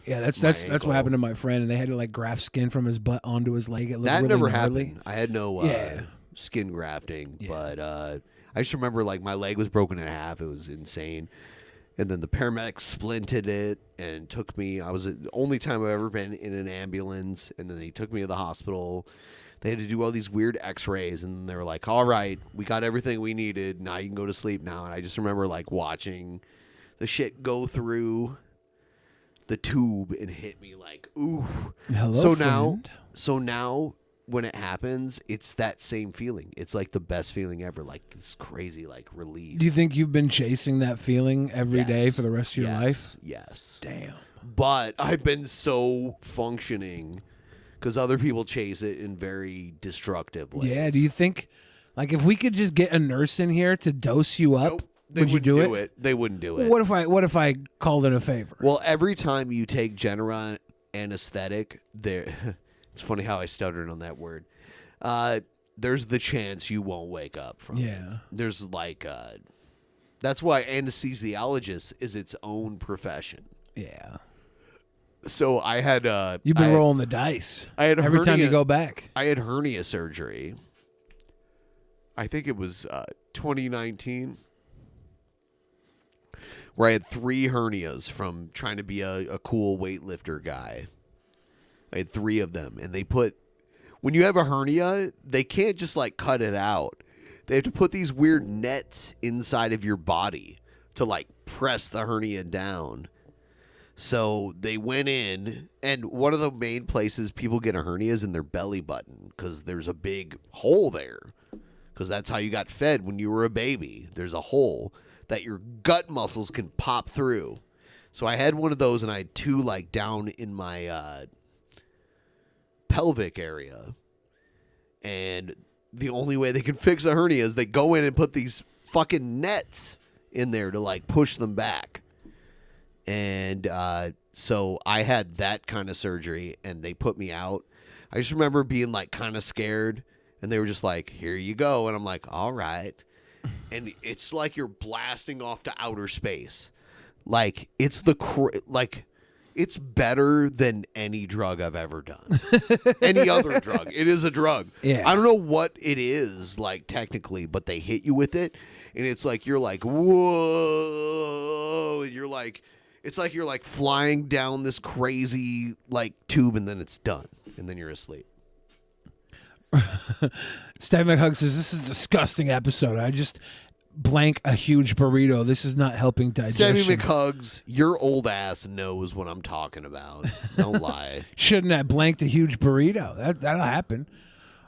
Yeah, that's what happened to my friend, and they had to like graft skin from his butt onto his leg. It looked that really never gnarly. happened. I had no skin grafting, but I just remember like my leg was broken in half. It was insane. And then the paramedics splinted it and took me. I was the only time I've ever been in an ambulance. And then they took me to the hospital. They had to do all these weird X-rays, and they were like, "All right, we got everything we needed. Now you can go to sleep now." And I just remember like watching the shit go through the tube and hit me like, "Ooh." Hello, So now when it happens, it's that same feeling. It's like the best feeling ever. Like this crazy like relief. Do you think you've been chasing that feeling every day for the rest of your life? Yes. Damn. But I've been so functioning because other people chase it in very destructive ways. Yeah. Do you think, like, if we could just get a nurse in here to dose you up, They would you do wouldn't it? They wouldn't do it. What if I called it a favor? Well, every time you take general anesthetic, there. It's funny how I stuttered on that word. There's the chance you won't wake up from it. There's like, that's why anesthesiologist is its own profession. Yeah. So I had You've been rolling the dice. I had every time you go back. I had hernia surgery. I think it was 2019, where I had 3 hernias from trying to be a cool weightlifter guy. I had 3 of them, and when you have a hernia, they can't just like cut it out. They have to put these weird nets inside of your body to like press the hernia down. So they went in, and one of the main places people get a hernia is in their belly button because there's a big hole there. Because that's how you got fed when you were a baby. There's a hole that your gut muscles can pop through. So I had one of those, and I had 2 like down in my pelvic area. And the only way they can fix a hernia is they go in and put these fucking nets in there to like push them back. And so I had that kind of surgery, and they put me out. I just remember being like kind of scared, and they were just like, "Here you go." And I'm like, "All right." And it's like you're blasting off to outer space. Like it's it's better than any drug I've ever done. Any other drug. It is a drug. Yeah. I don't know what it is, like, technically, but they hit you with it, and it's like, you're like, whoa, and you're like, it's like you're like flying down this crazy, like, tube, and then it's done, and then you're asleep. Steve McHug says, this is a disgusting episode. blank a huge burrito. This is not helping digestion. Sammy McHugs, your old ass knows what I'm talking about. Don't lie. Shouldn't have blanked a huge burrito. That'll happen.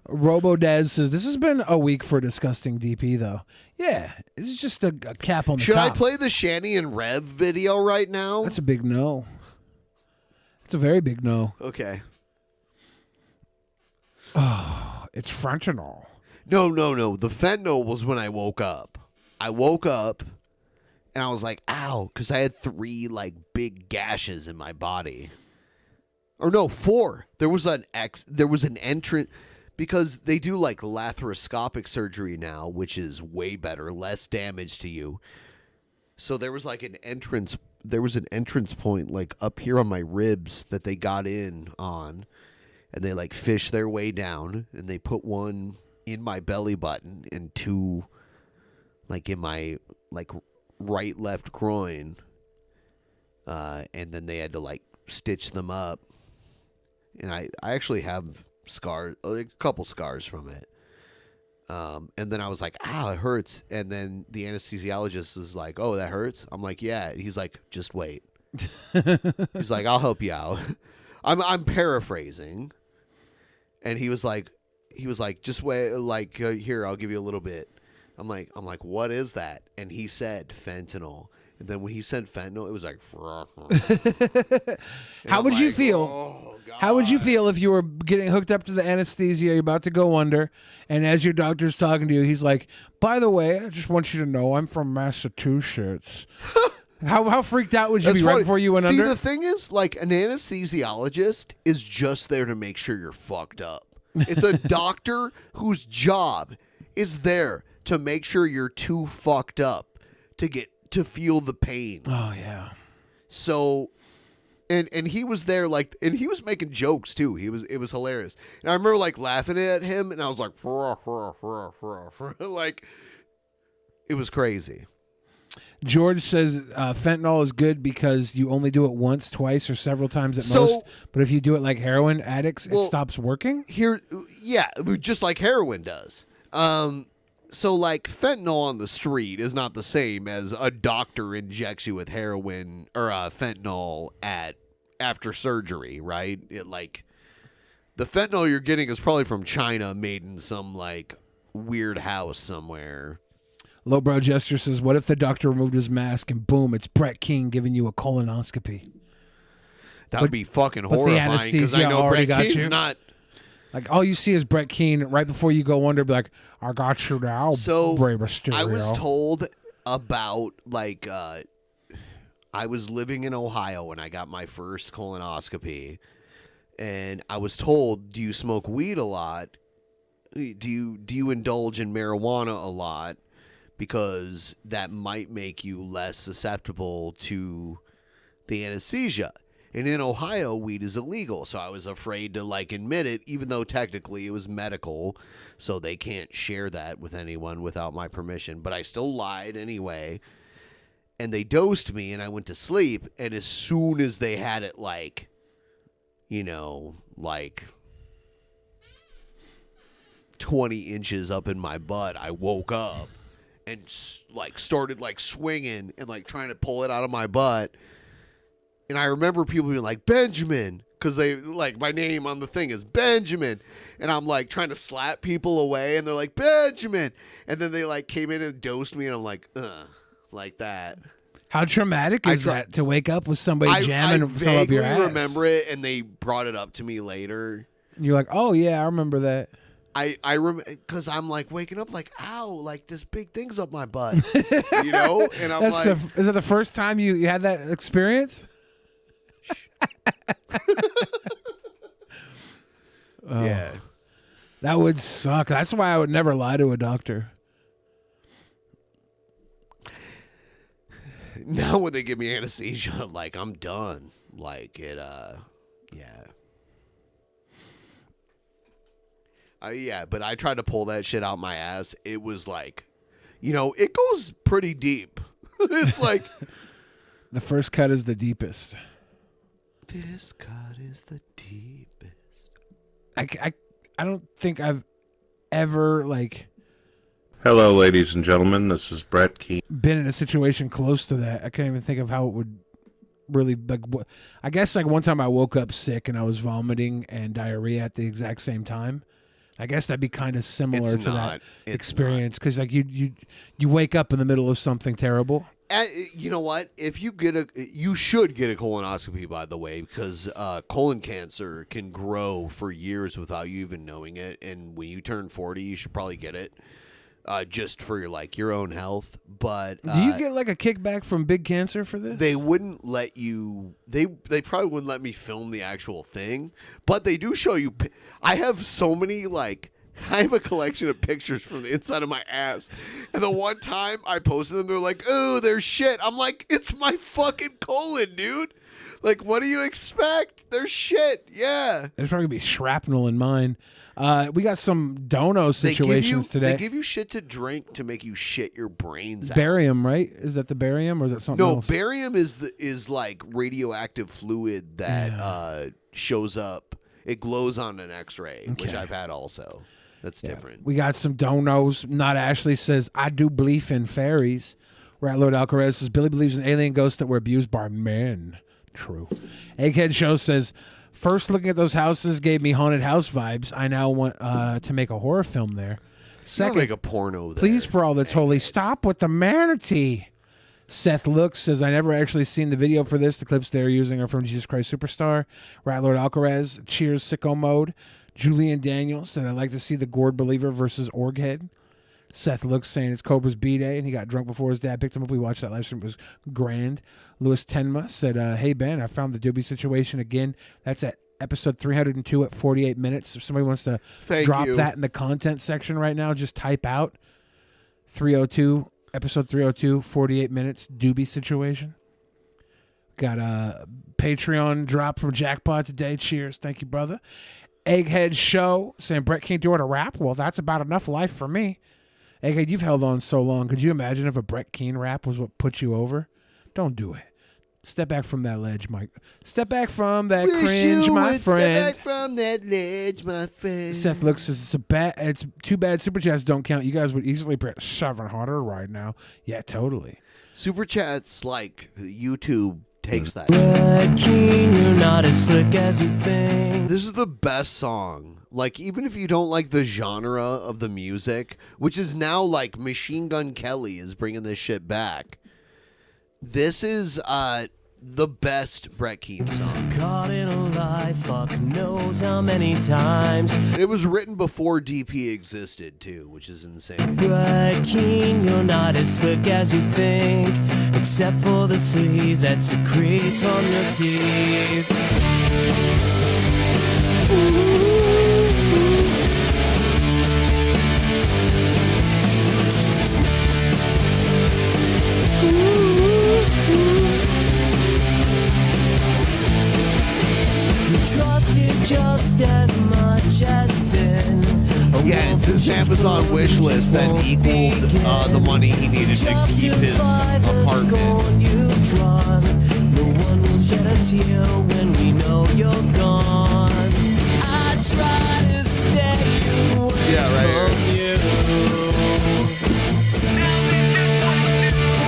RoboDez says, this has been a week for disgusting DP, though. Yeah, this is just a cap on the Should top. I play the Shanny and Rev video right now? That's a big no. It's a very big no. Okay. Oh, it's fentanyl. No. The fentanyl was when I woke up. I woke up and I was like, ow, because I had 3 like big gashes in my body. Or no, 4. There was an entrance because they do like laparoscopic surgery now, which is way better, less damage to you. So there was like an entrance point like up here on my ribs that they got in on, and they like fished their way down, and they put one in my belly button and 2 like in my like right left groin, and then they had to like stitch them up, and I actually have scars, like a couple scars from it, and then I was like, ow, it hurts, and then the anesthesiologist is like, oh, that hurts? I'm like, yeah. He's like, just wait. He's like, I'll help you out. I'm paraphrasing, and he was like, just wait, like here, I'll give you a little bit. I'm like, what is that? And he said fentanyl. And then when he said fentanyl, it was like, How would you feel? Oh, How would you feel if you were getting hooked up to the anesthesia, you're about to go under, and as your doctor's talking to you, he's like, by the way, I just want you to know I'm from Massachusetts. How freaked out would you be right before you went under? See, the thing is, like, an anesthesiologist is just there to make sure you're fucked up. It's a doctor whose job is there to make sure you're too fucked up to feel the pain. Oh, yeah. So, and he was there, like, and he was making jokes, too. It was hilarious. And I remember, like, laughing at him, and I was like, like, it was crazy. George says fentanyl is good because you only do it once, twice, or several times at most. But if you do it like heroin addicts, it stops working? Yeah, just like heroin does. So, like, fentanyl on the street is not the same as a doctor injects you with heroin or fentanyl after surgery, right? Like, the fentanyl you're getting is probably from China, made in some, like, weird house somewhere. Lowbrow Jester says, what if the doctor removed his mask and boom, it's Brett Keane giving you a colonoscopy? That would be fucking horrifying because I know Brett Keane's not... Like, all you see is Brett Keane right before you go under, be like, I got you now, Rey Mysterio. I was told about, like, I was living in Ohio when I got my first colonoscopy, and I was told, do you smoke weed a lot? Do you indulge in marijuana a lot? Because that might make you less susceptible to the anesthesia. And in Ohio, weed is illegal, so I was afraid to, like, admit it, even though technically it was medical, so they can't share that with anyone without my permission. But I still lied anyway, and they dosed me, and I went to sleep, and as soon as they had it, like, you know, like 20 inches up in my butt, I woke up and, like, started, like, swinging and, like, trying to pull it out of my butt. And I remember people being like, Benjamin, because they, like, my name on the thing is Benjamin. And I'm, like, trying to slap people away, and they're like, Benjamin. And then they, like, came in and dosed me, and I'm like, like that. How traumatic is that to wake up with somebody jamming some up your ass? I remember it, and they brought it up to me later. And you're like, oh, yeah, I remember that. I remember, because I'm, like, waking up like, ow, like, this big thing's up my butt. You know? And I'm like. Is it the first time you had that experience? Yeah, that would suck. That's why I would never lie to a doctor. Now when they give me anesthesia, like, I'm done. Like, it, yeah. Yeah, but I tried to pull that shit out my ass. It was like, you know, it goes pretty deep. It's like the first cut is the deepest. This cut is the deepest. I don't think I've ever, like, Hello, ladies and gentlemen. This is Brett Keane. Been in a situation close to that. I can't even think of how it would really, like, I guess like one time I woke up sick and I was vomiting and diarrhea at the exact same time. I guess that'd be kind of similar to that experience, because like you wake up in the middle of something terrible. You know what? If you you should get a colonoscopy, by the way, because colon cancer can grow for years without you even knowing it. And when you turn 40, you should probably get it, just for your own health. But do you get like a kickback from Big Cancer for this? They wouldn't let you. They probably wouldn't let me film the actual thing, but they do show you. I have so many I have a collection of pictures from the inside of my ass. And the one time I posted them, they're like, "Oh, there's shit." I'm like, "It's my fucking colon, dude. Like, what do you expect? There's shit." Yeah. There's probably gonna be shrapnel in mine. We got some dono situations today. They give you shit to drink to make you shit your brains out. Barium, right? Is that the barium or is that something else? No, barium is like radioactive fluid that shows up. It glows on an X-ray, which I've had also. That's different. We got some donos. Not Ashley says, "I do believe in fairies." Ratlord Alcaraz says, "Billy believes in alien ghosts that were abused by men." True. Egghead Show says, "First looking at those houses gave me haunted house vibes. I now want to make a horror film there." Second, make a porno there. Please, for all that's holy, stop with the manatee. Seth Looks says, "I never actually seen the video for this. The clips they're using are from Jesus Christ Superstar." Ratlord Alcaraz, "Cheers, sicko mode." Julian Daniels said, "I'd like to see the Gourd Believer versus Orghead." Seth Looks saying it's Cobra's B-Day, and he got drunk before his dad picked him up. We watched that live stream. It was grand. Louis Tenma said, "Hey, Ben, I found the Doobie situation again. That's at episode 302 at 48 minutes. If somebody wants to drop that in the content section right now, just type out 302, episode 302, 48 minutes, Doobie situation." Got a Patreon drop from Jackpot today. Cheers. Thank you, brother. Egghead Show saying, "Brett can't do it a rap." Well, that's about enough life for me. Egghead, you've held on so long. Could you imagine if a Brett Keane rap was what put you over? Don't do it. Step back from that ledge, Mike. Step back from that cringe, my friend. Step back from that ledge, my friend. Seth Looks says, "It's too bad super chats don't count. You guys would easily press 700 right now." Yeah, totally. Super chats like YouTube takes that. Keane, you're not as slick as you think. This is the best song. Like, even if you don't like the genre of the music, which is now like Machine Gun Kelly is bringing this shit back. This is the best Brett Keane song. Caught in a lie, fuck knows how many times. It was written before DP existed too, which is insane. Brett Keane, you're not as slick as you think, except for the sleaze that secretes from your teeth. Just as much as sin. Yeah, it's his Amazon wish list that equaled the money he needed to keep his apartment. No one will shed a tear when we know you're gone. I try to stay away from you.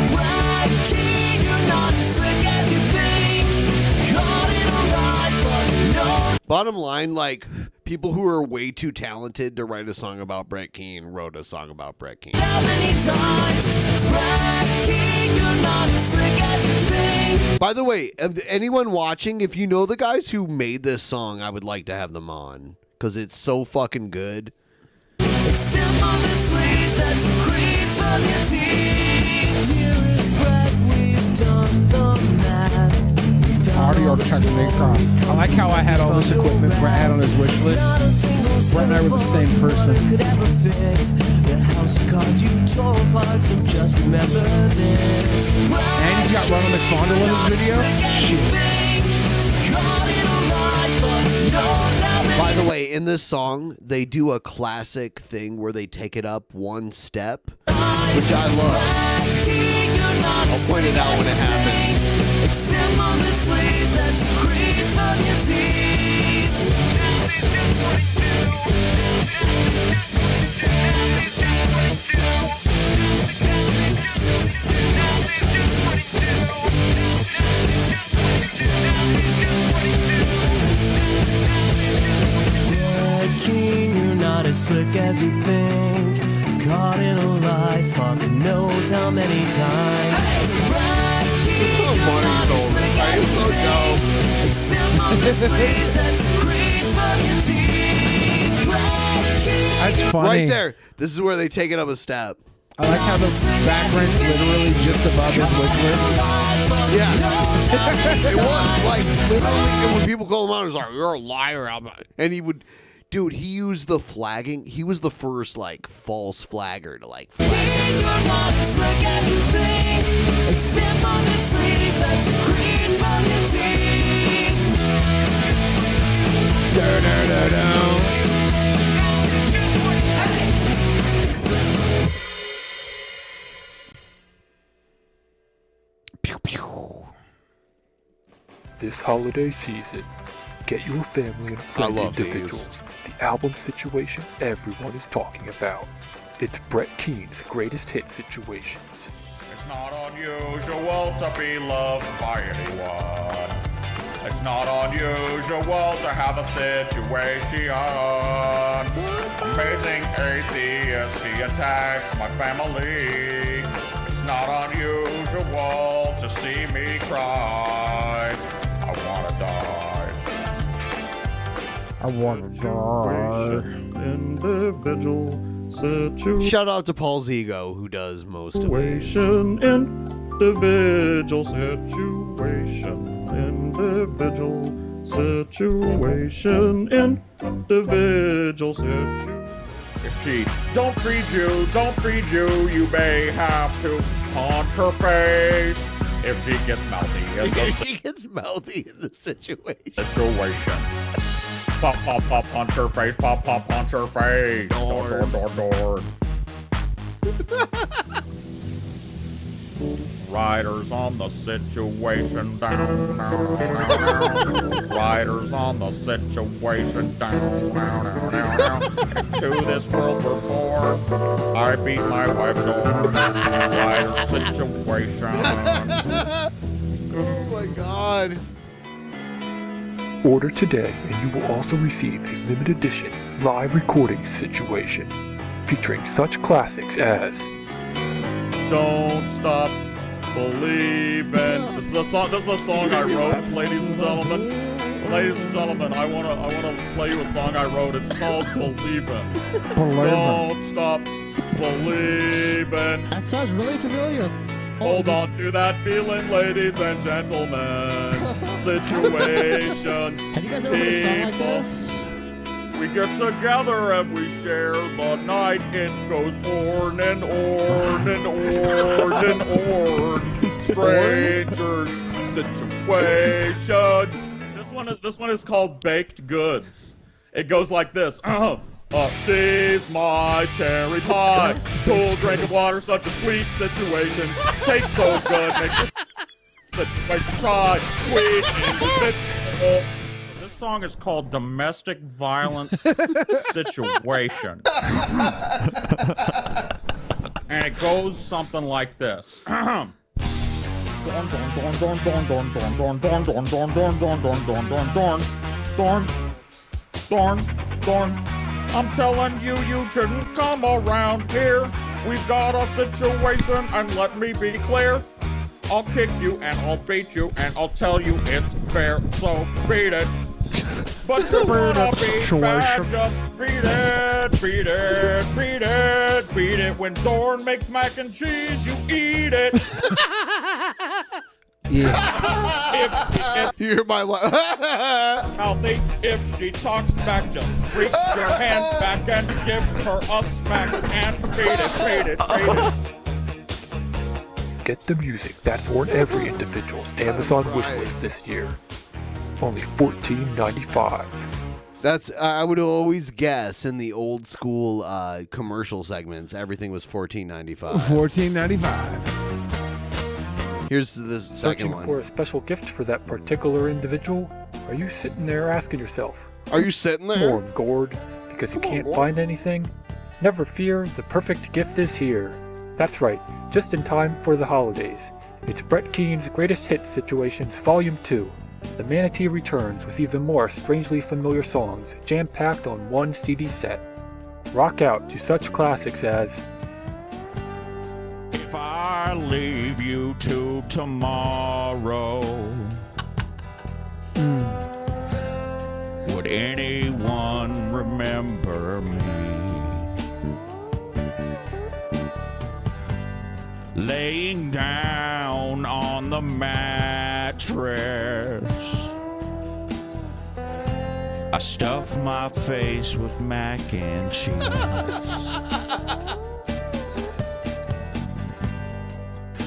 Brett Keane, you're not as slick as you think. Caught in a lie, but no. Bottom line, like, people who are way too talented to write a song about Brett Keane wrote a song about Brett Keane. By the way, anyone watching, if you know the guys who made this song, I would like to have them on, because it's so fucking good. Already tried to make I like how I had all this equipment Brett had on his wish list. Brett and I were the same person. And he's got Ronald McFondle in his video. By the way, in this song, they do a classic thing where they take it up one step, which I love. I'll point it out when it happens. as slick as you think. Caught in a lie, fuck knows how many times. That's funny. Right there. This is where they take it up a step. I like how the background's literally just above his wish list. Yeah. It was like literally when people call him out, it was like, you're a liar. And he would, dude, he used the flagging. He was the first like false flagger to like flag This holiday season, get your family and friend individuals the album situation everyone is talking about. It's Brett Keane's greatest hit situations. It's not unusual to be loved by anyone. It's not unusual to have a situation. Amazing atheist, he attacks my family. It's not unusual to see me cry. I wanna die. I wanna die. Individual situation. Shout out to Paul Zigo, who does most of these. Individual situation. Individual situation. Individual situation. If she don't feed you, you may have to punch her face. If she gets mouthy in the situation. Pop, pop, pop, punch her face. Pop, pop, punch her face. Door. Riders on the situation down. Riders on the situation down. To this world before I beat my wife door. Rider situation. Oh my God. Order today and you will also receive his limited edition live recording situation, featuring such classics as Don't Stop Believing. This is a song I wrote, ladies and gentlemen. Ladies and gentlemen, I wanna play you a song I wrote. It's called Believin'. Don't stop believing. That sounds really familiar. Hold on to that feeling, ladies and gentlemen. Situations. Have you guys ever heard a song like this? We get together and we share the night. It goes on and on and on and on. Strangers, situations. This one is called Baked Goods. It goes like this. She's my cherry pie. Cool drink of water, such a sweet situation. Tastes so good, makes it situation try. Sweet individual. This song is called Domestic Violence Situation. And it goes something like this. I'm telling you, you shouldn't come around here. We've got a situation, and let me be clear. I'll kick you, and I'll beat you, and I'll tell you it's fair, so beat it. But you wanna be bad, just beat it. When Dorn makes mac and cheese, you eat it. Yeah. You hear my mouthy. If she talks back, just reach your hand back and give her a smack and beat it. Get the music that's on every individual's Amazon wishlist this year. Only $14.95. That's I would always guess in the old school commercial segments, everything was $14.95. $14.95. Here's the second Searching one. for a special gift for that particular individual? Are you sitting there asking yourself, are you sitting there? More gourd because you can't find anything? Never fear, the perfect gift is here. That's right, just in time for the holidays. It's Brett Keane's Greatest Hits Situations Volume 2. The Manatee returns with even more strangely familiar songs jam-packed on one CD set. rock out to such classics as If I leave you to tomorrow, would anyone remember me? Laying down on the mattress, I stuff my face with mac and cheese.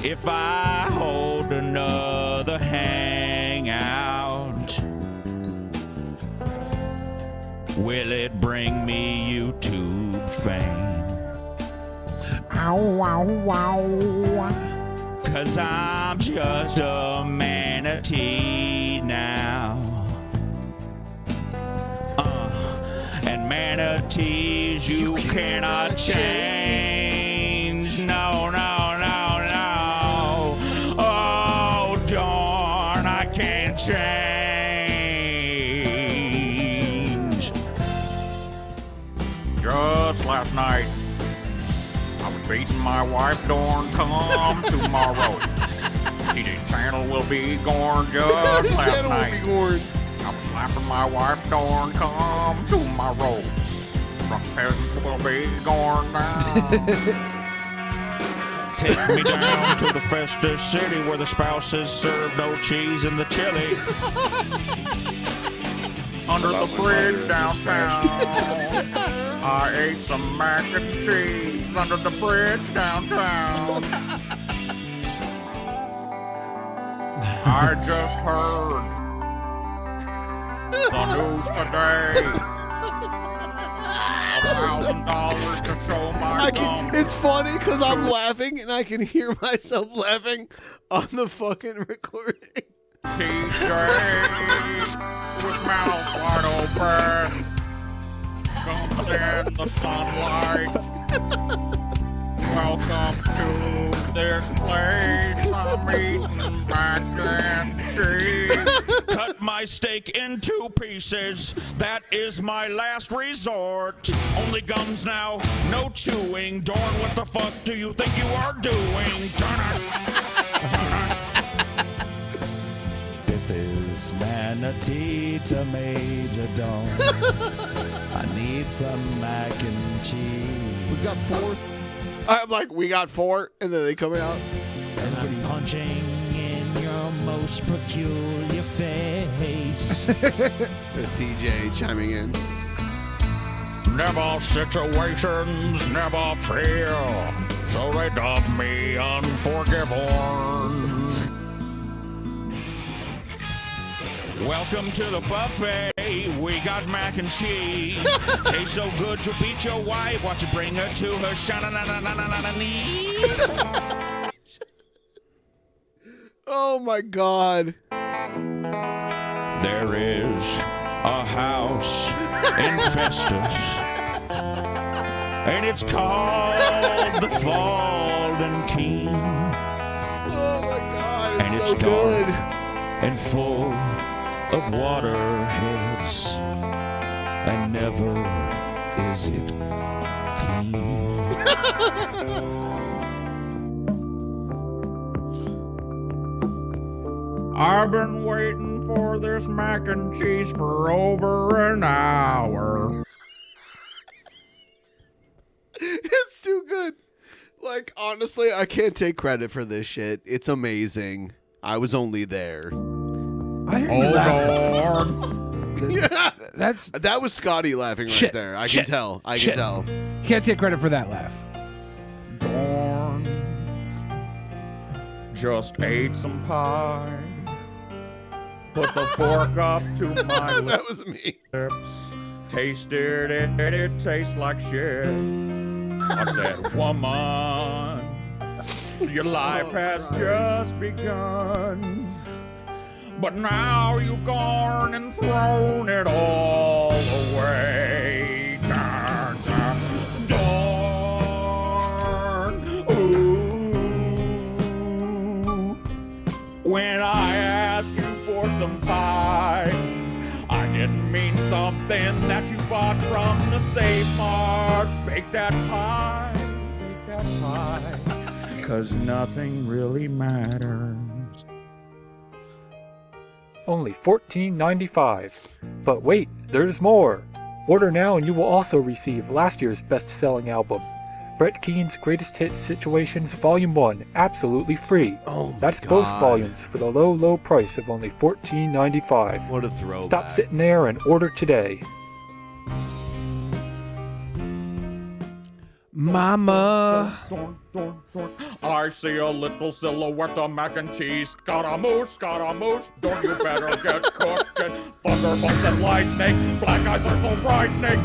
If I hold another hangout, will it bring me YouTube fame? Ow, wow, wow. 'Cause I'm just a manatee now. And manatees you cannot change. No, no, no, no. Oh, darn, I can't change. Just last night, I was beating my wife, darn, come tomorrow. TJ channel will be gone just last night. I'm slapping my wife, darn, come tomorrow. Drunken Peasants will be gone now. Take me down to the festive city where the spouses serve no cheese in the chili. Under the bridge downtown, I ate some mac and cheese under the bridge downtown. I just heard the news today. $1,000 to show my gum. It's funny because I'm laughing and I can hear myself laughing on the fucking recording. TJ with mouth wide open comes in the sunlight. Welcome to this place. I'm eating mac and cheese. Cut my steak in 2 pieces. That is my last resort. Only gums now, no chewing. Dorn, what the fuck do you think you are doing? This is Manatee to Major Dome. I need some mac and cheese. We've got 4. I'm like, we got 4, and then they come out. And I'm punching in your most peculiar face. There's TJ chiming in. Never situations, never feel. So they dub me unforgiven. Welcome to the buffet. We got mac and cheese. Tastes so good you'll beat your wife. Watch you bring her to her knees. Oh my God. There is a house in Festus, and it's called the Fallen Keane. Oh my God, and it's so dark good. and full of waterheads, and never is it clean. I've been waiting for this mac and cheese for over an hour. It's too good. Like, honestly, I can't take credit for this shit. It's amazing. I was only there. I heard you laughing. Yeah. That was Scotty laughing right Shit. there. I Shit. can tell. I Shit. can tell. Can't take credit for that laugh. Dorn just ate some pie. Put the fork up to my That was me. lips. Tasted it, and it tastes like shit. I said, woman, your life has just begun. But now you've gone and thrown it all away. Darn, darn, darn. Ooh. When I asked you for some pie, I didn't mean something that you bought from the Safe Mart. start, bake that pie, bake that pie, 'cause nothing really matters. Only $14.95. But wait, there's more! Order now and you will also receive last year's best-selling album, Brett Keane's Greatest Hits Situations Volume 1, absolutely free. Oh my That's God. both volumes for the low, low price of only $14.95. What a throwback. Stop sitting there and order today. Mama. I see a little silhouette of mac and cheese. Scaramouche, don't you better get cooking. Thunderbolts and lightning, black eyes are so frightening.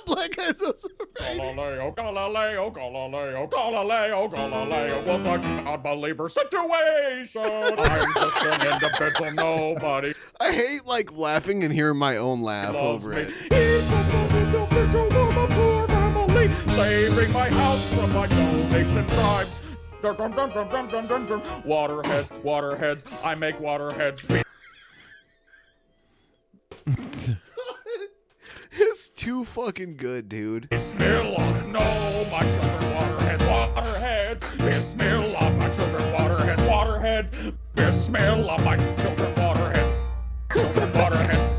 Black eyes are so Galileo, Galileo, Galileo, Galileo, Galileo was a God-believer situation. I'm just an individual nobody. I hate like laughing and hearing my own laugh over it. Saving my house from my donation drives. Waterheads, waterheads, I make waterheads. It's too fucking good, dude. Bismillah, no, my children, waterheads, waterheads. Bismillah, my children, waterheads, waterheads. Bismillah, my children, waterheads. Children, waterheads.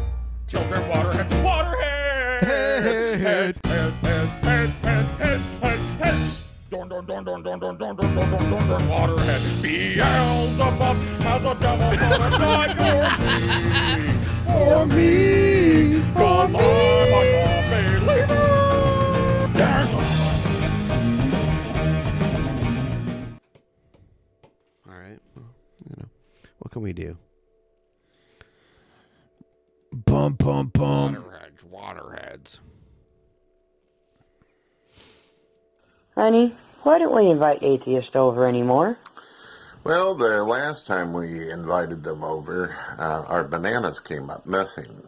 Children, waterheads, waterheads. Heads, heads, heads, heads, heads, heads, heads, heads. Dorn, dorn, dorn, dorn, dorn, dorn, dorn, dorn, dorn, dorn, dorn, dorn, waterhead. Beelzebub has a devil put aside for me. Cause I'm a non-believer. All right. Well, what can we do? Bum, bum, bum. Waterheads, waterheads. Honey, why don't we invite Atheist over anymore? Well, the last time we invited them over, our bananas came up missing.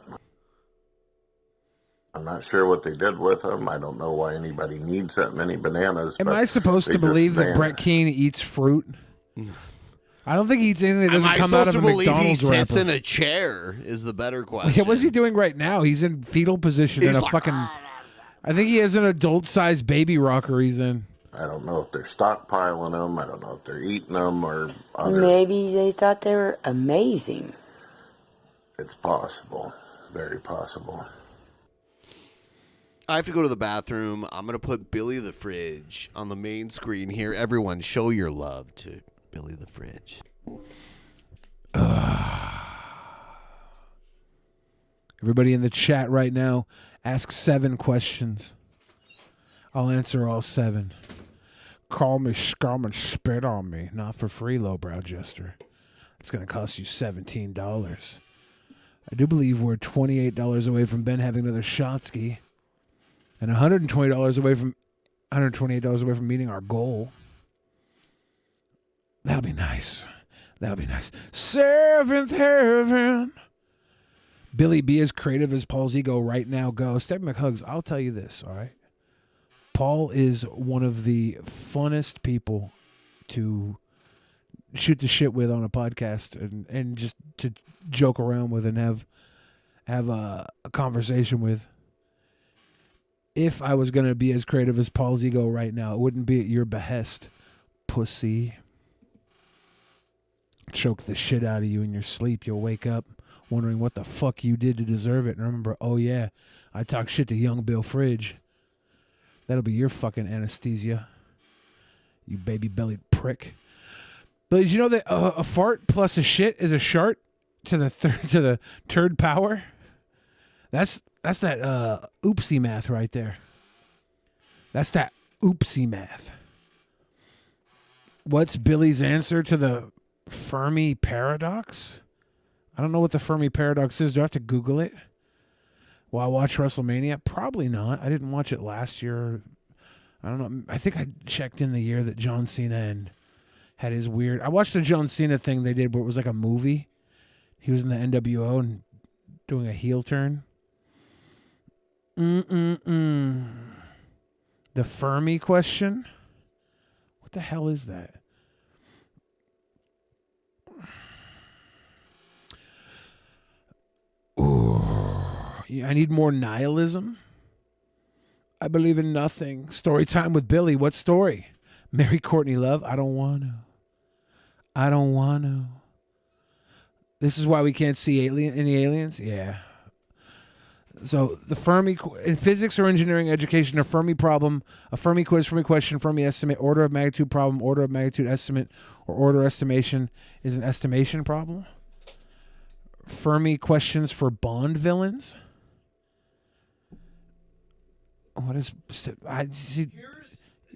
I'm not sure what they did with them. I don't know why anybody needs that many bananas. Am I supposed to believe that Brett Keane eats fruit? I don't think he eats anything that doesn't come out of a McDonald's Am I supposed to believe he sits wrapper. in a chair is the better question. Yeah, what's he doing right now? He's in fetal position in a fucking... I think he has an adult-sized baby rocker he's in. I don't know if they're stockpiling them. I don't know if they're eating them or other. Maybe they thought they were amazing. It's possible. Very possible. I have to go to the bathroom. I'm going to put Billy the Fridge on the main screen here. Everyone, show your love to Billy the Fridge. Everybody in the chat right now, ask 7 questions. I'll answer all 7. Call me scum and spit on me. Not for free, lowbrow jester. It's going to cost you $17. I do believe we're $28 away from Ben having another Shotsky. And $128 away from meeting our goal. That'll be nice. That'll be nice. 7th heaven. Billy, be as creative as Paul's ego right now. Go. Step McHugs, I'll tell you this, all right? Paul is one of the funnest people to shoot the shit with on a podcast and just to joke around with and have a conversation with. If I was going to be as creative as Paul's ego right now, it wouldn't be at your behest, pussy. Choke the shit out of you in your sleep. You'll wake up wondering what the fuck you did to deserve it. And remember, oh yeah, I talk shit to young Bill Fridge. That'll be your fucking anesthesia. You baby-bellied prick. But did you know that a fart plus a shit is a shart to the turd power? That's that oopsie math right there. That's that oopsie math. What's Billy's answer to the Fermi paradox? I don't know what the Fermi paradox is. Do I have to Google it? Will I watch WrestleMania? Probably not. I didn't watch it last year. I don't know. I think I checked in the year that John Cena had his weird... I watched the John Cena thing they did where it was like a movie. He was in the NWO and doing a heel turn. The Fermi question? What the hell is that? Ooh, I need more nihilism. I believe in nothing. Story time with Billy. What story? Mary Courtney Love. I don't want to. I don't want to. This is why we can't see any aliens? Yeah. So the Fermi, in physics or engineering education, a Fermi problem, a Fermi quiz, Fermi question, Fermi estimate, order of magnitude problem, order of magnitude estimate, or order estimation is an estimation problem. Fermi questions for Bond villains. What is... I see...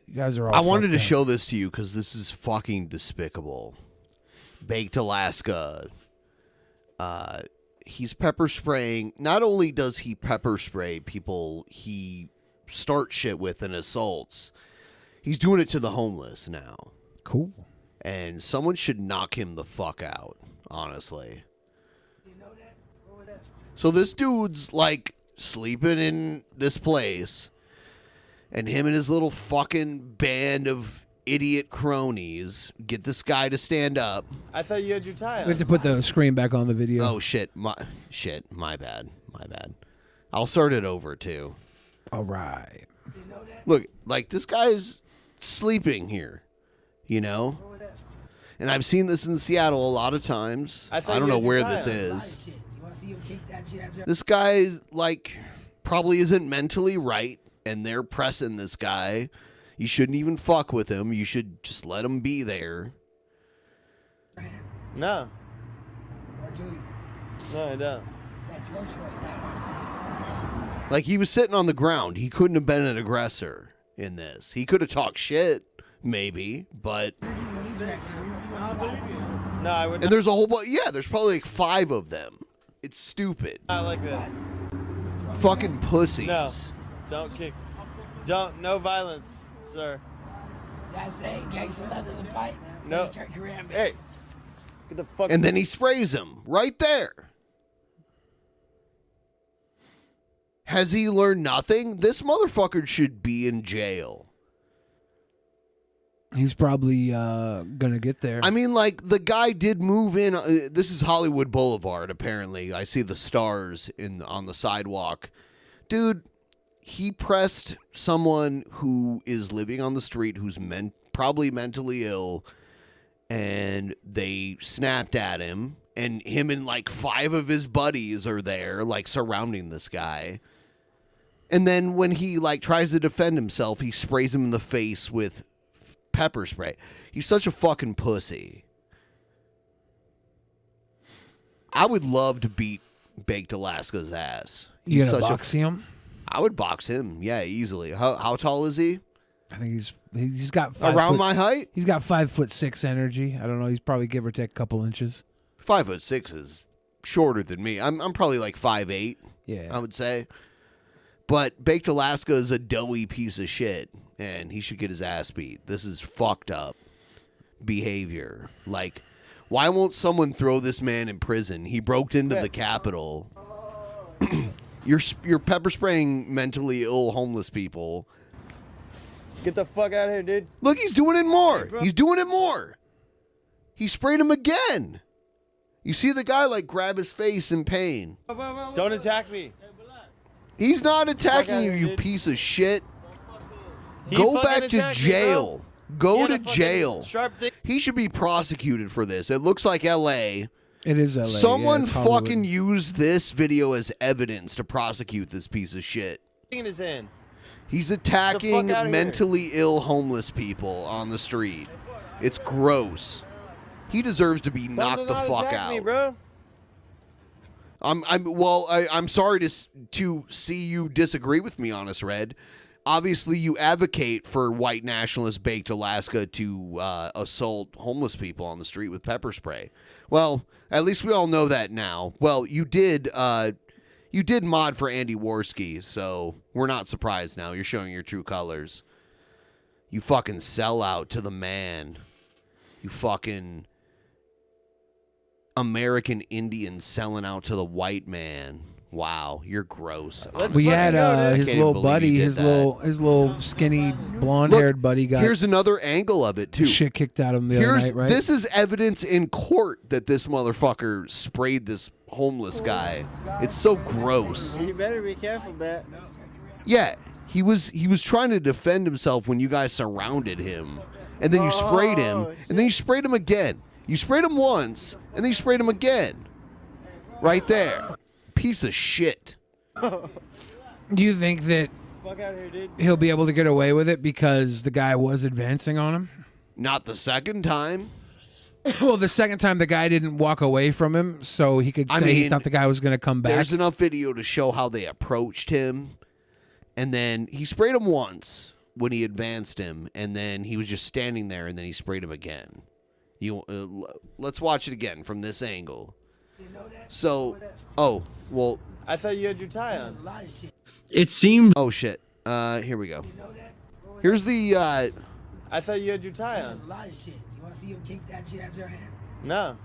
You guys are all... I wanted to fucked up. show this to you because this is fucking despicable. Baked Alaska. He's pepper spraying. Not only does he pepper spray people he starts shit with and assaults, he's doing it to the homeless now. Cool. And someone should knock him the fuck out, honestly. So this dude's like sleeping in this place, and him and his little fucking band of idiot cronies get this guy to stand up. I thought you had your tie on. We have to put the screen back on the video. Oh shit, my bad. I'll start it over too. All right. Look, like this guy's sleeping here, you know? And I've seen this in Seattle a lot of times. I don't know where this is. This guy, like, probably isn't mentally right, and they're pressing this guy. You shouldn't even fuck with him. You should just let him be there. No. No, I don't. Like, he was sitting on the ground. He couldn't have been an aggressor in this. He could have talked shit, maybe, but... No, I would not. And there's a whole bunch... Yeah, there's probably like 5 of them. It's stupid. I like that. Fucking pussies. No, don't kick. Don't, no violence, sir. That's it. Gangsta leather the fight. No. Hey, get the fuck. And then he sprays him right there. Has he learned nothing? This motherfucker should be in jail. He's probably gonna get there. I mean, like, the guy did move in. This is Hollywood Boulevard, apparently. I see the stars on the sidewalk. Dude, he pressed someone who is living on the street who's probably mentally ill, and they snapped at him, and him and, like, 5 of his buddies are there, like, surrounding this guy. And then when he, like, tries to defend himself, he sprays him in the face with pepper spray. He's such a fucking pussy. I would love to beat Baked Alaska's ass. You gonna box him? I would box him. Yeah, easily. How tall is he? I think he's got around my height. He's got 5'6" energy. I don't know. He's probably give or take a couple inches. 5'6" is shorter than me. I'm probably like 5'8". Yeah, I would say. But Baked Alaska is a doughy piece of shit, and he should get his ass beat. This is fucked up behavior. Like, why won't someone throw this man in prison? He broke into the Capitol. You're pepper spraying mentally ill homeless people. Get the fuck out of here, dude. Look, he's doing it more. He's doing it more. He sprayed him again. You see the guy, like, grab his face in pain. Don't attack me. He's not attacking you, you piece of shit. Go back to jail. Go to jail. He should be prosecuted for this. It looks like L.A. It is LA. Someone yeah, Hollywood. fucking used this video as evidence to prosecute this piece of shit. In his hand. He's attacking outta here. mentally ill homeless people on the street. It's gross. He deserves to be knocked the fuck out. Me, bro. I'm sorry to see you disagree with me, Honest Red. Obviously, you advocate for white nationalist Baked Alaska to assault homeless people on the street with pepper spray. Well, at least we all know that now. Well, you did mod for Andy Worski, so we're not surprised now. You're showing your true colors. You fucking sell out to the man. You fucking American Indian selling out to the white man. Wow, you're gross. We had his little buddy, his little skinny blonde-haired buddy got. Here's another angle of it too. Shit kicked out of him the other night, right? This is evidence in court that this motherfucker sprayed this homeless guy. It's so gross. You better be careful, Bat. Yeah, He was trying to defend himself when you guys surrounded him, and then you sprayed him, and then you sprayed him again. You sprayed him once, and then you sprayed him again. Right there. Piece of shit. Do you think that Fuck out of here, dude. he'll be able to get away with it because the guy was advancing on him? Not the second time. Well, the second time the guy didn't walk away from him, so he could say he thought the guy was going to come back. There's enough video to show how they approached him, and then he sprayed him once when he advanced him, and then he was just standing there, and then he sprayed him again. Let's watch it again from this angle. So, oh, well. I thought you had your tie on. It seemed. Oh, shit. Here we go. Here's the. I thought you had your tie on. A lot of shit. You want to see him kick that shit out of your hand? No.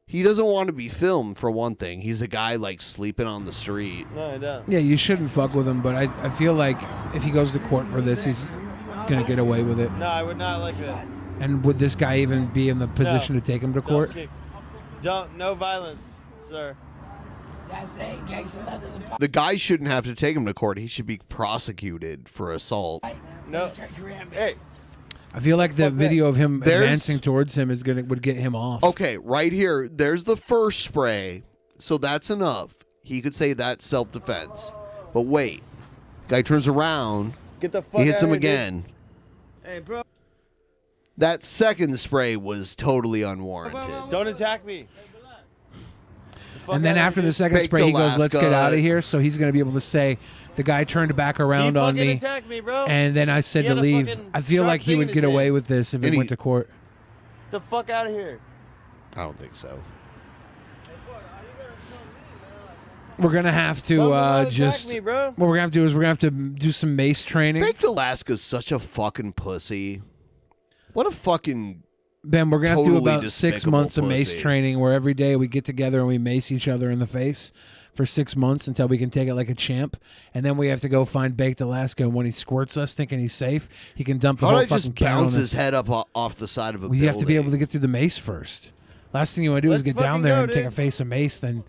He doesn't want to be filmed, for one thing. He's a guy, like, sleeping on the street. No, I don't. Yeah, you shouldn't fuck with him, but I feel like if he goes to court for this, he's going to get away with it. No, I would not like that. And would this guy even be in the position to take him to court? No violence, sir. That's the gangster leather the fight. The guy shouldn't have to take him to court. He should be prosecuted for assault. No. Hey. I feel like the video of him advancing towards him would get him off. Okay, right here. There's the first spray, so that's enough. He could say that's self-defense. But wait, guy turns around. Get the fuck He hits out him of here, again. dude. Hey, bro. That second spray was totally unwarranted. Don't attack me. And then after the second spray, he goes, "Let's get out of here." So he's going to be able to say, "The guy turned back around on me, attacked me, bro. and then I said He to had a leave." fucking I feel sharp like he thing would in get his away hand. with this if it went to court. The fuck out of here. I don't think so. We're gonna have to Don't just. attack me, bro. What we're gonna have to do is we're gonna have to do some mace training. Baked Alaska's such a fucking pussy. What a fucking. Ben, we're gonna have to do totally about 6 despicable months of mace pussy. training, where every day we get together and we mace each other in the face for 6 months until we can take it like a champ, and then we have to go find Baked Alaska. And when he squirts us, thinking he's safe, he can dump the How whole did I fucking just can on bounce us. his head up off the side of a We building? have to be able to get through the mace first. Last thing you want to do is Let's get down fucking there go, and take a dude. face of mace, then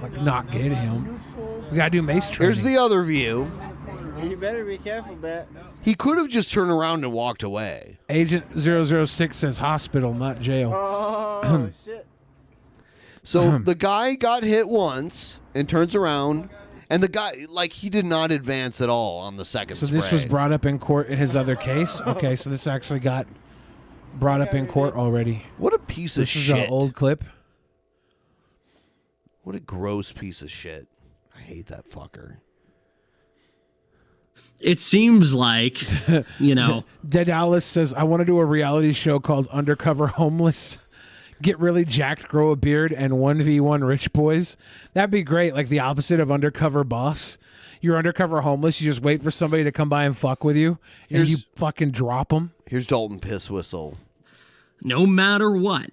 like not get him. We gotta do mace training. Here's the other view. You better be careful, Bat. He could have just turned around and walked away. Agent 006 says hospital, not jail. Oh, shit. So the guy got hit once and turns around, and the guy, like, he did not advance at all on the second So spray. this was brought up in court in his other case. Okay, so this actually got brought up in court already. What a piece of This is shit. an old clip. What a gross piece of shit. I hate that fucker. It seems like, you know. Dead Alice says, I want to do a reality show called Undercover Homeless. Get really jacked, grow a beard, and 1v1 rich boys. That'd be great. Like the opposite of Undercover Boss. You're undercover homeless. You just wait for somebody to come by and fuck with you, and you fucking drop them. Here's Dalton Piss Whistle. No matter what,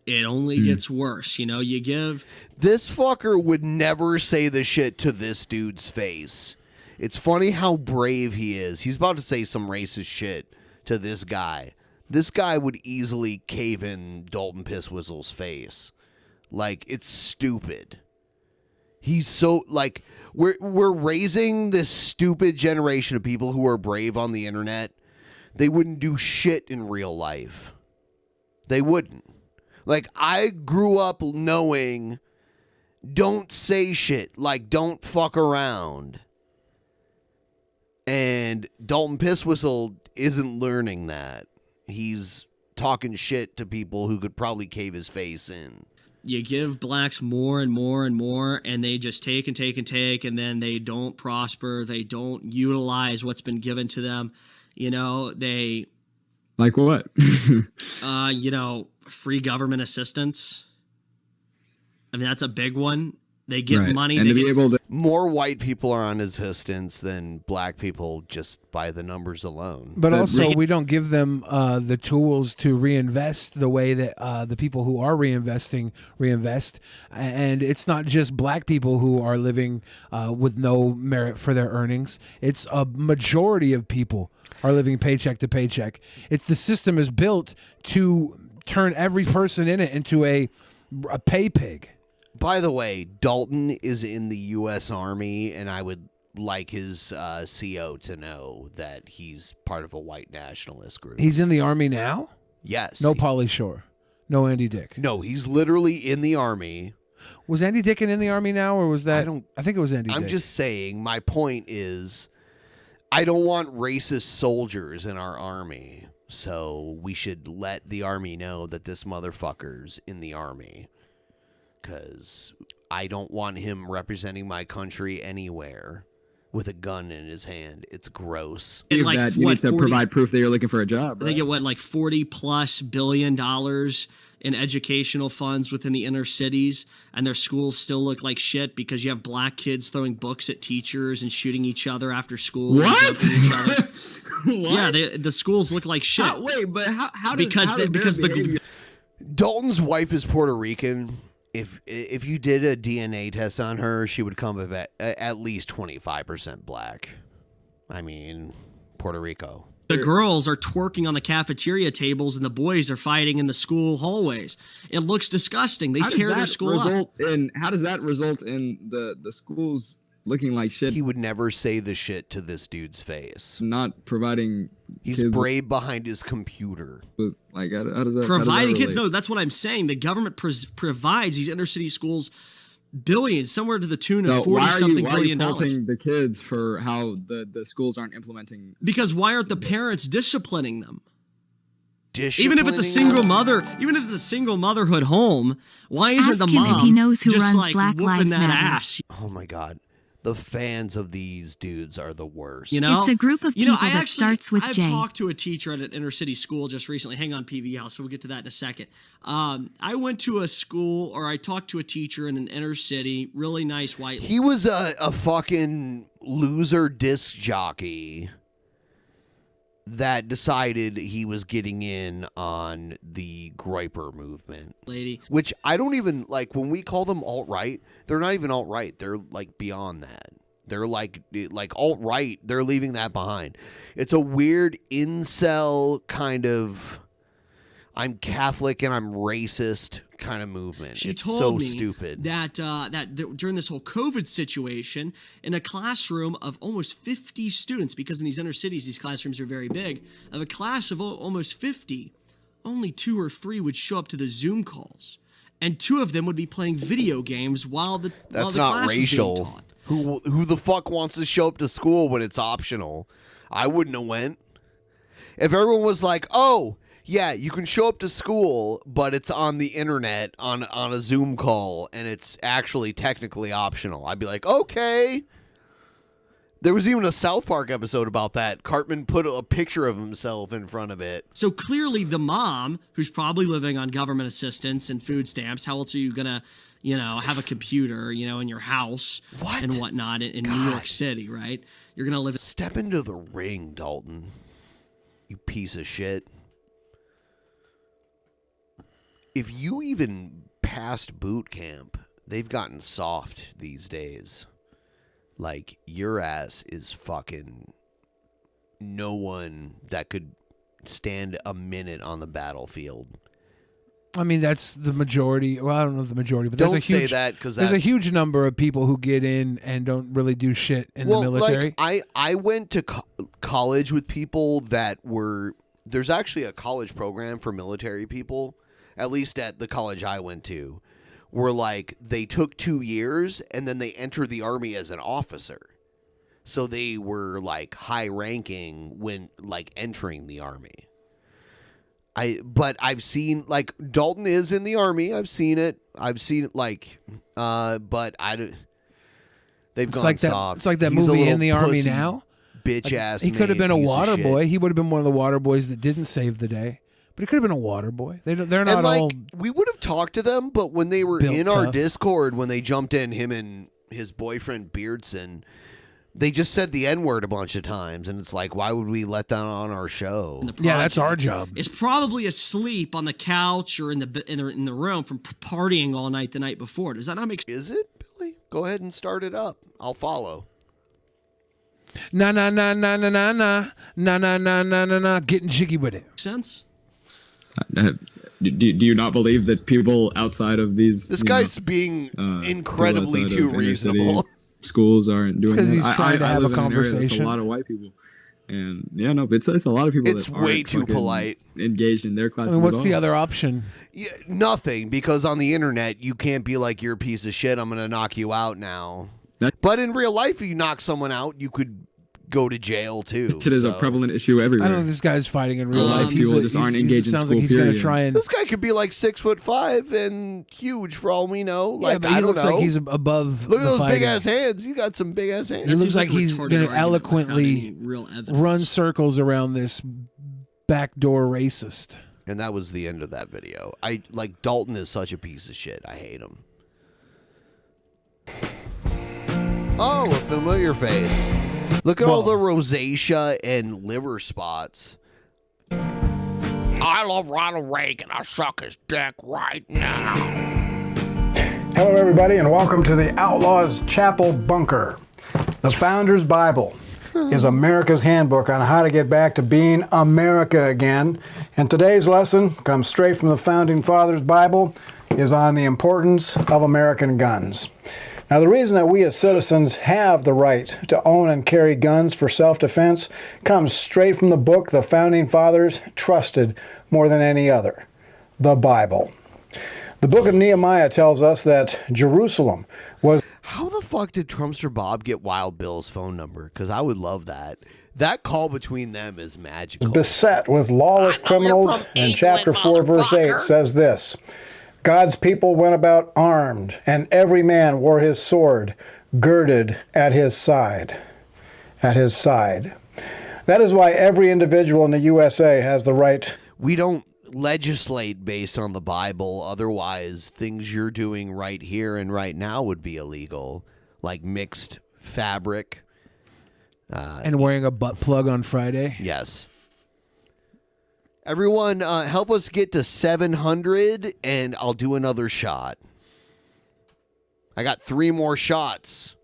it only gets worse. You know, you give. This fucker would never say the shit to this dude's face. It's funny how brave he is. He's about to say some racist shit to this guy. This guy would easily cave in Dalton Piss Whistle's face. Like, it's stupid. He's so, like, we're raising this stupid generation of people who are brave on the internet. They wouldn't do shit in real life. They wouldn't. Like, I grew up knowing, don't say shit. Like, don't fuck around. And Dalton Piss Whistle isn't learning that. He's talking shit to people who could probably cave his face in. You give blacks more and more and more, and they just take and take and take, and then they don't prosper. They don't utilize what's been given to them. You know, they... Like what? you know, free government assistance. I mean, that's a big one. They get money. And they to be get, able to... More white people are on assistance than black people just by the numbers alone. But also, we don't give them the tools to reinvest the way that the people who are reinvesting reinvest. And it's not just black people who are living with no merit for their earnings. It's a majority of people are living paycheck to paycheck. It's the system is built to turn every person in it into a pay pig. By the way, Dalton is in the U.S. Army, and I would like his CO to know that he's part of a white nationalist group. He's in the Army now? Yes. No Pauly Shore. No Andy Dick. No, he's literally in the Army. Was Andy Dick in the Army now, or was that? I think it was Andy Dick. I'm just saying, my point is, I don't want racist soldiers in our Army. So we should let the Army know that this motherfucker's in the Army. Because I don't want him representing my country anywhere with a gun in his hand. It's gross. And You need to provide proof that you're looking for a job. They get what, like $40+ billion in educational funds within the inner cities, and their schools still look like shit because you have black kids throwing books at teachers and shooting each other after school. What? And jumping each other. What? Yeah, the schools look like shit. Wait, but how does because how does their because the behavior- Dalton's wife is Puerto Rican. If you did a DNA test on her, she would come at least 25% black. I mean, Puerto Rico. The girls are twerking on the cafeteria tables and the boys are fighting in the school hallways. It looks disgusting. They tear their school up. How does that result in the schools looking like shit? He would never say the shit to this dude's face. Not providing. He's brave behind his computer. Like, how does that? Providing kids, relate? no, that's what I'm saying. The government provides these inner city schools billions, somewhere to the tune of $40-something billion. Why are you faulting the kids for how the schools aren't implementing? Because why aren't the parents disciplining them? Even if it's a single mother, even if it's a single motherhood home, why isn't Ask the him if mom he knows who just runs like Black whooping Lives that Matter. ass? Oh my God. The fans of these dudes are the worst. You know, It's a group of people I that actually, starts with I've J. talked to a teacher at an inner city school just recently. Hang on, PV House, so we'll get to that in a second. I went to a school, or I talked to a teacher in an inner city, really nice white. He was a fucking loser disc jockey that decided he was getting in on the Groyper movement. Lady. Which I don't even, like, when we call them alt-right, they're not even alt-right. They're, like, beyond that. They're, like alt-right. They're leaving that behind. It's a weird incel kind of, I'm Catholic and I'm racist kind of movement. She It's told so me stupid. that during this whole COVID situation, in a classroom of almost 50 students, because in these inner cities, these classrooms are very big, of a class of almost 50, only 2 or 3 would show up to the Zoom calls. And 2 of them would be playing video games while the That's class not was being racial. taught. Who the fuck wants to show up to school when it's optional? I wouldn't have went. If everyone was like, oh, yeah, you can show up to school, but it's on the internet on a Zoom call, and it's actually technically optional, I'd be like, okay. There was even a South Park episode about that. Cartman put a picture of himself in front of it. So clearly the mom, who's probably living on government assistance and food stamps, how else are you going to, have a computer, in your house and whatnot in New York City, right? You're going to live... Step into the ring, Dalton. You piece of shit. If you even passed boot camp, they've gotten soft these days. Like, your ass is fucking no one that could stand a minute on the battlefield. I mean, that's the majority. Well, I don't know the majority, but Don't there's a huge, say that, 'cause there's a that's- huge number of people who get in and don't really do shit in the military. Like, I went to college with people that were... There's actually a college program for military people, at least at the college I went to, where, like, they took 2 years and then they entered the Army as an officer. So they were, like, high-ranking when, like, entering the Army. But I've seen, like, Dalton is in the Army. I've seen it, like, but they've gone like soft. It's like that He's a movie little In the Army pussy, Now. Bitch-ass He could have made been a piece of water shit. boy. He would have been one of the water boys that didn't save the day. But he could have been a water boy. They're not And, like, all... we would have talked to them, but when they were built in our tough. Discord, when they jumped in, him and his boyfriend Beardson, they just said the N-word a bunch of times, and it's like, why would we let that on our show? Yeah, that's our job. Is probably asleep on the couch or in the room from partying all night the night before. Does that not make sense? Is it, Billy? Go ahead and start it up. I'll follow. Na na na na na na na na na na na na na, getting jiggy with it. Sense? Do you not believe that people outside of these... This guy's being incredibly outside too of inner city reasonable. schools aren't doing that. Because he's trying to have a live in an area that's conversation. a lot of white people. And yeah, no, it's a lot of people It's that way aren't too fucking polite. engaged in their I classes. mean, what's at the all. other option? Yeah, nothing, because on the internet, you can't be like, you're a piece of shit, I'm going to knock you out now. But in real life, if you knock someone out, you could go to jail too. It is a prevalent issue everywhere. I don't think this guy's fighting in real life. People just aren't engaged in sounds school. like he's going to period. try and. This guy could be like 6'5" and huge for all we know. Like, Yeah, but he I don't looks know. like he's above. Look at the those fighting. big ass hands. He got some big ass hands. He looks like he's going to eloquently run circles around this backdoor racist. And that was the end of that video. Dalton is such a piece of shit. I hate him. Oh, a familiar face. Look at all the rosacea and liver spots. I love Ronald Reagan. I suck his dick right now. Hello, everybody, and welcome to the Outlaws Chapel Bunker. The Founder's Bible is America's handbook on how to get back to being America again. And today's lesson comes straight from the Founding Fathers' Bible, is on the importance of American guns. Now, the reason that we as citizens have the right to own and carry guns for self-defense comes straight from the book the Founding Fathers trusted more than any other, the Bible. The book of Nehemiah tells us that Jerusalem was... How the fuck did Trumpster Bob get Wild Bill's phone number? Because I would love that. That call between them is magical. beset with lawless criminals, and chapter 4, verse 8 says this: God's people went about armed, and every man wore his sword girded at his side. At his side. That is why every individual in the USA has the right. We don't legislate based on the Bible. Otherwise, things you're doing right here and right now would be illegal, like mixed fabric. And wearing a butt plug on Friday. Yes. Everyone, help us get to 700, and I'll do another shot. I got 3 more shots.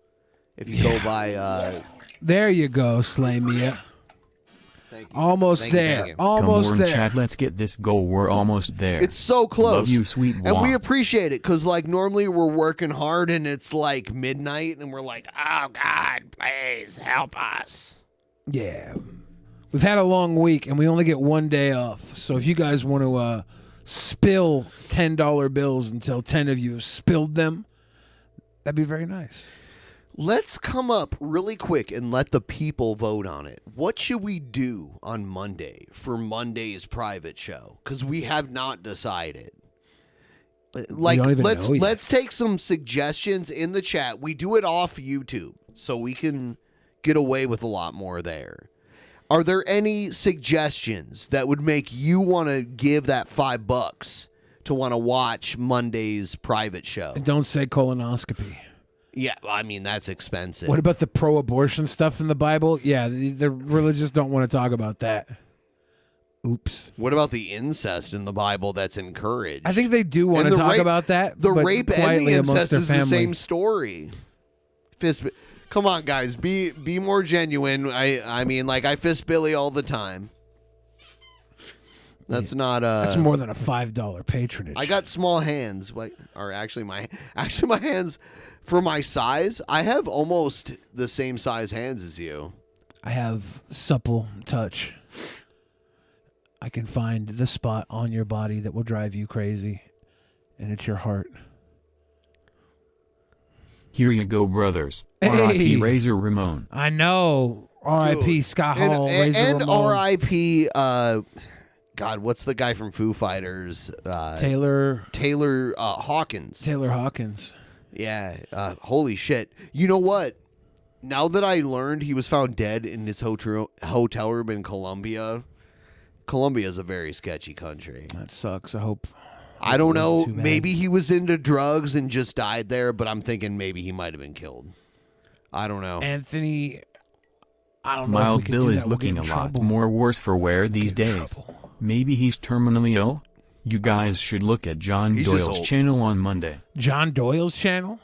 If you go by... There you go, Slamia. Almost Thank you, there. thank you. Almost Come on, there. Chad, let's get this goal. We're almost there. It's so close. Love you, sweet And we Wah. appreciate it, because normally we're working hard, and it's midnight, and we're like, oh, God, please help us. Yeah. We've had a long week, and we only get one day off. So if you guys want to spill $10 bills until 10 of you have spilled them, that'd be very nice. Let's come up really quick and let the people vote on it. What should we do on Monday for Monday's private show? Because we have not decided. Let's take some suggestions in the chat. We do it off YouTube, so we can get away with a lot more there. Are there any suggestions that would make you want to give that $5 to want to watch Monday's private show? And don't say colonoscopy. Yeah, I mean, that's expensive. What about the pro-abortion stuff in the Bible? Yeah, the religious don't want to talk about that. Oops. What about the incest in the Bible that's encouraged? I think they do want And to the talk rape- about that. The but rape and quietly the amongst incest their is the family. same story. Come on, guys, be more genuine. I mean, I fist Billy all the time. That's not That's more than a $5 patronage. I got small hands, or actually my hands for my size. I have almost the same size hands as you. I have supple touch. I can find the spot on your body that will drive you crazy, and it's your heart. Here you go, brothers. Hey. R.I.P. Razor Ramon. I know. R.I.P. Scott Hall. Razor And Ramon. R.I.P. God, what's the guy from Foo Fighters? Taylor Hawkins. Taylor Hawkins. Yeah. Holy shit. You know what? Now that I learned he was found dead in his hotel room in Colombia, Colombia is a very sketchy country. That sucks. I hope. I don't it know. wasn't too bad. Maybe he was into drugs and just died there, but I'm thinking maybe he might have been killed. I don't know. Anthony, I don't know. Mild if we could Bill do is that. We'll looking get a in lot trouble. more worse for wear these days. Maybe he's terminally ill? You guys should look at John He's just Doyle's old. channel on Monday. John Doyle's channel?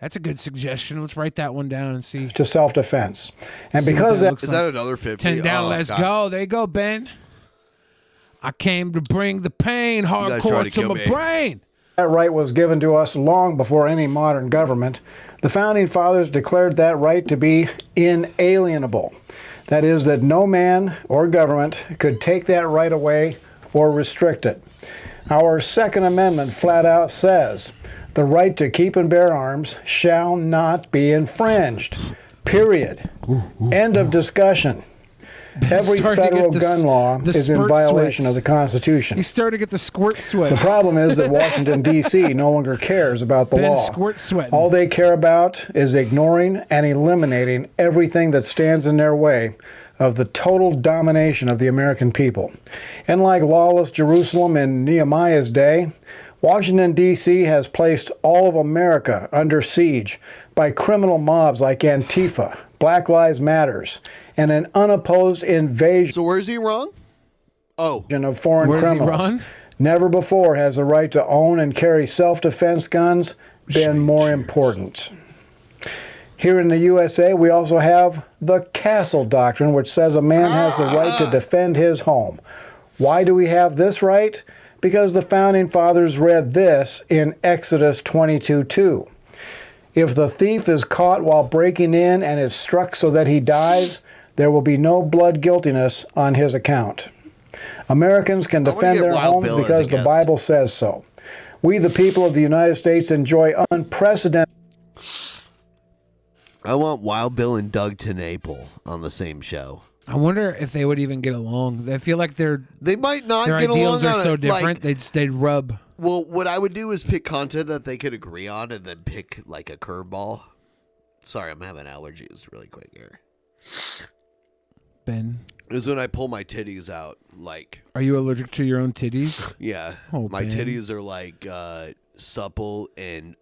That's a good suggestion. Let's write that one down and see. To self-defense. And See what because looks Is that another 50? 10 down, Oh, let's God. go. There you go, Ben. I came to bring the pain guys tried hardcore to to kill my me. brain. That right was given to us long before any modern government. The Founding Fathers declared that right to be inalienable. That is, that no man or government could take that right away or restrict it. Our Second Amendment flat out says, the right to keep and bear arms shall not be infringed. Period. End of discussion. Every federal gun law is in violation of the Constitution. He's starting to get the squirt sweat. The problem is that Washington, D.C. no longer cares about the Ben law. squirt sweating. All they care about is ignoring and eliminating everything that stands in their way of the total domination of the American people. And like lawless Jerusalem in Nehemiah's day, Washington, D.C. has placed all of America under siege by criminal mobs like Antifa, Black Lives Matters, and an unopposed invasion. So where's he wrong? Oh. Of foreign Where's he criminals. wrong? Never before has the right to own and carry self-defense guns been more important. Here in the USA, we also have the Castle Doctrine, which says a man has the right to defend his home. Why do we have this right? Because the Founding Fathers read this in Exodus 22:2. If the thief is caught while breaking in and is struck so that he dies, there will be no blood guiltiness on his account. Americans can defend their homes because the Bible says so. We, the people of the United States, enjoy unprecedented... I want Wild Bill and Doug TenNapel on the same show. I wonder if they would even get along. I feel like they might not their get ideals along are on so it, different. They'd rub. Well, what I would do is pick content that they could agree on and then pick like a curveball. Sorry, I'm having allergies really quick here. Ben, it was when I pull my titties out. Like, are you allergic to your own titties? Yeah. Oh, my Ben. titties are like supple and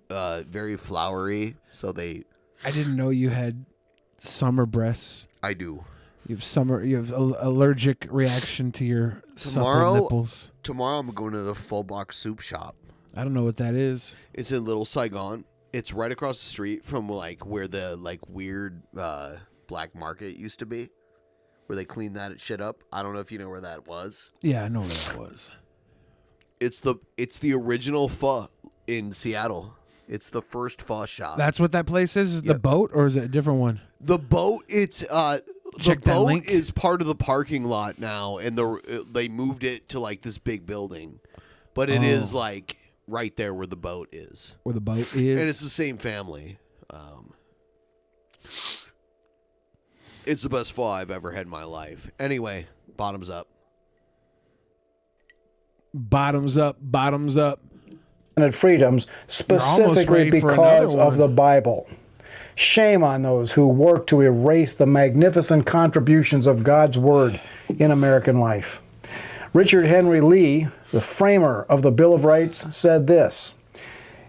very flowery, so they. I didn't know you had summer breasts. I do. You have allergic reaction to your supple nipples. Tomorrow I'm going to the Full Box Soup Shop. I don't know what that is. It's in Little Saigon. It's right across the street from like where the like weird black market used to be, where they cleaned that shit up. I don't know if you know where that was. Yeah, I know where that was. It's the original pho in Seattle. It's the first pho shop. That's what that place is? Is the boat, or is it a different one? The boat, it's Check the that boat link. is part of the parking lot now, and they moved it to like this big building, but it is like right there where the boat is. Where the boat is, and it's the same family. It's the best pho I've ever had in my life. Anyway, bottoms up. Bottoms up. Bottoms up. Freedoms specifically because of the Bible. Shame on those who work to erase the magnificent contributions of God's Word in American life. Richard Henry Lee, the framer of the Bill of Rights, said this: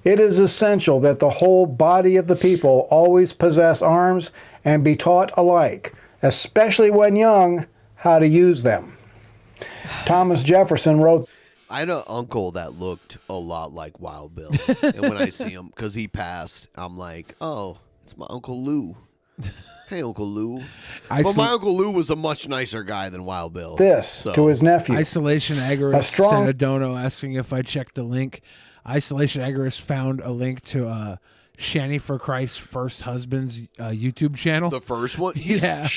"It is essential that the whole body of the people always possess arms and be taught alike, especially when young, how to use them." Thomas Jefferson wrote, I had an uncle that looked a lot like Wild Bill. And when I see him, because he passed, I'm like, oh, it's my Uncle Lou. Hey, Uncle Lou. But my Uncle Lou was a much nicer guy than Wild Bill. to his nephew. Isolation Agorist sent a dono asking if I checked the link. Isolation Agorist found a link to Shani for Christ's first husband's YouTube channel. The first one? Yeah.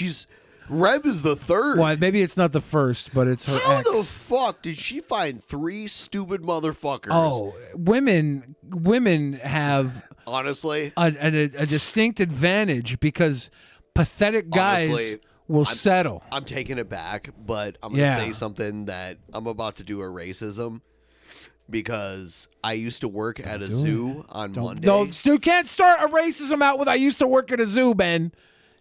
Rev is the third. Well, maybe it's not the first, but it's her How ex. the fuck did she find 3 stupid motherfuckers? Oh, women have honestly a distinct advantage because pathetic guys Honestly, will settle. I'm taking it back, but I'm going to say something that I'm about to do a racism because I used to work at a zoo on Monday. No, you can't start a racism out with "I used to work at a zoo," Ben.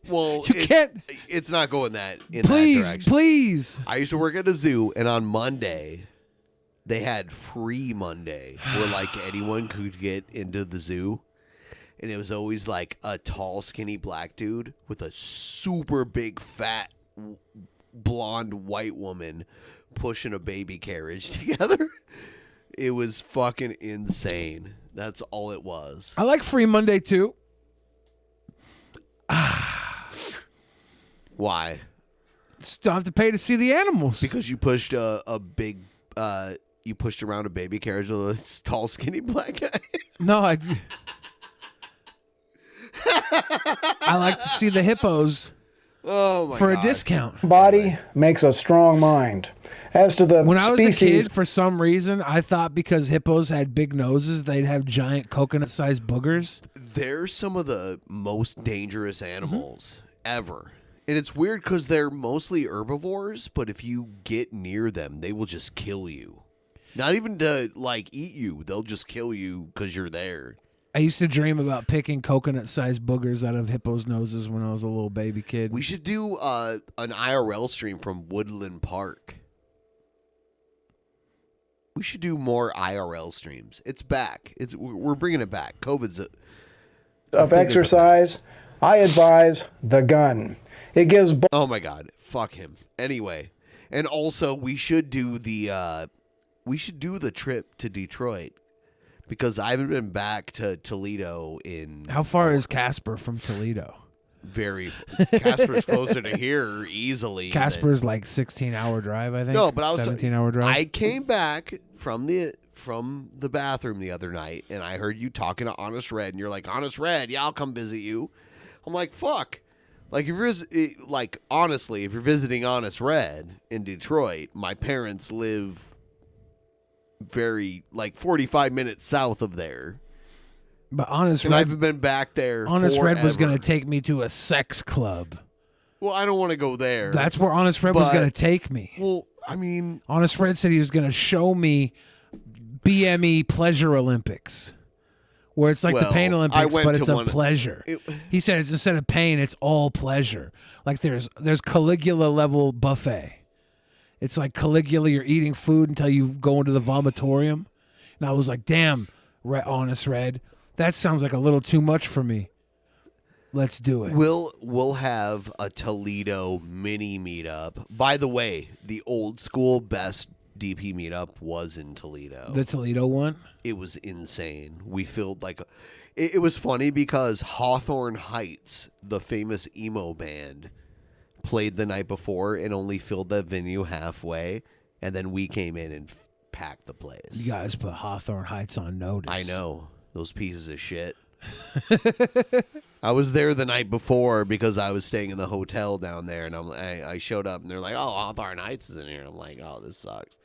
Well, you can't. It's not going that in Please, that direction. please. I used to work at a zoo, and on Monday, they had free Monday, where like anyone could get into the zoo, and it was always like a tall, skinny black dude with a super big, fat, blonde white woman pushing a baby carriage together. It was fucking insane. That's all it was. I like Free Monday too. Why? Still have to pay to see the animals. Because you pushed a big you pushed around a baby carriage with a tall, skinny black guy? No, I like to see the hippos for a discount. Body makes a strong mind. As to the When I was species, a kid, for some reason, I thought because hippos had big noses, they'd have giant coconut-sized boogers. They're some of the most dangerous animals ever. And it's weird because they're mostly herbivores, but if you get near them, they will just kill you. Not even to, like, eat you. They'll just kill you because you're there. I used to dream about picking coconut-sized boogers out of hippos' noses when I was a little baby kid. We should do an IRL stream from Woodland Park. We should do more IRL streams. It's back. We're bringing it back. COVID's of exercise, I advise the gun. It gives. Oh my God! Fuck him. Anyway, and also we should do the trip to Detroit because I haven't been back to Toledo in. How far is Casper from Toledo? Casper's closer to here easily. Casper's like 16-hour drive, I think. No, but I was 17-hour drive. I came back from the bathroom the other night, and I heard you talking to Honest Red, and you're like, Honest Red, yeah, I'll come visit you. I'm like, fuck. Like, honestly, if you're visiting Honest Red in Detroit, my parents live 45 minutes south of there. But Honest and Red, I haven't been back there. Honest Red was forever. going to take me to a sex club. Well, I don't want to go there. That's where Honest Red was going to take me. Well, I mean, Honest Red said he was going to show me BME Pleasure Olympics, where it's like the Pain Olympics, but it's a pleasure. He said it's instead of pain, it's all pleasure. Like there's Caligula level buffet. It's like Caligula, you're eating food until you go into the vomitorium. And I was like, damn, Honest Red, that sounds like a little too much for me. Let's do it. We'll have a Toledo mini meetup. By the way, the old school best DP meetup was in Toledo. The Toledo one? It was insane. We filled it was funny because Hawthorne Heights, the famous emo band, played the night before and only filled that venue halfway, and then we came in and packed the place. You guys put Hawthorne Heights on notice. I know. Those pieces of shit. I was there the night before because I was staying in the hotel down there, and I showed up, and they're like, "Oh, Hawthorne Heights is in here." I'm like, "Oh, this sucks."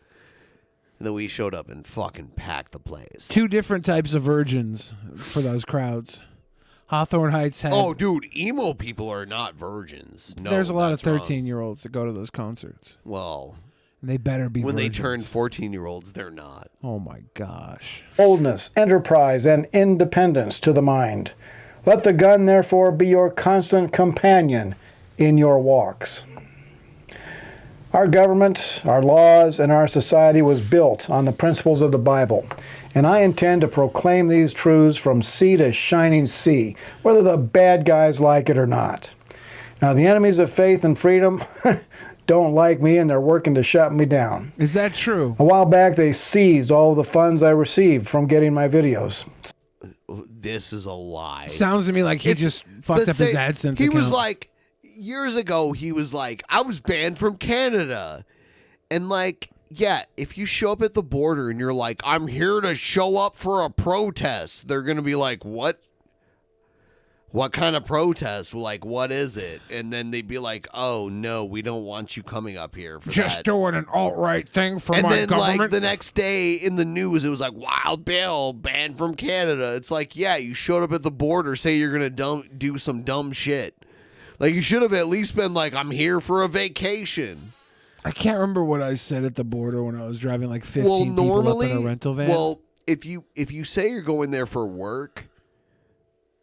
And then we showed up and fucking packed the place. Two different types of virgins for those crowds. Hawthorne Heights had... Oh, dude, emo people are not virgins. No, there's a lot of that's 13-year-olds that go to those concerts. Well... And they better be when virgins. they turn 14-year-olds, they're not. Oh, my gosh. Boldness, enterprise, and independence to the mind. Let the gun, therefore, be your constant companion in your walks. Our government, our laws, and our society was built on the principles of the Bible, and I intend to proclaim these truths from sea to shining sea, whether the bad guys like it or not. Now, the enemies of faith and freedom don't like me, and they're working to shut me down. Is that true? A while back, they seized all the funds I received from getting my videos. This is a lie. Sounds to me like he just fucked up his AdSense He was account. like, years ago, he was like, I was banned from Canada. And like, yeah, if you show up at the border and you're like, I'm here to show up for a protest, they're going to be like, what? What kind of protest? Like, what is it? And then they'd be like, oh, no, we don't want you coming up here for Just that. doing an alt-right thing for And my then, government. like, the next day in the news, it was like, Wild Bill banned from Canada. It's like, yeah, you showed up at the border, say you're going to do some dumb shit. Like, you should have at least been like, I'm here for a vacation. I can't remember what I said at the border when I was driving like 15 people up in a rental van. Well, if you say you're going there for work,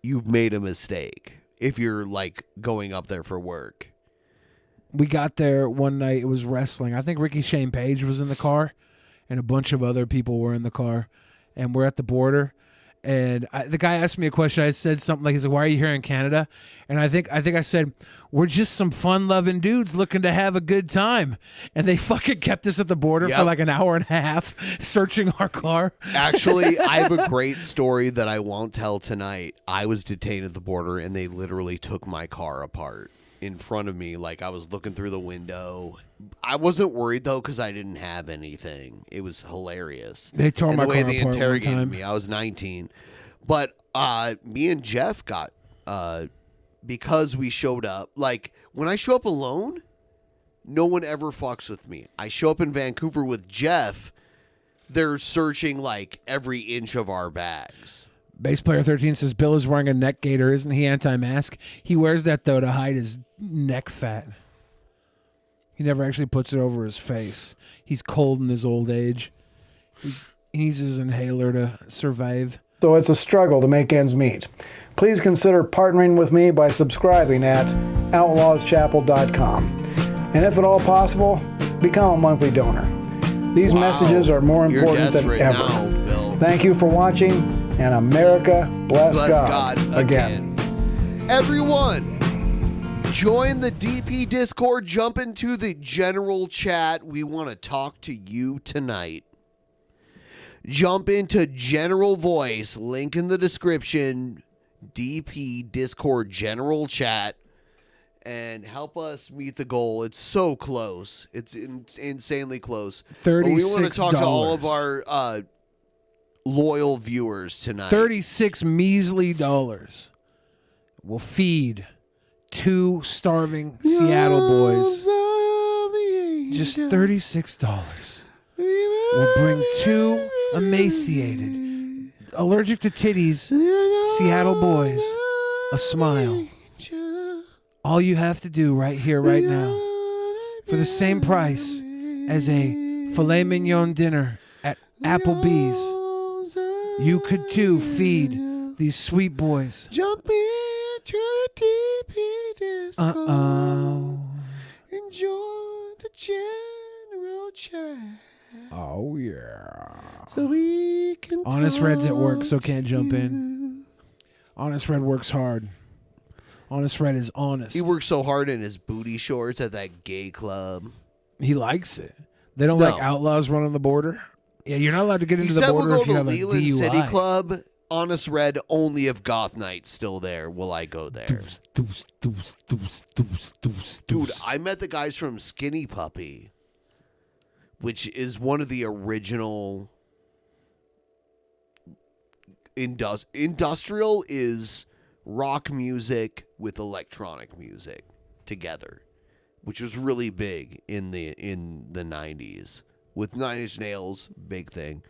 you've made a mistake. If you're like going up there for work. We got there one night. It was wrestling. I think Ricky Shane Page was in the car, and a bunch of other people were in the car. And we're at the border. And the guy asked me a question. I said something like, he's like, why are you here in Canada? And I think I said, we're just some fun-loving dudes looking to have a good time. And they fucking kept us at the border for like an hour and a half searching our car. Actually, I have a great story that I won't tell tonight. I was detained at the border, and they literally took my car apart. in front of me. Like, I was looking through the window. I wasn't worried, though, because I didn't have anything. It was hilarious. They tore my the way car they apart one interrogated time. me. I was 19. But me and Jeff got, because we showed up, like, when I show up alone, no one ever fucks with me. I show up in Vancouver with Jeff, they're searching, like, every inch of our bags. Bass player 13 says Bill is wearing a neck gaiter. Isn't he anti-mask? He wears that, though, to hide his neck fat. He never actually puts it over his face. He's cold in his old age. He needs his inhaler to survive. So it's a struggle to make ends meet. Please consider partnering with me by subscribing at outlawschapel.com. And if at all possible, become a monthly donor. These messages are more You're important than desperate ever. now, Bill. Thank you for watching, and America bless God again. Everyone, join the DP Discord. Jump into the general chat. We want to talk to you tonight. Jump into general voice. Link in the description. DP Discord general chat. And help us meet the goal. It's so close. It's insanely close. $36. But we want to talk to all of our loyal viewers tonight. $36 measly dollars will feed 2 starving Seattle boys. Just $36 will bring 2 emaciated, allergic to titties Seattle boys a smile. All you have to do right here, right now, for the same price as a filet mignon dinner at Applebee's, you could too feed these sweet boys. Jump into the DP Discord. Enjoy the general chat. Oh, yeah. So we can Honest Red's at work, so can't jump in. Honest Red works hard. Honest Red is honest. He works so hard in his booty shorts at that gay club. He likes it. They don't like outlaws running the border. Yeah, you're not allowed to get into the border if you have a Leland DUI. City Club. Honest Red, only if Goth Night's still there will I go there. Dude, I met the guys from Skinny Puppy, which is one of the original industrial is rock music with electronic music together, which was really big in the 90s with 9 Inch Nails, big thing.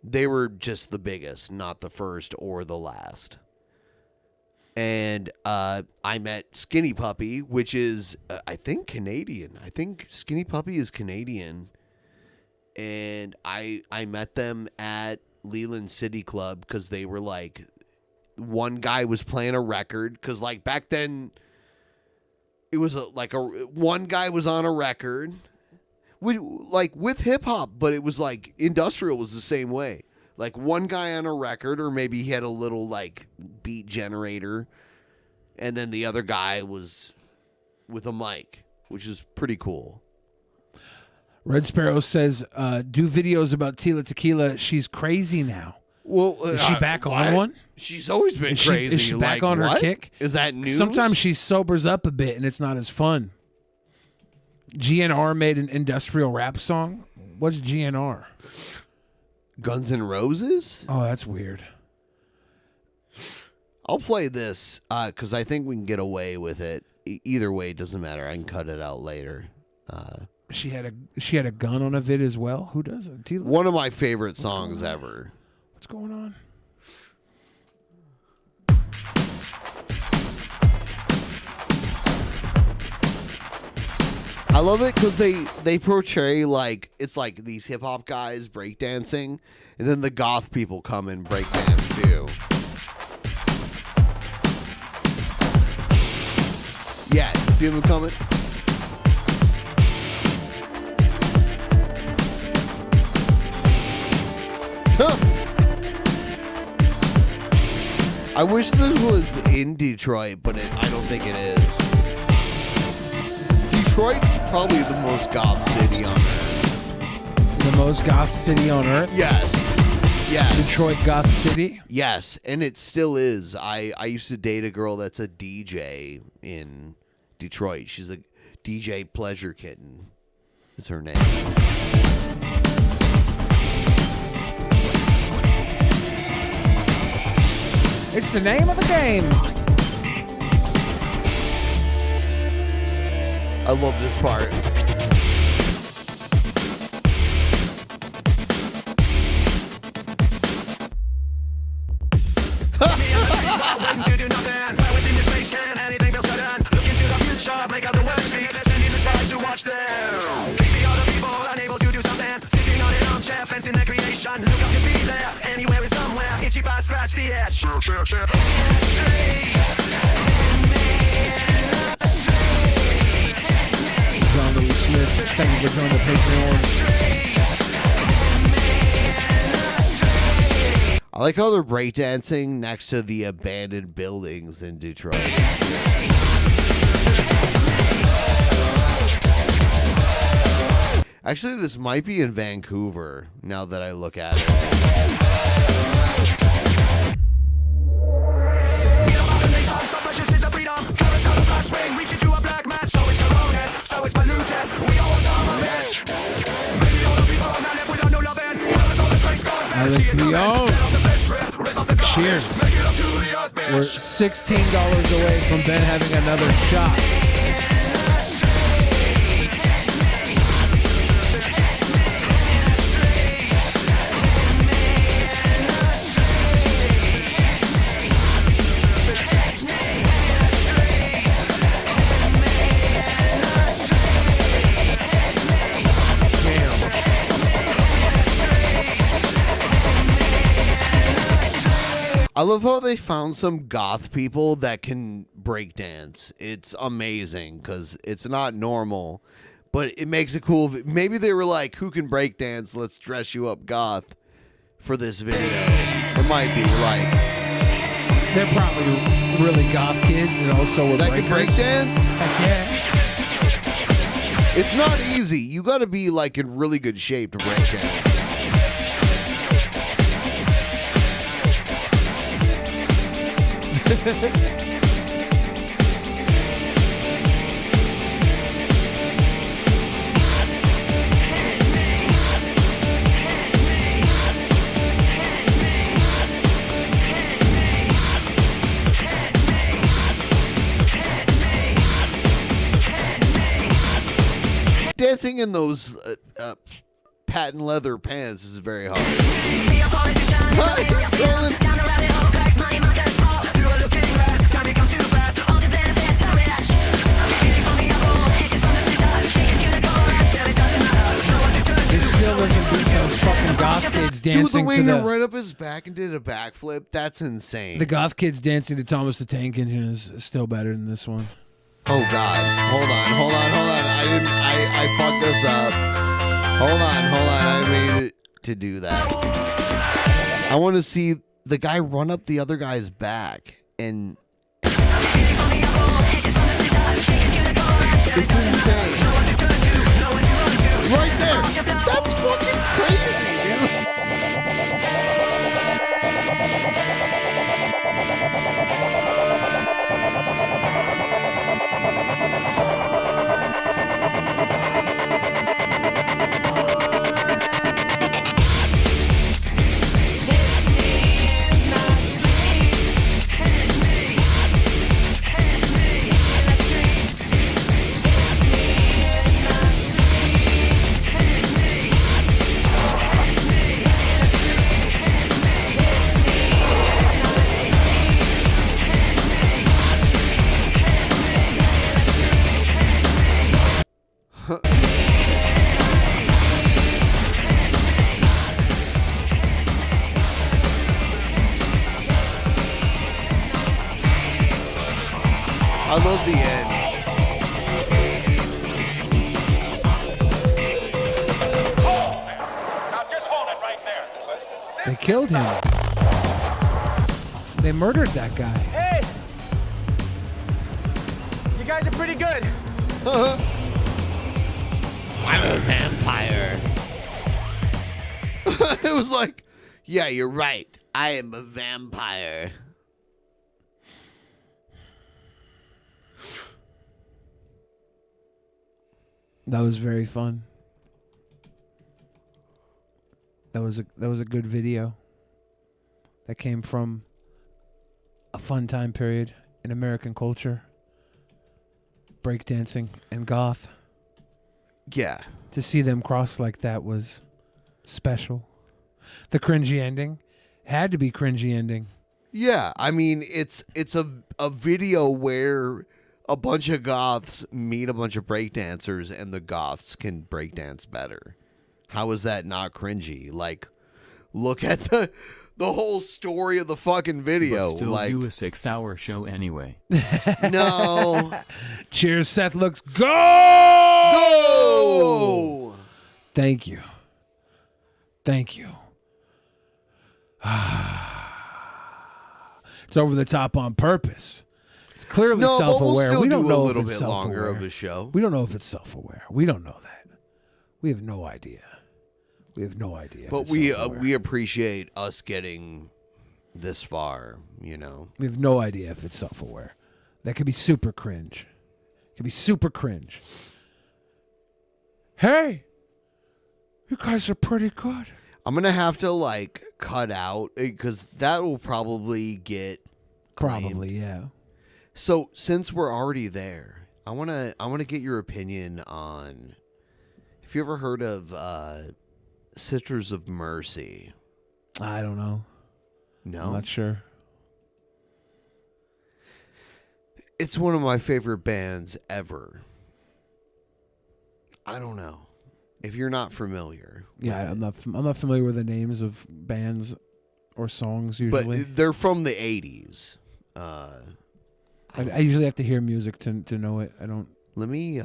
They were just the biggest, not the first or the last. And I met Skinny Puppy, which is I think Canadian. I think Skinny Puppy is Canadian. And I met them at Leland City Club because they were like, one guy was playing a record because like back then it was one guy was on a record with hip hop, but it was like industrial was the same way. Like one guy on a record, or maybe he had a little like beat generator, and then the other guy was with a mic, which is pretty cool. Red Sparrow says, do videos about Tila Tequila. She's crazy now. Well, is she back on one? She's always been crazy. Is she back on her kick? Is that news? Sometimes she sobers up a bit and it's not as fun. GNR made an industrial rap song. What's GNR? Guns N' Roses? Oh, that's weird. I'll play this because I think we can get away with it. Either way, it doesn't matter. I can cut it out later. She had a gun on a vid as well. Who doesn't? Tila? One of my favorite songs ever. What's going on? I love it because they portray like it's like these hip hop guys breakdancing, and then the goth people come and breakdance too. Yeah, see them coming? Huh. I wish this was in Detroit, but I don't think it is. Detroit's probably the most goth city on earth. The most goth city on earth? Yes. Yes. Detroit Goth City. Yes, and it still is. I used to date a girl that's a DJ in Detroit. She's a DJ Pleasure Kitten is her name. It's the name of the game. I love this part. Scratch the edge. John Louis Smith, thank you for joining the Patreon. I like how they're breakdancing next to the abandoned buildings in Detroit. Actually, this might be in Vancouver, now that I look at it. Alex Leon. Cheers. We're $16 away from Ben having another shot. I love how they found some goth people that can break dance. It's amazing because it's not normal, but it makes it cool. Maybe they were like, who can break dance? Let's dress you up goth for this video. It might be like... They're probably really goth kids and also that can break dance? Heck yeah. It's not easy. You got to be like in really good shape to break dance. Dancing in those patent leather pants is very hard. Still doesn't beat those fucking goth kids dancing Dude, the way to he the... right up his back and did a backflip, that's insane. The goth kids dancing to Thomas the Tank Engine is still better than this one. Oh God! Hold on! I fucked this up. Hold on! I didn't mean to do that. I want to see the guy run up the other guy's back and. It's insane. Right there. That's fucking crazy, dude. I love the end. They killed him. They murdered that guy. Hey! You guys are pretty good. I'm a vampire. It was like, Yeah, you're right. I am a vampire. That was very fun. That was a good video. That came from a fun time period in American culture. Breakdancing and goth. Yeah. To see them cross like that was special. The cringy ending had to be cringy ending. Yeah, I mean, it's a video where a bunch of goths meet a bunch of breakdancers and the goths can breakdance better. How is that not cringy? Like, look at the whole story of the fucking video. But still like, do a 6-hour show anyway. No. Cheers, Seth looks go! Go! Thank you. Thank you. It's over the top on purpose. It's clearly No, but we'll self-aware. still We don't do a know little if it's bit longer self-aware. of the show. We don't know if it's self-aware. We don't know that. We have no idea. We have no idea. if But it's we self-aware. we appreciate us getting this far, you know. We have no idea if it's self-aware. That could be super cringe. It could be super cringe. Hey, you guys are pretty good. I'm gonna have to like cut out because that will probably get claimed. Probably, yeah. So since we're already there, I wanna get your opinion on. Have you ever heard of Sisters of Mercy? I don't know. No, I'm not sure. It's one of my favorite bands ever. I don't know if you're not familiar. Yeah, I'm not familiar with the names of bands or songs usually. But they're from the 80s. I usually have to hear music to know it. I don't. Let me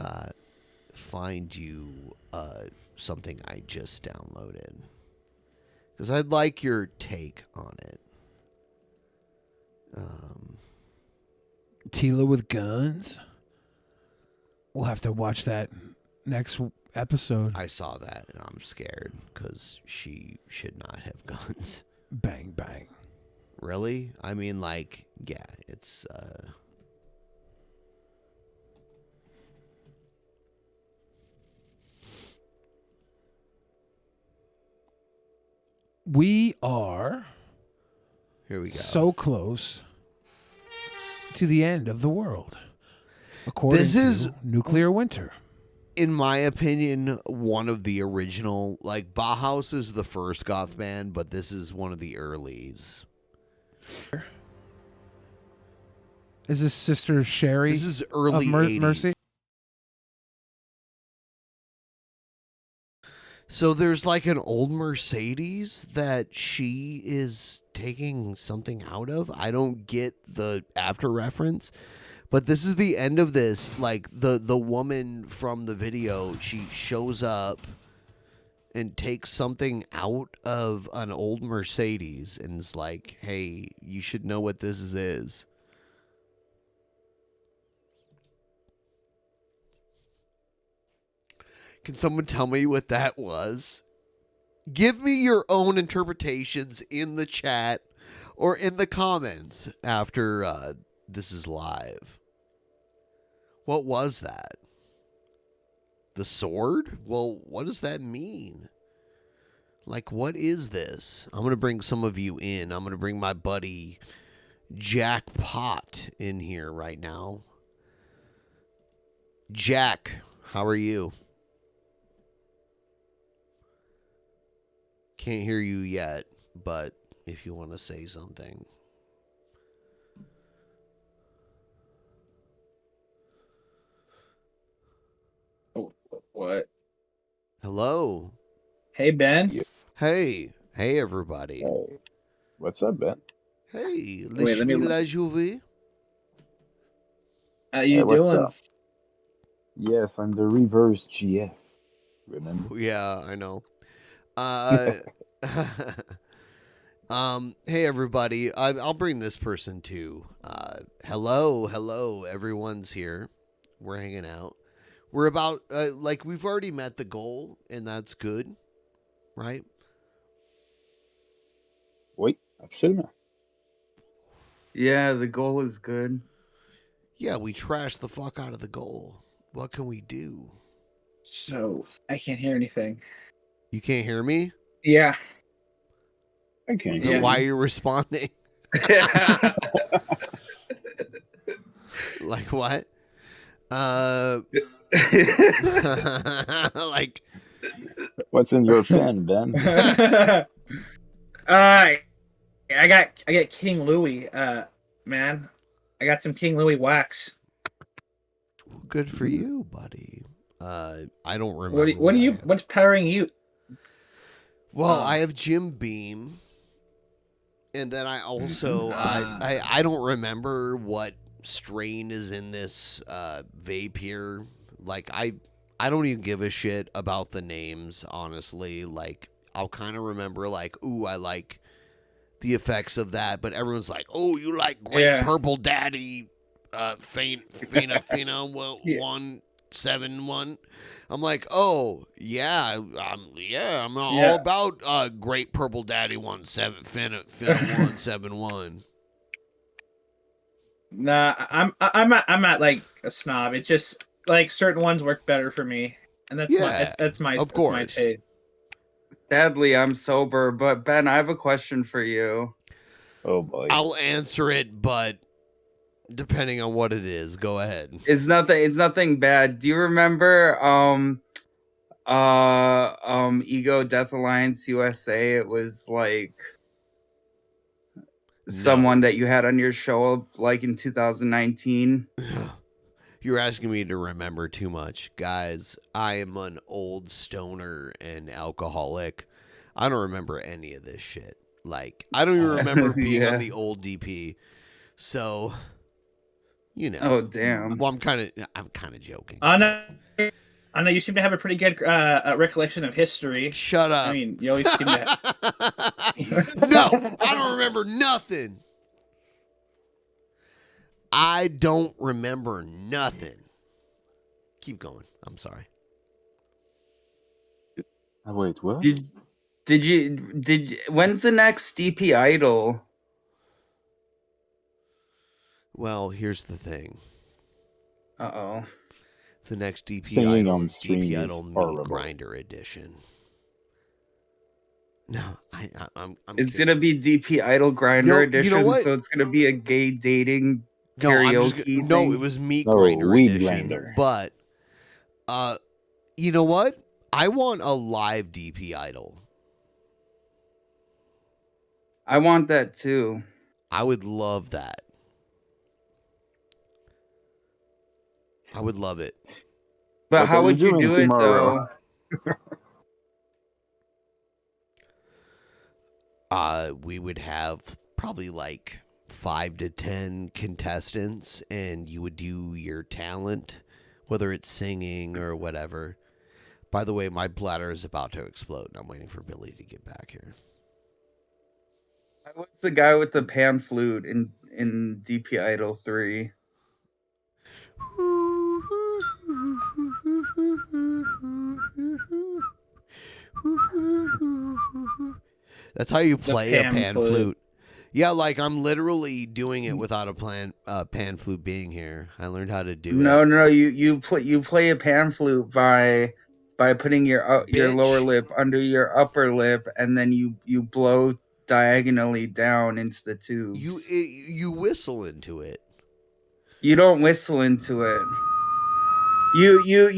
find you something I just downloaded. Because I'd like your take on it. Tila with guns? We'll have to watch that next episode. I saw that and I'm scared because she should not have guns. Bang, bang. Really? I mean, like, yeah, it's... We are Here we go. so close to the end of the world. According This is nuclear winter. In my opinion, one of the original, like Bauhaus is the first goth band, but this is one of the earlies. Is this Sister Sherry? This is early of 80s. Mercy. So there's like an old Mercedes that she is taking something out of. I don't get the after reference, but this is the end of this. Like the woman from the video, she shows up and takes something out of an old Mercedes and is like, "Hey, you should know what this is." Can someone tell me what that was? Give me your own interpretations in the chat or in the comments after this is live. What was that? The sword? Well, what does that mean? Like, what is this? I'm going to bring some of you in. I'm going to bring my buddy Jackpot in here right now. Jack, how are you? Can't hear you yet, but if you want to say something. What? Hello. Hey, Ben. Hey. Hey, everybody. Hey. What's up, Ben? Hey. Wait, let me look. La Juve. How you what's doing? up? Yes, I'm the reverse GF. Remember? Yeah, I know. Hey, everybody. I'll bring this person too. Hello. Everyone's here. We're hanging out. We're about, like, we've already met the goal, and that's good, right? Oui, absolument. Yeah, the goal is good. Yeah, we trashed the fuck out of the goal. What can we do? So, I can't hear anything. You can't hear me? Yeah. I can't Then why are you responding? Like what? Like What's in your pen, Ben? I got King Louis, man. I got some King Louis wax. Good for you, buddy. I don't remember. What's powering you? Well, I have Jim Beam, and then I also I don't remember what strain is in this vape here. Like I don't even give a shit about the names, honestly. Like I'll kind of remember like, ooh, I like the effects of that, but everyone's like, oh, you like Great Purple Daddy Fina 171. I'm like, oh yeah, I'm all about Great Purple Daddy Fina 171. Nah, I'm not like a snob. It's just like certain ones work better for me, and that's my taste. Sadly, I'm sober, but Ben, I have a question for you. Oh boy. I'll answer it, but depending on what it is, go ahead. It's nothing bad. Do you remember Ego Death Alliance USA? It was like someone that you had on your show like in 2019. You're asking me to remember too much. Guys, I am an old stoner and alcoholic. I don't remember any of this shit. Like, I don't even remember being on the old DP. So, you know. Oh, damn. Well, I'm kind of joking. I know you seem to have a pretty good recollection of history. Shut up. I mean, you always seem to. No, I don't remember nothing. I don't remember nothing. Keep going. I'm sorry. Wait, what? When's the next DP Idol? Well, here's the thing. Uh-oh. The next DP Singing Idol on is stream DP is Idol horrible. Meat Grinder Edition. No, I'm It's gonna be DP Idol Grinder Edition, you know what? so it's gonna be a gay dating karaoke thing. No, it was Meat No, Grinder Weed Edition. Grinder. But, you know what? I want a live DP Idol. I want that too. I would love that. I would love it. But What how are would you doing do it tomorrow? though? We would have probably like 5 to 10 contestants, and you would do your talent, whether it's singing or whatever. By the way, my bladder is about to explode, and I'm waiting for Billy to get back here. What's the guy with the pan flute in DP Idol 3? That's how you play a pan flute. Yeah, like I'm literally doing it without a pan flute being here. I learned how to do it. No, you play a pan flute by putting your lower lip under your upper lip, and then you blow diagonally down into the tubes. You whistle into it. You don't whistle into it. You do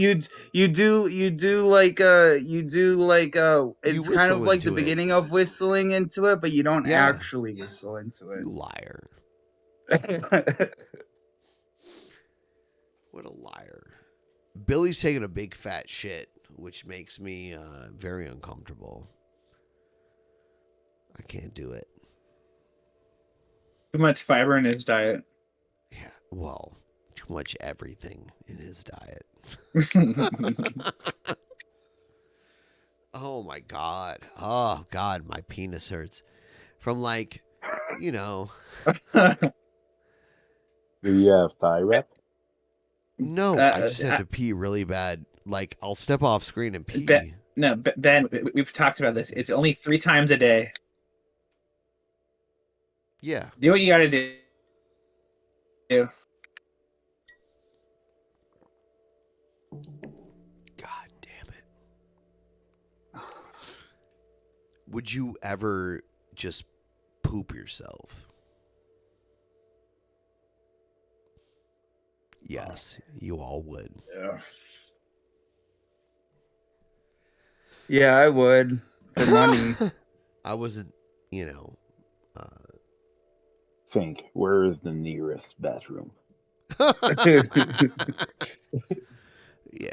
like it's kind of like the beginning of whistling into it, but you don't actually whistle into it. You liar. What a liar. Billy's taking a big fat shit, which makes me very uncomfortable. I can't do it. Too much fiber in his diet. Yeah, well, too much everything in his diet. Oh my god. Oh god, my penis hurts. From like, you know. Do you have tie wrap? No, I just have to pee really bad. Like, I'll step off screen and pee. Ben, we've talked about this. It's only 3 times a day. Yeah. Do what you gotta do. God damn it. Would you ever just poop yourself? Yes, you all would. Yeah. Yeah, I would. For money. I wasn't, you know. Think, where is the nearest bathroom? Yeah.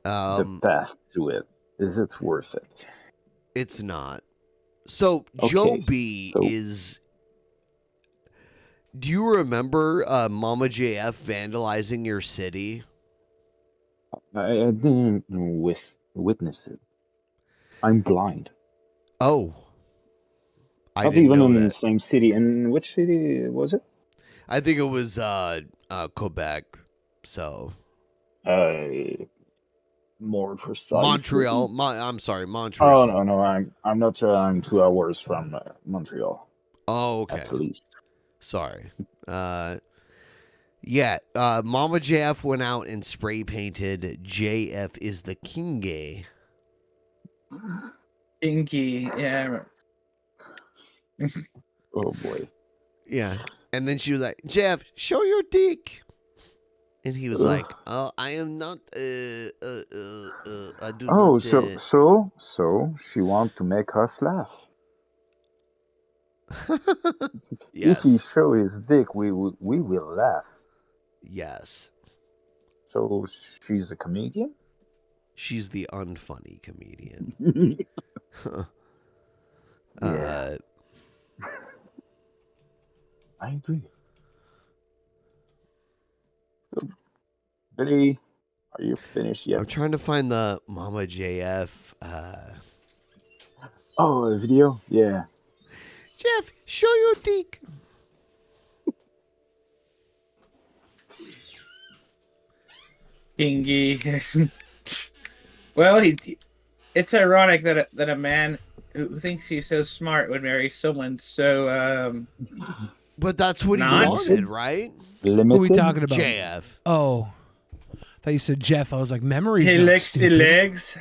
The path to it. Is it worth it? It's not. So, Okay, Joby so- is. Do you remember Mama JF vandalizing your city? I didn't witness it. I'm blind. Oh. I Not didn't even know in that. the same city. In which city was it? I think it was Quebec. So. More precise. Montreal. I'm sorry, Montreal. Oh no, I'm not. I'm 2 hours from Montreal. Oh, okay. At least. Sorry. Yeah. Mama JF went out and spray painted JF is the king gay. Inky, yeah. Oh boy. Yeah. And then she was like, Jeff, show your dick. And he was Ugh. like, oh, I am not, I do Oh, not. so she wants to make us laugh. If he Yes. show his dick, we will laugh. Yes. So she's a comedian. She's the unfunny comedian. Yeah. I agree. So, Billy, are you finished yet? I'm trying to find the Mama JF. Oh, a video? Yeah. Jeff, show your dick. Ingy. Well, it's ironic that a man who thinks he's so smart would marry someone so But that's what he not. wanted, right? Who are we talking about? JF. Oh. I thought you said Jeff. I was like, memories. He not licks his stupid. legs.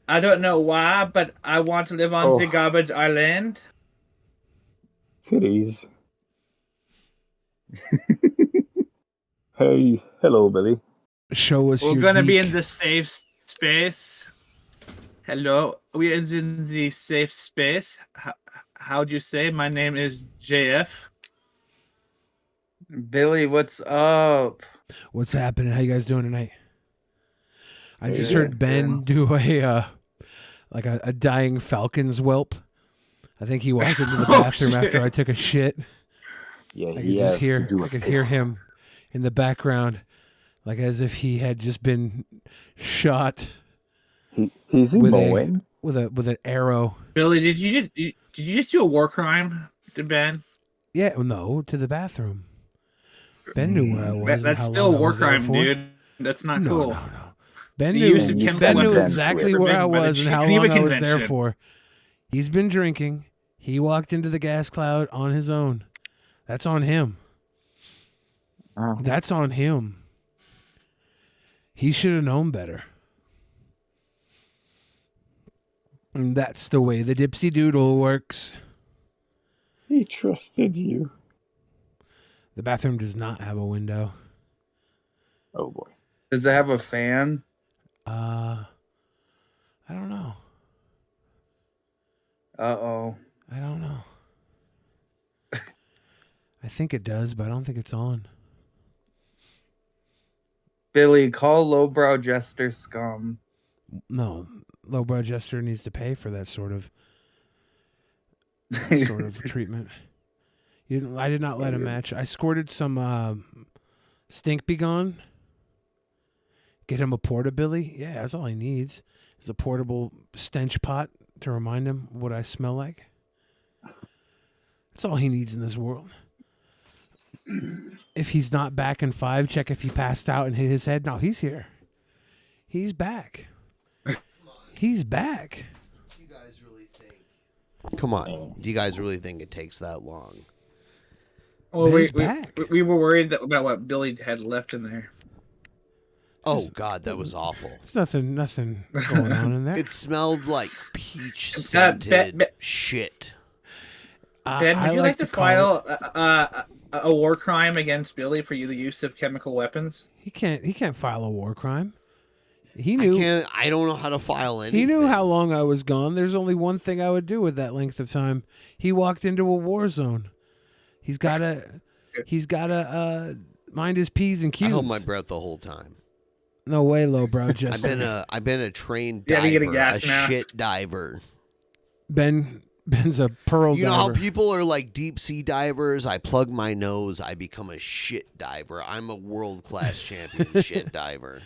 I don't know why, but I want to live on the garbage island. Kitties. Hey, hello, Billy. Show us We're your gonna be geek. in the safe space. Hello, we're in the safe space. How do you say? My name is JF. Billy, what's up? What's happening? How you guys doing tonight? I just Yeah, heard Ben do a dying falcon's whelp. I think he walked into the bathroom after I took a shit. Yeah, I could he just has to hear. do I a could fit. hear him in the background, like as if he had just been shot. He's with mowing. with an arrow. Billy, did you just do a war crime to Ben? Yeah, no, to the bathroom. Ben knew where I was. and That's how still long a I war was there crime, for. dude. That's not No, cool. no. Ben The knew. use of chemical Ben knew weapons exactly forbidden where I by the was and how Geneva long I was there Convention. for. He's been drinking. He walked into the gas cloud on his own. That's on him. That's on him. He should have known better. And that's the way the Dipsy Doodle works. He trusted you. The bathroom does not have a window. Oh boy. Does it have a fan? I don't know. Uh-oh. I don't know. I think it does, but I don't think it's on. Billy, call lowbrow jester scum. No, lowbrow jester needs to pay for that sort of treatment. I did not let him match. I squirted some stink be gone. Get him a portabilly. Yeah, that's all he needs. Is a portable stench pot to remind him what I smell like. That's all he needs in this world. If he's not back in 5, check if he passed out and hit his head. No, he's here. He's back. He's back. You guys really think Come on. Do you guys really think it takes that long? Well, we were worried about what Billy had left in there. Oh God, that was awful. There's nothing going on in there. It smelled like peach scented shit. Ben, would you like to file a war crime against Billy for the use of chemical weapons? He can't file a war crime. He knew. I don't know how to file anything. He knew how long I was gone. There's only one thing I would do with that length of time. He walked into a war zone. He's gotta mind his P's and Q's. I held my breath the whole time. No way, lowbrow Jester. I've been a trained Yeah, diver, you get a gas mask. shit diver. Ben's a pearl diver. You know how people are like deep sea divers? I plug my nose, I become a shit diver. I'm a world-class champion shit diver.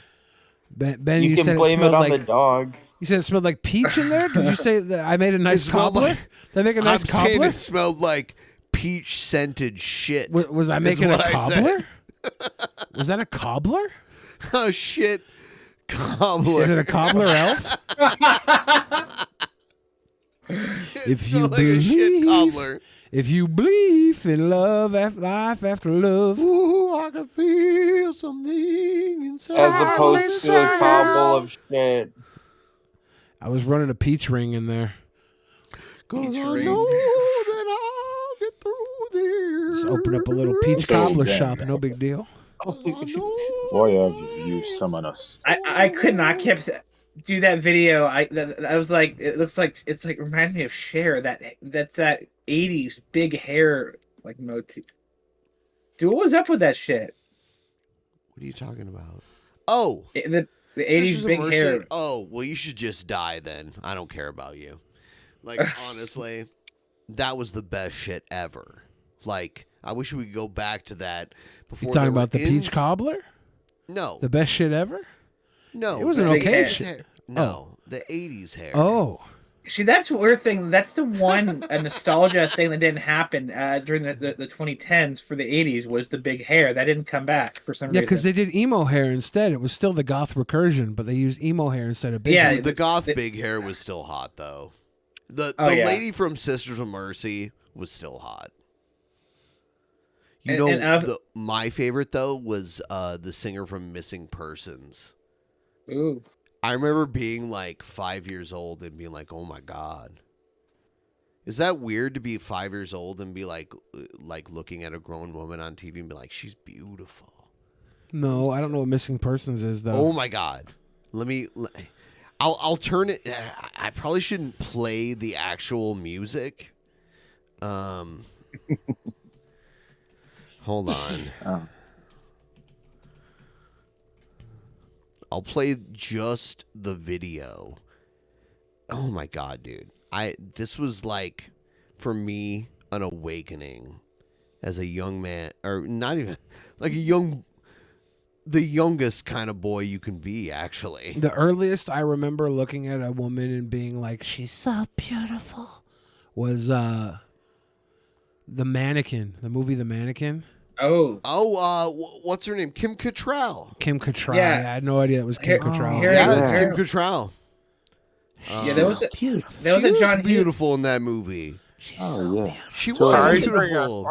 Ben, You can said blame it it on smelled the dog. You said it smelled like peach in there? Did you say that I made a nice cobbler? Did I make a nice I'm saying cobbler? it smelled like peach scented shit. Was I is making a what I cobbler? Was that a cobbler? Oh shit, cobbler. Is it a cobbler elf? If you smelled like a shit cobbler. If you believe in love after life after love, ooh, I can feel something inside. As opposed to a cobble of shit. I was running a peach ring in there. Cause I know that I'll get through there. Just open up a little peach cobbler shop, no big deal. Boy, have you summoned us. I could not do that video. I was like, it looks like it's like reminds me of Cher. That's that 80s big hair like motif. Dude, what was up with that shit? What are you talking about? Oh, the Sisters 80s of big Mercy? hair. Oh, well, you should just die then. I don't care about you. Like, honestly, that was the best shit ever. Like, I wish we could go back to that before. You talking there were about the peach cobbler? No. The best shit ever? No. It was an the okay 80s shit. hair. No, the 80s hair. Oh. See, that's the weird thing. That's the one a nostalgia thing that didn't happen during the 2010s for the 80s was the big hair. That didn't come back for some Yeah, reason. because they did emo hair instead. It was still the goth recursion, but they used emo hair instead of big hair. The goth big hair was still hot, though. The yeah. lady from Sisters of Mercy was still hot. My favorite, though, was the singer from Missing Persons. Ooh. I remember being like 5 years old and being like, oh my God. Is that weird to be 5 years old and be like looking at a grown woman on TV and be like, she's beautiful? No, I don't know what Missing Persons is, though. Oh my God. I'll turn it. I probably shouldn't play the actual music. Hold on. Oh. I'll play just the video. Oh my God, dude. This was like, for me, an awakening as a young man, or not even like the youngest kind of boy you can be, actually. The earliest I remember looking at a woman and being like, she's so beautiful, was the Mannequin, the movie The Mannequin. What's her name? Kim Cattrall. Kim Cattrall. Yeah. I had no idea it was Kim Cattrall. It's Kim Cattrall. Yeah, that was beautiful. That was a John Hughes. Beautiful in that movie. Oh yeah, she was beautiful.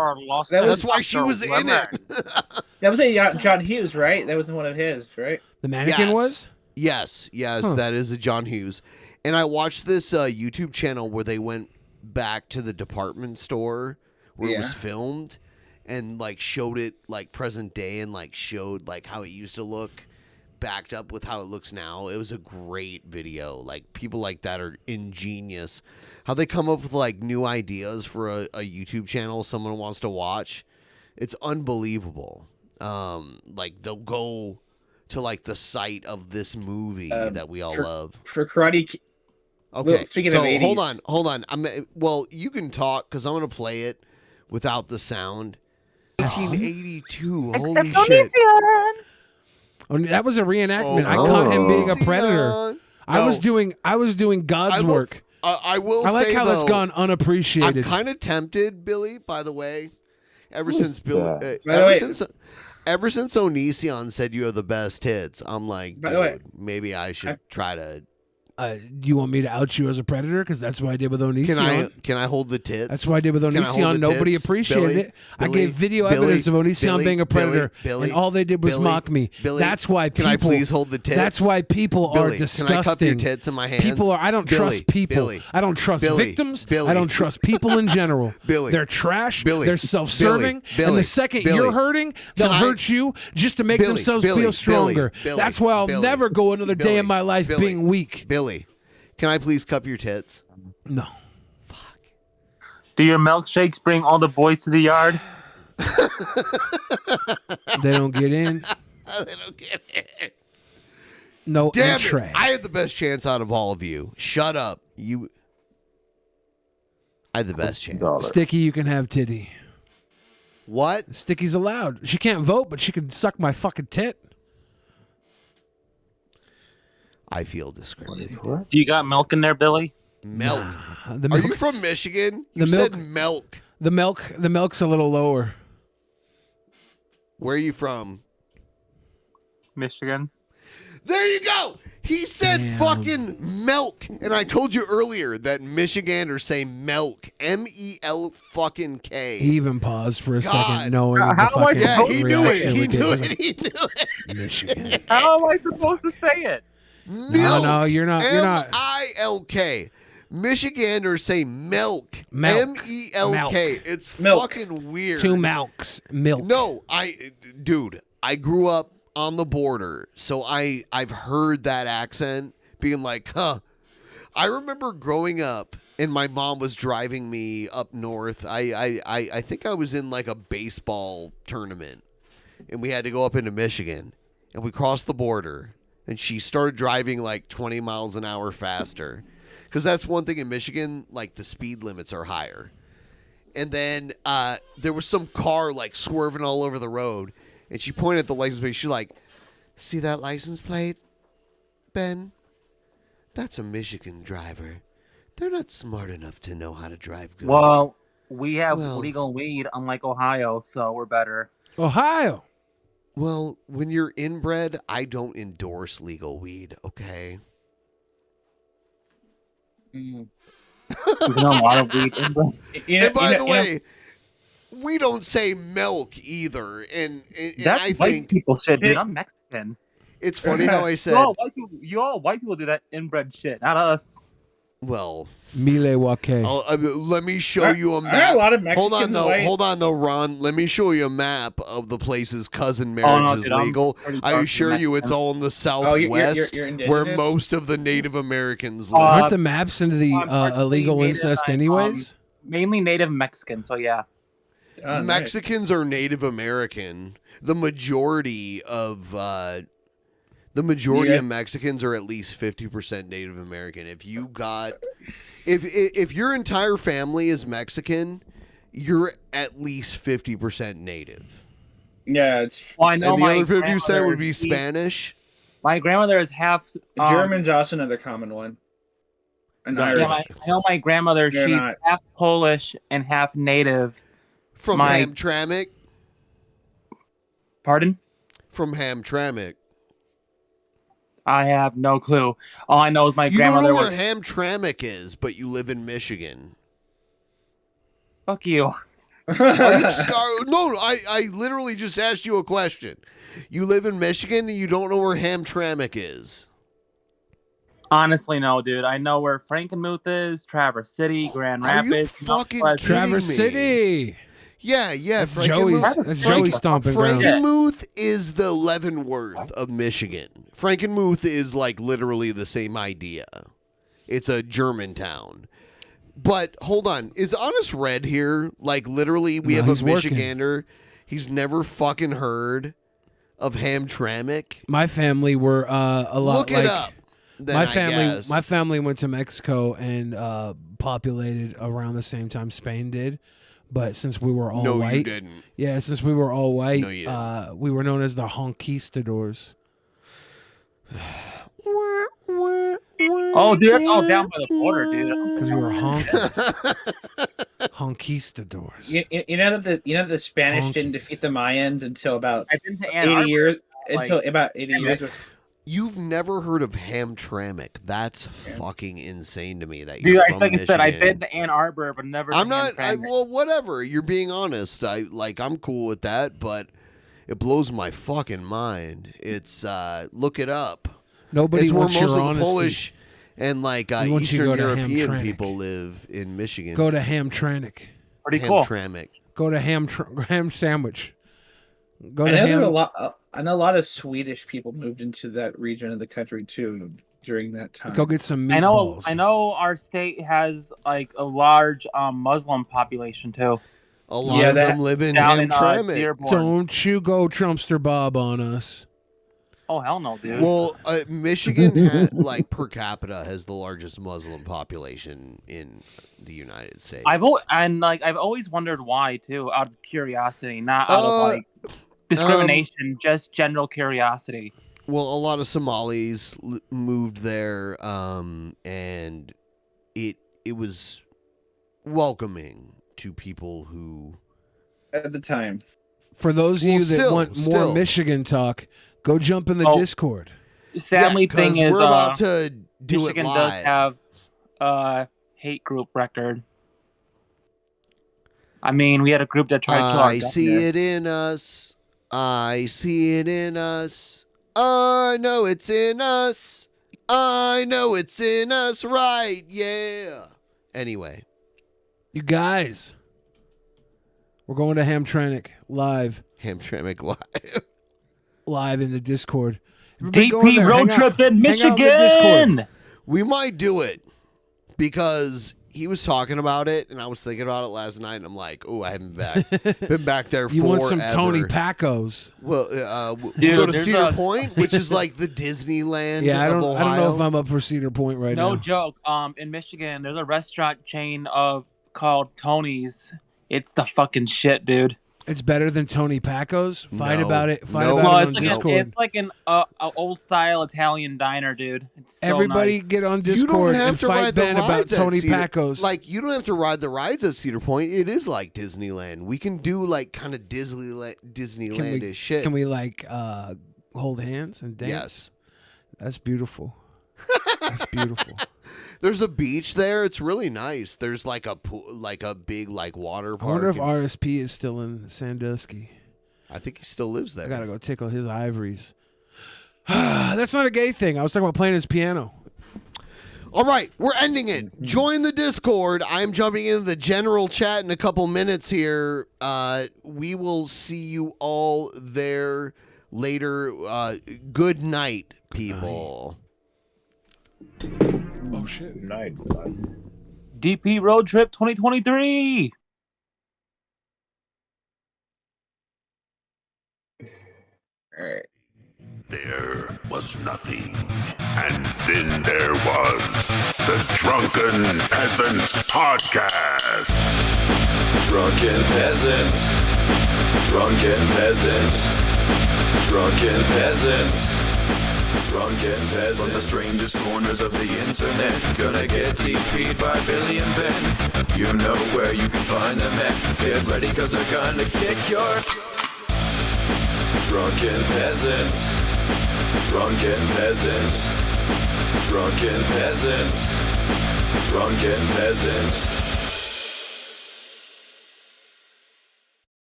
That's why she was in it. That was a John Hughes, right? That was one of his, right? The Mannequin was? Yes, that is a John Hughes. And I watched this YouTube channel where they went back to the department store where it was filmed and like showed it like present day and like showed like how it used to look backed up with how it looks now. It was a great video. Like, people like that are ingenious. How they come up with like new ideas for a YouTube channel someone wants to watch. It's unbelievable. Like, they'll go to like the site of this movie that we all love. For Karate. Okay, Well, speaking so of 80s. hold on. Well, you can talk because I'm gonna play it without the sound. 1982. Holy shit! Oh, that was a reenactment. I caught him being a predator. I was doing God's work. I will. I like say, how though, that's gone unappreciated. I'm kind of tempted, Billy. By the way, ever since Onision said you have the best hits, I'm like, dude, maybe I should try to Do you want me to out you as a predator? Because that's what I did with Onision. Can I hold the tits? That's what I did with Can I hold Onision. the Nobody tits? appreciated Billy, it. I gave video evidence of Onision being a predator, and all they did was mock me. That's why people. Can I please hold the tits? That's why people are Billy, disgusting. Can I cup your tits in my hands? People are. I don't trust people. Billy, I don't trust Billy, victims. Billy. I don't trust people in general. Billy. They're trash. Billy. They're self-serving. Billy. And the second Billy. you're hurting, they'll hurt you just to make Billy. themselves Billy. feel stronger. Billy. That's why I'll Billy. never go another day in my life Billy. being weak. Billy, can I please cup your tits? No. Do your milkshakes bring all the boys to the yard? They don't get in. They don't get it. No Damn entree. it. I had the best chance out of all of you. Shut up. I had the best chance. Sticky, you can have titty. What? Sticky's allowed. She can't vote, but she can suck my fucking tit. I feel discriminated. Do you got milk in there, Billy? Milk. The Are milk. you from Michigan? You The said milk- milk. The milk's a little lower. Where are you from? Michigan. There you go. He said fucking milk. And I told you earlier that Michiganders say milk. M-E-L fucking K. He even paused for a God. second, knowing How the am I fucking supposed he knew reaction it. we He did knew with it. him. He knew it. Michigan. How am I supposed to say it? No, you're not. You're not. M-I-L-K. Michiganders say milk. Milk. M-E-L-K. Milk. It's Milk. fucking weird. Two milks. Milk. No, dude, I grew up on the border, so I've heard that accent being like, huh. I remember growing up and my mom was driving me up north. I think I was in like a baseball tournament and we had to go up into Michigan and we crossed the border and she started driving like 20 miles an hour faster. Because that's one thing in Michigan, like the speed limits are higher. And then there was some car like swerving all over the road. And she pointed at the license plate. She's like, see that license plate, Ben? That's a Michigan driver. They're not smart enough to know how to drive good. Well, we have legal weed, unlike Ohio, so we're better. Ohio. Well, when you're inbred, I don't endorse legal weed, okay? There's not a lot of weed inbred. And by the way, we don't say milk either. And That's I white think people shit, dude. I'm Mexican. It's funny how I said, You all white people do that inbred shit, not us. well, Mile Wake. let me show you a Aren't map. a lot of Mexicans white? Hold on though, Ron. Let me show you a map of the places cousin no, marriage is dude, I'm legal. pretty I dark assure you, it's Mexican. all in the you're Southwest, where indigenous? most of the Native Americans live. Aren't the maps into the partially illegal Native, incest anyways? Mainly Native Mexican, so yeah. Oh, nice. Mexicans are Native American. The majority of Mexicans are at least 50% Native American. If you got, if your entire family is Mexican, you're at least 50% Native. Yeah, it's Well, I know And the my other 50% would grandmother, be she- Spanish. My grandmother is half German's also another common one. And Irish. I know my grandmother. They're She's not. half Polish and half Native. From My- Hamtramck. Pardon? From Hamtramck. I have no clue. All I know is my You don't grandmother know where was. Hamtramck is, but you live in Michigan. Fuck you. No, I literally just asked you a question. You live in Michigan and you don't know where Hamtramck is. Honestly, no, dude. I know where Frankenmuth is, Traverse City, Grand Are you Rapids, Mount fucking Pleasant. kidding Traverse me? City. Yeah. That's Joey's stomping ground. Frankenmuth is the Leavenworth of Michigan. Frankenmuth is like literally the same idea. It's a German town. But hold on, is Honest Red here? Like literally, we No, have a he's working. Michigander. He's never fucking heard of Hamtramck. My family were a lot Look like it up. Then my I family. guess. My family went to Mexico and populated around the same time Spain did. But since we were all No, you white, didn't. Yeah, since we were all white, No, you didn't. we were known as the Honquistadors. Oh, dude, that's all down by the border, dude. Because we were honkies. Honquistadors. You know that the Spanish didn't defeat the Mayans until about I've been to Ann 80 Arbor, years. like, Until about 80 years. You've never heard of Hamtramck? That's fucking insane to me. That Dude, you're like I said, I've Michigan. been to Ann Arbor, but never. I'm to not. Hamtramck. Well, whatever. You're being honest. I'm cool with that, but it blows my fucking mind. It's look it up. Nobody It's where wants most your of the honesty. Polish and like We want you to Eastern go to European Hamtramck. people live in Michigan. Go to Hamtramck. Pretty cool. Hamtramck. Go to ham sandwich. Go I to know there ham. are a lot. I know a lot of Swedish people moved into that region of the country too during that time. Go get some meatballs. I know our state has like a large Muslim population too. A lot of them live in down Hamtramck. Dearborn. Don't you go Trumpster Bob on us. Oh hell no, dude. Well, Michigan, like per capita, has the largest Muslim population in the United States. I've always wondered why too, out of curiosity, not out of like discrimination, just general curiosity. Well, a lot of Somalis moved there, and it was welcoming to people who, at the time. For those of you that want more Michigan talk, go jump in the Discord. Sadly, thing is, we're about to do Michigan it does live. have a hate group record. I mean, we had a group that tried to. I see it in us. I see it in us. I know it's in us. I know it's in us, right? Yeah. Anyway. You guys, we're going to Hamtramck live. Hamtramck live. Live in the Discord. Everybody go in DP there. road Hang out- trip in hang out in the Michigan. Discord. We might do it because he was talking about it, and I was thinking about it last night, and I'm like, oh, I haven't been back there You forever. want some Tony Pacos? Well, we Dude, go to there's Cedar a- Point, which is like the Disneyland Yeah, I of don't Ohio. know if I'm up for Cedar Point right No now. joke. In Michigan, there's a restaurant chain called Tony's. It's the fucking shit, dude. It's better than Tony Pacos. Fight No. about it. Fight No. about No, it it's on like Discord. it's like an old style Italian diner, dude. It's so Everybody nice. get on You Discord don't have and to fight ride the Ben about rides at Tony Cedar- Pacos. Like, you don't have to ride the rides at Cedar Point. It is like Disneyland. We can do like kind of Disneylandish shit. Can we like hold hands and dance? Yes. That's beautiful. That's beautiful. There's a beach there. It's really nice. There's like a pool, like a big like water I park. wonder if and- RSP is still in Sandusky. I think he still lives there. I gotta go tickle his ivories. That's not a gay thing. I was talking about playing his piano. All right, we're ending it. Join the Discord. I'm jumping into the general chat in a couple minutes here. We will see you all there later. Good night, people. Oh shit. Good night. DP road trip 2023. There was nothing, and then there was the Drunken Peasants Podcast. Drunken Peasants. Drunken Peasants. Drunken Peasants. Drunken Peasants. From the strangest corners of the internet, gonna get TP'd by Billy and Ben. You know where you can find them at. Get ready, cause they're gonna kick your... Drunken Peasants. Drunken Peasants. Drunken Peasants. Drunken Peasants.